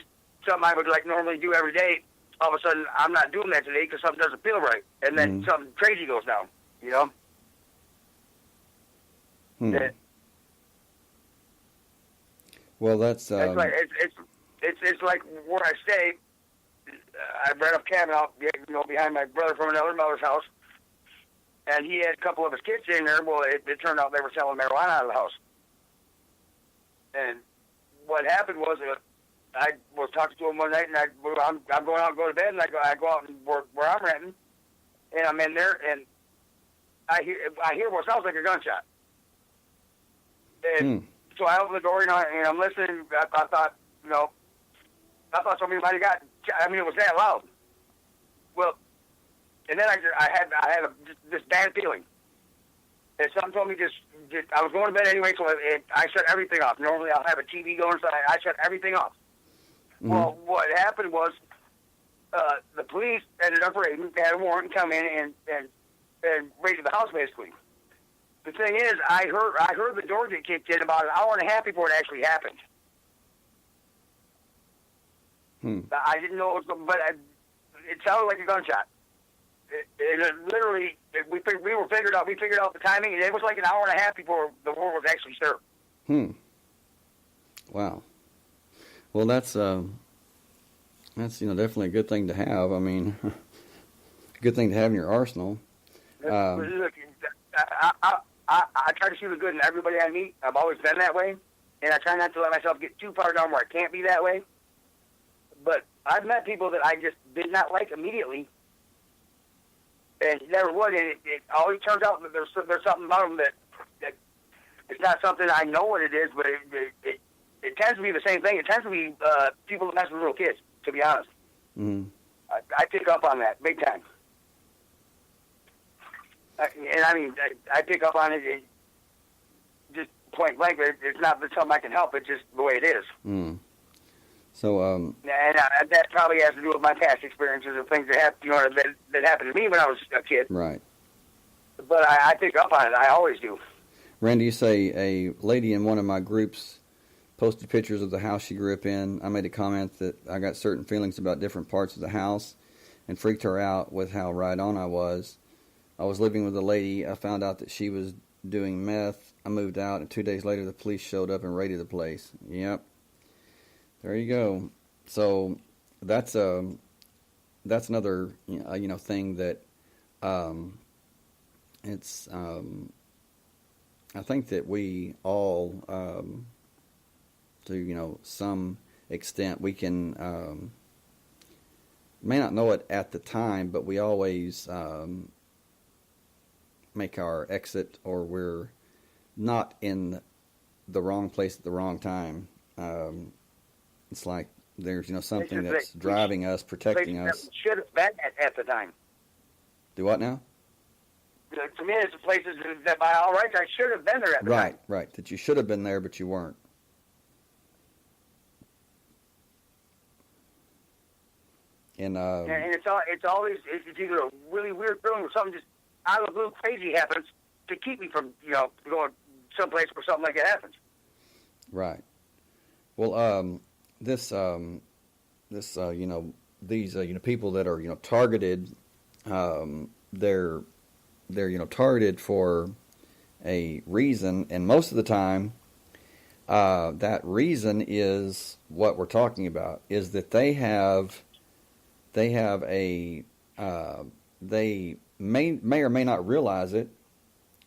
something I would like normally do every day, all of a sudden I'm not doing that today because something doesn't feel right, and then something crazy goes down. Hmm. It- Well, that's It's like it's like where I stay. I rent a cabin out, behind my brother from another mother's house, and he had a couple of his kids in there. Well, it turned out they were selling marijuana out of the house. And what happened was, I was talking to him one night, and I'm going out and go to bed, and I go out and where I'm renting, and I'm in there, and I hear what sounds like a gunshot. And so I open the door, and I'm listening. I thought, somebody might have got. It was that loud. Well, and then I had this bad feeling. And something told me just I was going to bed anyway, so I shut everything off. Normally I'll have a TV going, so I shut everything off. Mm-hmm. Well, what happened was the police ended up raiding. They had a warrant come in and raided the house basically. The thing is, I heard the door get kicked in about an hour and a half before it actually happened. I didn't know it was, but it sounded like a gunshot. It literally, we figured out the timing, and it was like an hour and a half before the war was actually served. Wow. Well, that's definitely a good thing to have. I mean, a good thing to have in your arsenal. Look, I try to see the good in everybody I meet. I've always been that way, and I try not to let myself get too far down where I can't be that way. But I've met people that I just did not like immediately, and never would. And it always turns out that there's something about them that it's not something I know what it is, but it tends to be the same thing. It tends to be people that mess with little kids, to be honest. Mm-hmm. I pick up on that big time. And I mean, I pick up on it just point blank. It's not something I can help. It's just the way it is. Mm. So, and that probably has to do with my past experiences of things that happened, that happened to me when I was a kid. Right. But I pick up on it. I always do. Randy, you say a lady in one of my groups posted pictures of the house she grew up in. I made a comment that I got certain feelings about different parts of the house and freaked her out with how right on I was. I was living with a lady. I found out that she was doing meth. I moved out, and 2 days later the police showed up and raided the place. Yep. There you go. So that's another thing that it's I think that we all to some extent we can may not know it at the time, but we always make our exit, or we're not in the wrong place at the wrong time. It's like there's something that's driving us, protecting us. Should have been at the time. Do what now? To me, it's places that by all rights I should have been there at the time. Right. That you should have been there, but you weren't. And it's always either a really weird feeling or something just out of the blue crazy happens to keep me from going someplace where something like that happens. Right. Well, these people that are targeted, they're targeted for a reason, and most of the time that reason is what we're talking about, is that they have a they may or may not realize it,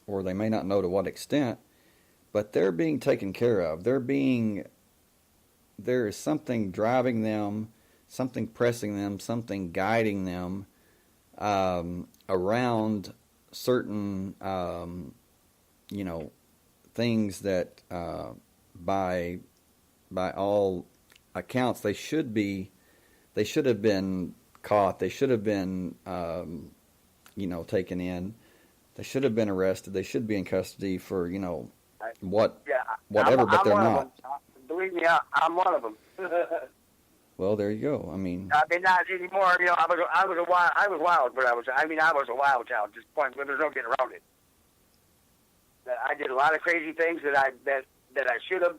or they may not know to what extent, but they're being taken care of. There is something driving them, something pressing them, something guiding them around certain things that by all accounts they should have been caught. They should have been taken in. They should have been arrested. They should be in custody for whatever, but they're not. Believe me, I'm one of them. Well, there you go. I mean, not anymore. I was wild, but I was a wild child. Just point where there's no getting around it. I did a lot of crazy things that I should have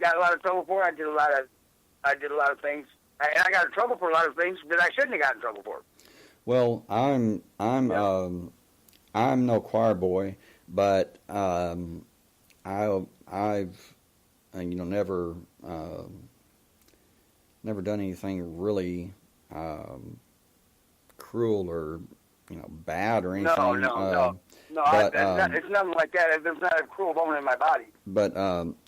got a lot of trouble for. I did a lot of things, and I got in trouble for a lot of things that I shouldn't have gotten in trouble for. Well, I'm no choir boy, but I've never done anything really cruel or bad or anything. No. But, it's nothing like that. There's not a cruel bone in my body. But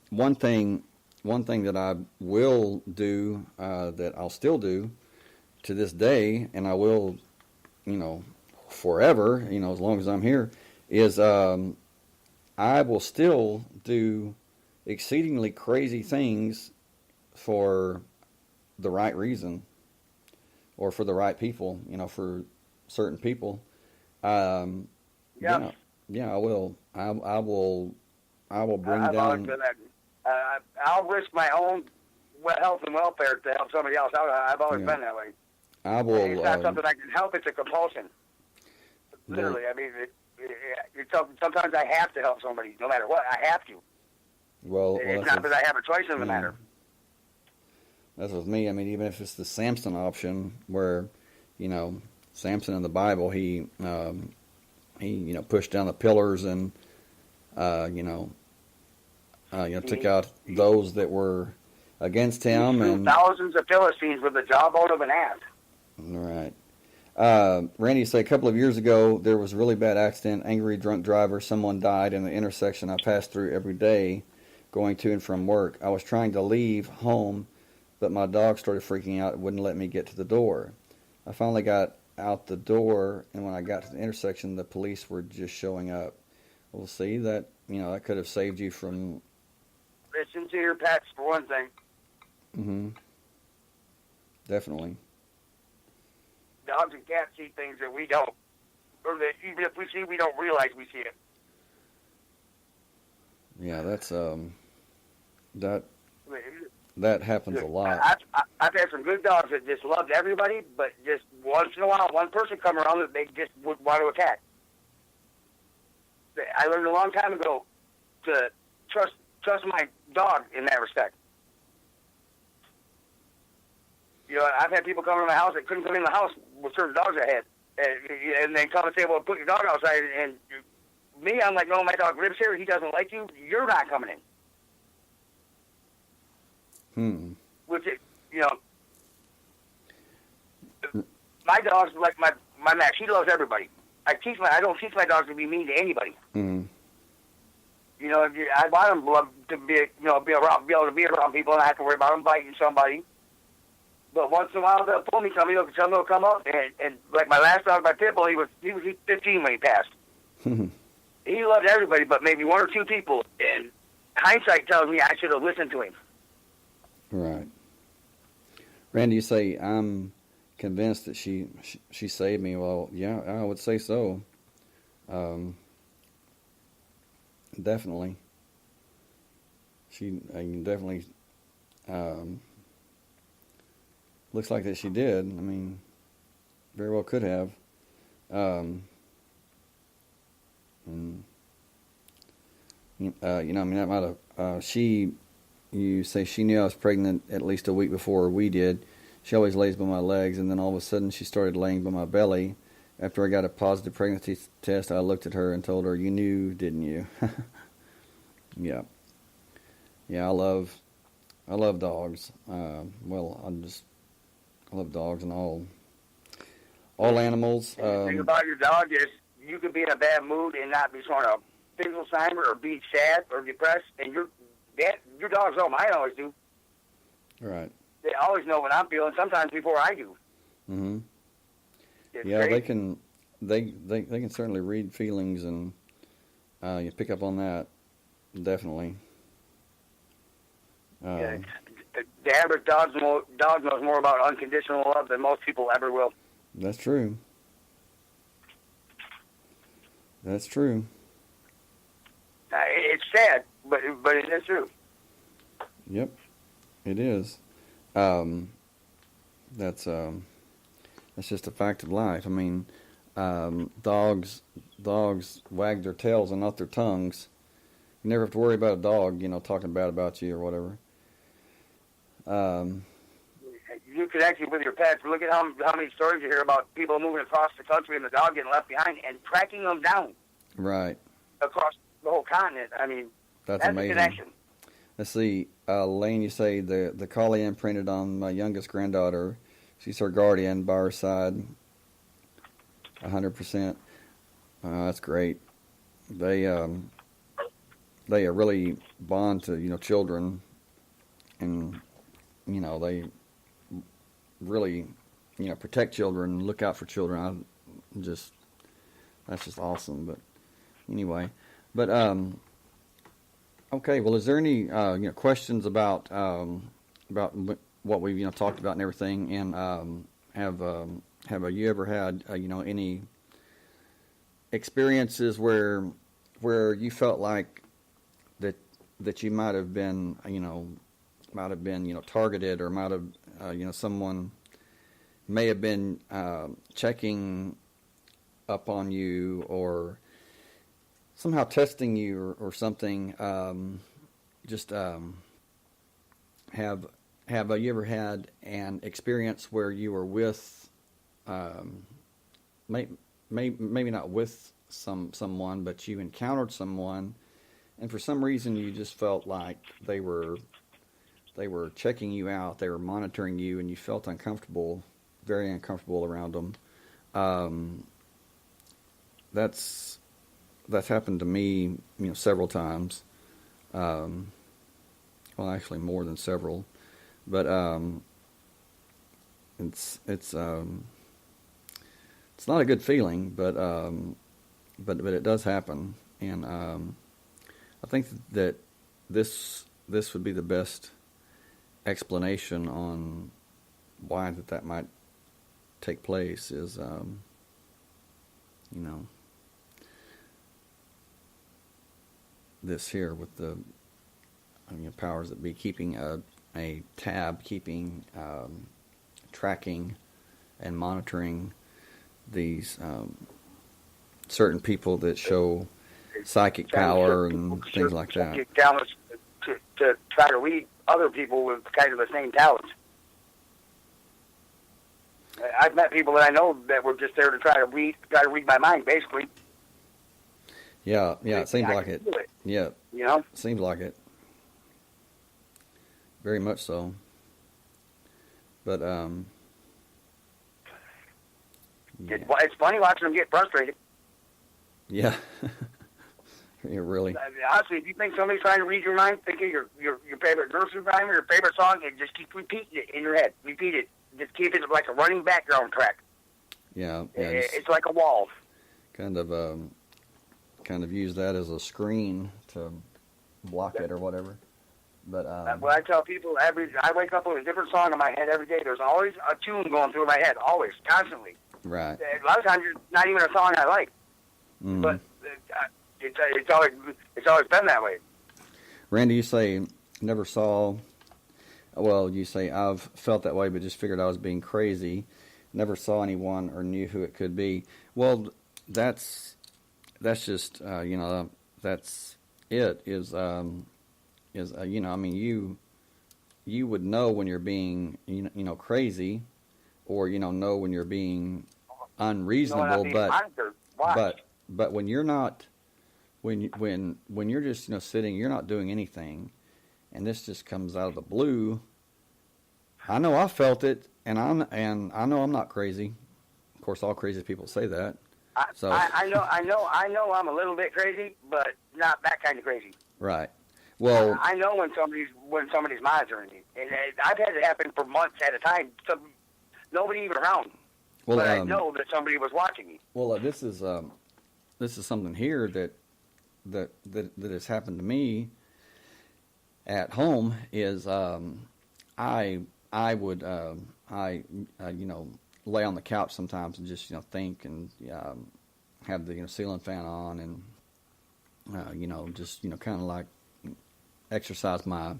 one thing that I will do, that I'll still do to this day, and I will, forever, as long as I'm here, is I will still do exceedingly crazy things for the right reason, or for the right people, for certain people. Yeah, I will. I will bring down. I'll risk my own health and welfare to help somebody else out. I've always been that way. I will. It's not something I can help. It's a compulsion. Literally, I mean, sometimes I have to help somebody, no matter what. I have to. It's not that I have a choice in the matter. That's with me. I mean, even if it's the Samson option, where, Samson in the Bible, he pushed down the pillars and, took out those that were against him, and thousands of Philistines with the jawbone of an ass. Right. Randy, say a couple of years ago, there was a really bad accident, angry drunk driver, someone died in the intersection I pass through every day going to and from work. I was trying to leave home, but my dog started freaking out and wouldn't let me get to the door. I finally got out the door, and when I got to the intersection, the police were just showing up. Well, see, that could have saved you from... Listen to your pets, for one thing. Mm-hmm. Definitely. Dogs and cats see things that we don't. Or that even if we see, we don't realize we see it. Yeah, that's, that happens a lot. I've had some good dogs that just loved everybody, but just once in a while, one person come around that they just would want to attack. I learned a long time ago to trust my dog in that respect. I've had people come to my house that couldn't come in the house with certain dogs I had, and then come and say, "Well, put your dog outside." And me, I'm like, "No, my dog lives here. He doesn't like you. You're not coming in." Which, my dog's like my Max. He loves everybody. I don't teach my dogs to be mean to anybody. Mm-hmm. I want them to be able to be around people, and I have to worry about them biting somebody. But once in a while, they'll pull me. Somebody will come up, and like my last dog, my pit bull, he was 15 when he passed. He loved everybody, but maybe one or two people. And hindsight tells me I should have listened to him. Right. Randy, you say, I'm convinced that she saved me. Well, yeah, I would say so. Definitely. She definitely looks like that she did. I mean, very well could have. That might have, you say she knew I was pregnant at least a week before we did. She always lays by my legs, and then all of a sudden she started laying by my belly. After I got a positive pregnancy test, I looked at her and told her, "You knew, didn't you?" Yeah. Yeah, I love dogs. I love dogs and all animals. The thing about your dog is you could be in a bad mood and not be showing a physical sign or be sad or depressed, and your dogs know. Mine always do. Right. They always know what I'm feeling. Sometimes before I do. Mm-hmm. Yeah, crazy. they can certainly read feelings, and you pick up on that, definitely. The average dog knows more about unconditional love than most people ever will. That's true. That's true. It's sad, but it is true. Yep, it is. That's just a fact of life. I mean, dogs wag their tails and not their tongues. You never have to worry about a dog, talking bad about you or whatever. You can actually, with your pets, look at how many stories you hear about people moving across the country and the dog getting left behind and tracking them down. Right. Across the whole continent. I mean, that's amazing. A connection. Let's see, Lane, you say the collie imprinted on my youngest granddaughter. She's her guardian by her side. 100%. That's great. They really bond to children, and they really protect children, look out for children. That's just awesome. But anyway, okay. Well, is there any questions about what we've talked about and everything? And have you ever had any experiences where you felt like that you might have been targeted, or might have someone may have been checking up on you or somehow testing you or something. Just have you ever had an experience where you were with, maybe not with someone, but you encountered someone, and for some reason you just felt like they were checking you out, they were monitoring you, and you felt uncomfortable, very uncomfortable around them. That's happened to me, several times. Well, actually more than several, but it's not a good feeling, but it does happen, and I think that this would be the best explanation on why that might take place is, this here with the powers that be keeping a tab, keeping tracking and monitoring these certain people that show psychic power and things like that. Talents to try to read other people with kind of the same talents. I've met people that I know that were just there to try to read my mind, basically. Yeah, it seems like it. Yeah, seems like it. Very much so. But it's funny watching them get frustrated. Yeah. Yeah, really. Honestly, if you think somebody's trying to read your mind, think of your favorite nursery rhyme or your favorite song, and just keep repeating it in your head. Repeat it. Just keep it like a running background track. Yeah. It's like a wall. Kind of use that as a screen to block it or whatever. But what I tell people, I wake up with a different song in my head every day. There's always a tune going through my head, always, constantly. Right. A lot of times, it's not even a song I like, but it's always been that way. Randy, you say never saw. Well, you say I've felt that way, but just figured I was being crazy. Never saw anyone or knew who it could be. Well, that's just that's it. I mean, you would know when you're being crazy, or know when you're being unreasonable. But when you're not, when you're just sitting, you're not doing anything, and this just comes out of the blue. I know I felt it, and I know I'm not crazy. Of course, all crazy people say that. I know I'm a little bit crazy, but not that kind of crazy. Right. Well, I know when somebody's monitoring me, and I've had it happen for months at a time. Nobody even around. Well, but I know that somebody was watching me. Well, this is something here that has happened to me at home. Is I would lay on the couch sometimes and just think and have the ceiling fan on and just kind of like exercise my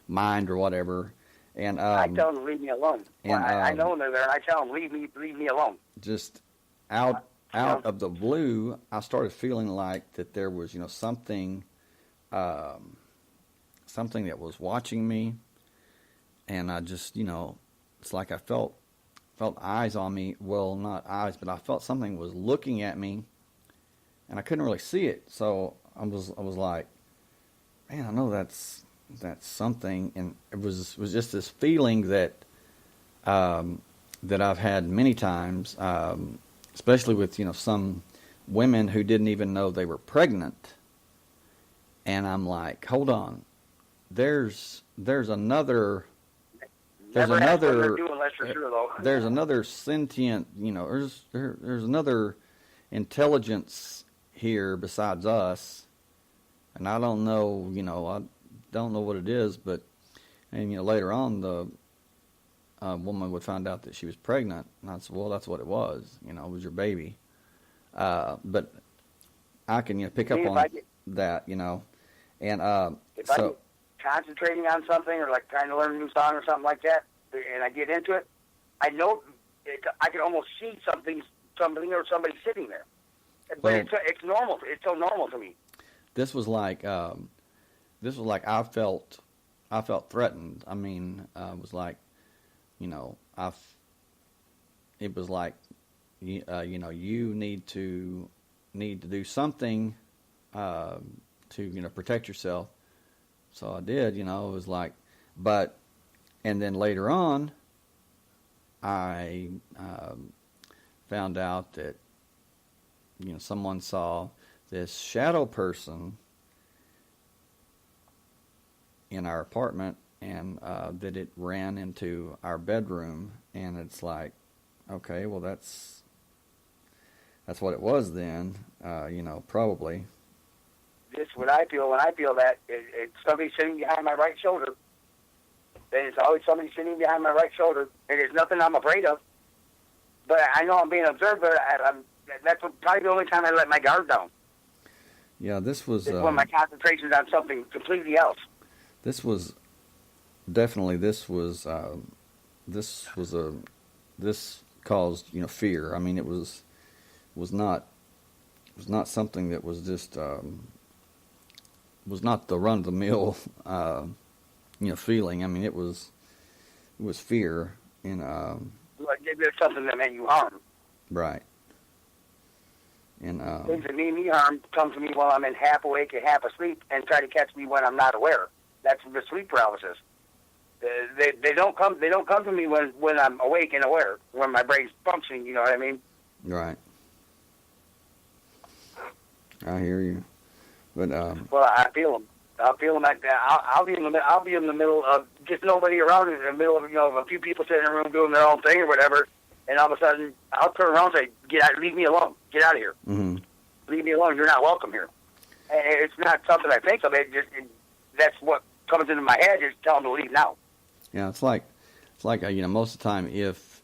mind or whatever. And I tell them to leave me alone. And I know they're there, and I tell them leave me alone. Just out of the blue, I started feeling like that there was something that was watching me, and I just it's like I felt eyes on me. Well, not eyes, but I felt something was looking at me, and I couldn't really see it. So I was like, man, I know that's something, and it was just this feeling that I've had many times, especially with some women who didn't even know they were pregnant, and I'm like, hold on, there's another sentient, there's another intelligence here besides us, and I don't know, I don't know what it is, but, and later on the woman would find out that she was pregnant, and I said, well, that's what it was, it was your baby, but I can pick up on that, and if I get concentrating on something or like trying to learn a new song or something like that, and I get into it, I know I can almost see something or somebody sitting there. But Well, it's normal. It's so normal to me. this was like I felt threatened. I mean, it was like, you know, it was like, you know, you need to do something to, you know, protect yourself. So I did, you know. It was like, and then later on, I found out that, you know, someone saw this shadow person in our apartment, and that it ran into our bedroom, and it's like, okay, well, that's what it was then, you know, probably. This is what I feel when I feel that it's somebody sitting behind my right shoulder. Then it's always somebody sitting behind my right shoulder, and there's nothing I'm afraid of. But I know I'm being observed, but that's probably the only time I let my guard down. Yeah, this was... It's when my concentration's on something completely else. This was this caused, you know, fear. I mean, it was not something that was just was not the run of the mill you know, feeling. I mean, it was fear, and There's something that meant you harm. right. And Things that mean me harm come to me while I'm in half awake and half asleep, and try to catch me when I'm not aware. That's the sleep paralysis. They don't come to me when I'm awake and aware, when my brain's functioning. You know what I mean? right. I hear you, but Well, I feel them. I'll feel them like that. I'll be in the middle of just nobody around, in the middle of, you know, a few people sitting in a room doing their own thing or whatever, and all of a sudden I'll turn around and say, "Get out! Leave me alone! Get out of here! mm-hmm. Leave me alone! You're not welcome here." And it's not something I think of. That's what comes into my head. Just tell them to leave now. Yeah, it's like you know, most of the time, if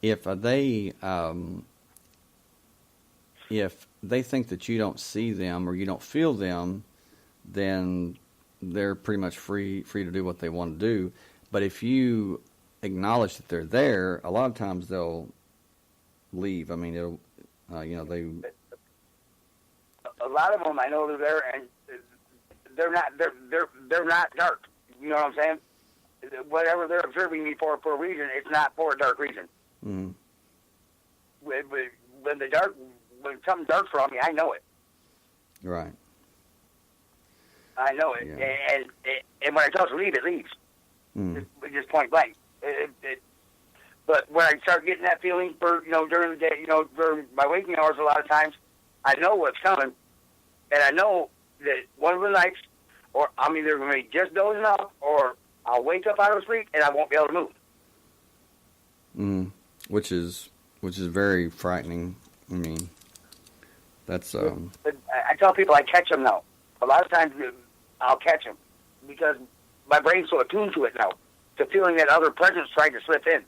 they think that you don't see them or you don't feel them, then they're pretty much free to do what they want to do. But if you acknowledge that they're there, a lot of times they'll leave. I mean, it'll, you know, they. A lot of them I know they're there, and they're not dark. You know what I'm saying? Whatever they're observing me for a reason, it's not for a dark reason. Mm-hmm. When something dark's on me, I know it. Right. I know it, Yeah. and when I tell it to leave, it leaves. Mm. Just point blank. But when I start getting that feeling for, you know, during the day, you know, during my waking hours, a lot of times, I know what's coming, and I know that one of the nights, or I'm either going to be just dozing off, or I'll wake up out of sleep and I won't be able to move. Mm. Which is very frightening. I mean, that's But I tell people I catch them now. A lot of times I'll catch them because my brain's so attuned to it now, to feeling that other presence trying to slip in.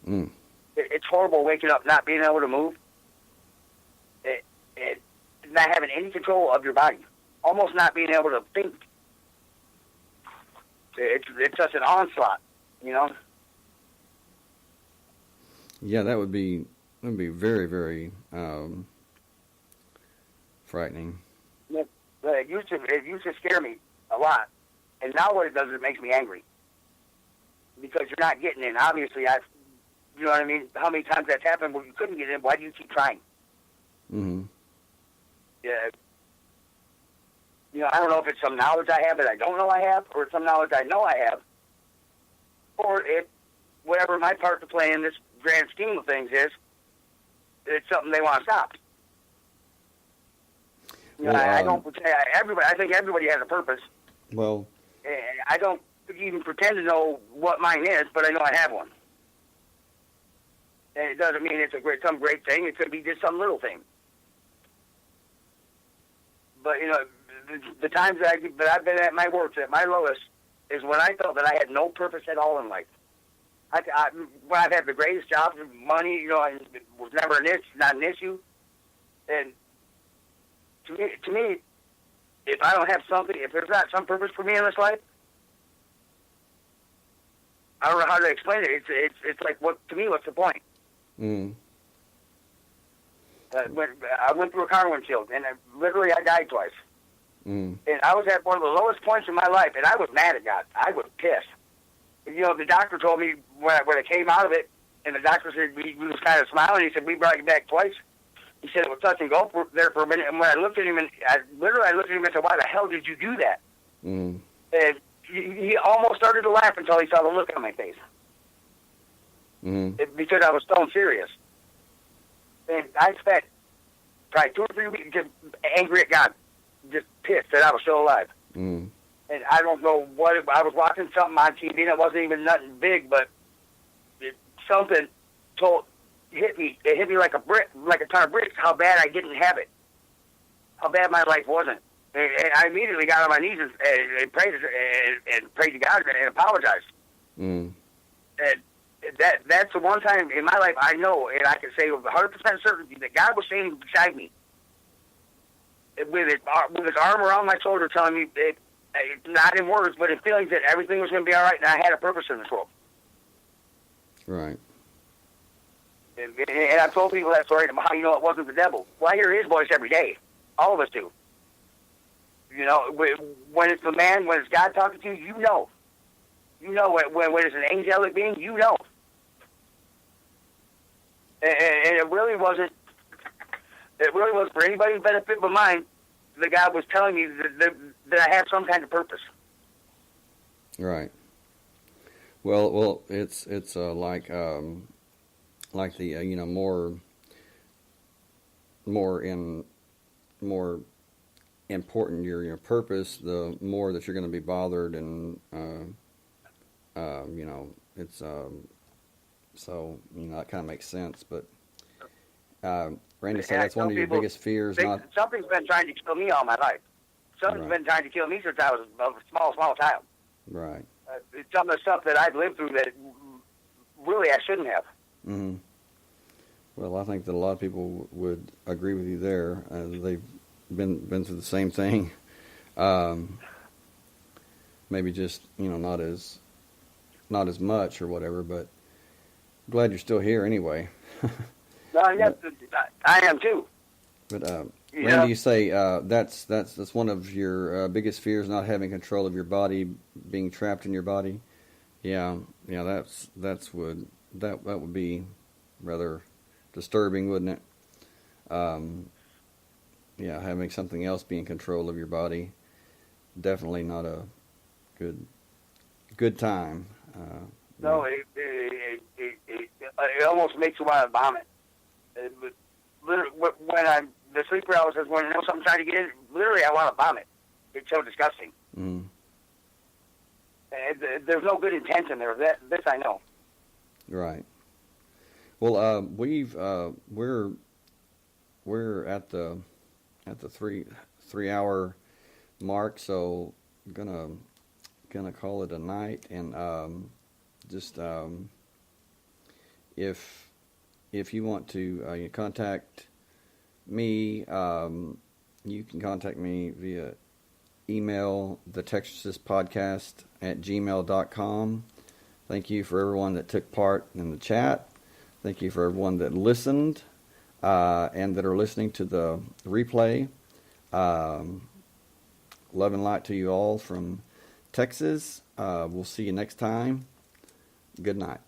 Mm. It's horrible waking up not being able to move, not having any control of your body, almost not being able to think. It's just an onslaught, you know. Yeah, that would be very, very frightening. But it used to scare me a lot, and now what it does is it makes me angry because you're not getting in. Obviously, you know what I mean. How many times that's happened where you couldn't get in? Why do you keep trying? Mm-hmm. Yeah. You know, I don't know if it's some knowledge I have that I don't know I have, or it's some knowledge I know I have, or if whatever my part to play in this grand scheme of things is, it's something they want to stop. You know, Well, I don't. I think everybody has a purpose. Well, And I don't even pretend to know what mine is, but I know I have one. And it doesn't mean it's some great thing. It could be just some little thing. But you know, the times that I've been at my worst, at my lowest, is when I felt that I had no purpose at all in life. When I've had the greatest jobs, money, you know, it was never not an issue. And to me, if I don't have something, if there's not some purpose for me in this life, I don't know how to explain it. It's like, what to me, what's the point? Mm. When I went through a car windshield, and literally I died twice. Mm. And I was at one of the lowest points in my life, and I was mad at God. I was pissed. You know, the doctor told me when I came out of it, and the doctor said, he was kind of smiling, he said, we brought you back twice. He said it was touch and go there for a minute, and when I looked at him, and I looked at him and said, why the hell did you do that? Mm. And he almost started to laugh until he saw the look on my face. Mm. Because I was so serious. And I spent probably 2 or 3 weeks just angry at God, just pissed that I was still alive. Mm. And I don't know what I was watching something on TV, and it wasn't even nothing big, but something hit me. It hit me like a brick, like a ton of bricks. How bad I didn't have it. How bad my life wasn't. And I immediately got on my knees and prayed to God and apologized. Mm. And that's the one time in my life I know, and I can say with 100% certainty that God was standing beside me with his arm around my shoulder, telling me, not in words, but in feelings, that everything was going to be all right, and I had a purpose in this world. Right. And I've told people that story about how you know it wasn't the devil. Well, I hear his voice every day. All of us do. You know, when it's the man, when it's God talking to you, you know. You know when it's an angelic being, you know. And it really wasn't. It really was for anybody's benefit but mine. The God was telling me that I have some kind of purpose. Right. Well, it's like the you know, more important your purpose, the more that you're going to be bothered, and you know, it's so you know, that kind of makes sense. But Randy said that's one of your biggest fears. Something's been trying to kill me all my life. Something's been trying to kill me since I was a small child. Right. It's some of the stuff that I've lived through that really I shouldn't have. Mm-hmm. Well, I think that a lot of people would agree with you there. They've been through the same thing. Maybe just, you know, not as much or whatever. But I'm glad you're still here anyway. No, yes, I am too. But Randy, you say that's one of your biggest fears, not having control of your body, being trapped in your body. Yeah, that would be rather disturbing, wouldn't it? Yeah, having something else be in control of your body, definitely not a good time. No, it almost makes you want to vomit. Literally, when the sleep paralysis, when I know something's trying to get in, literally I want to vomit. It's so disgusting. Mm. And there's no good intent in there. This I know. Right. Well, we're at the 3 hour mark, so I'm gonna call it a night, and just if you want to contact me, you can contact me via email, thetextusispodcast@gmail.com. Thank you for everyone that took part in the chat. Thank you for everyone that listened and that are listening to the replay. Love and light to you all from Texas. We'll see you next time. Good night.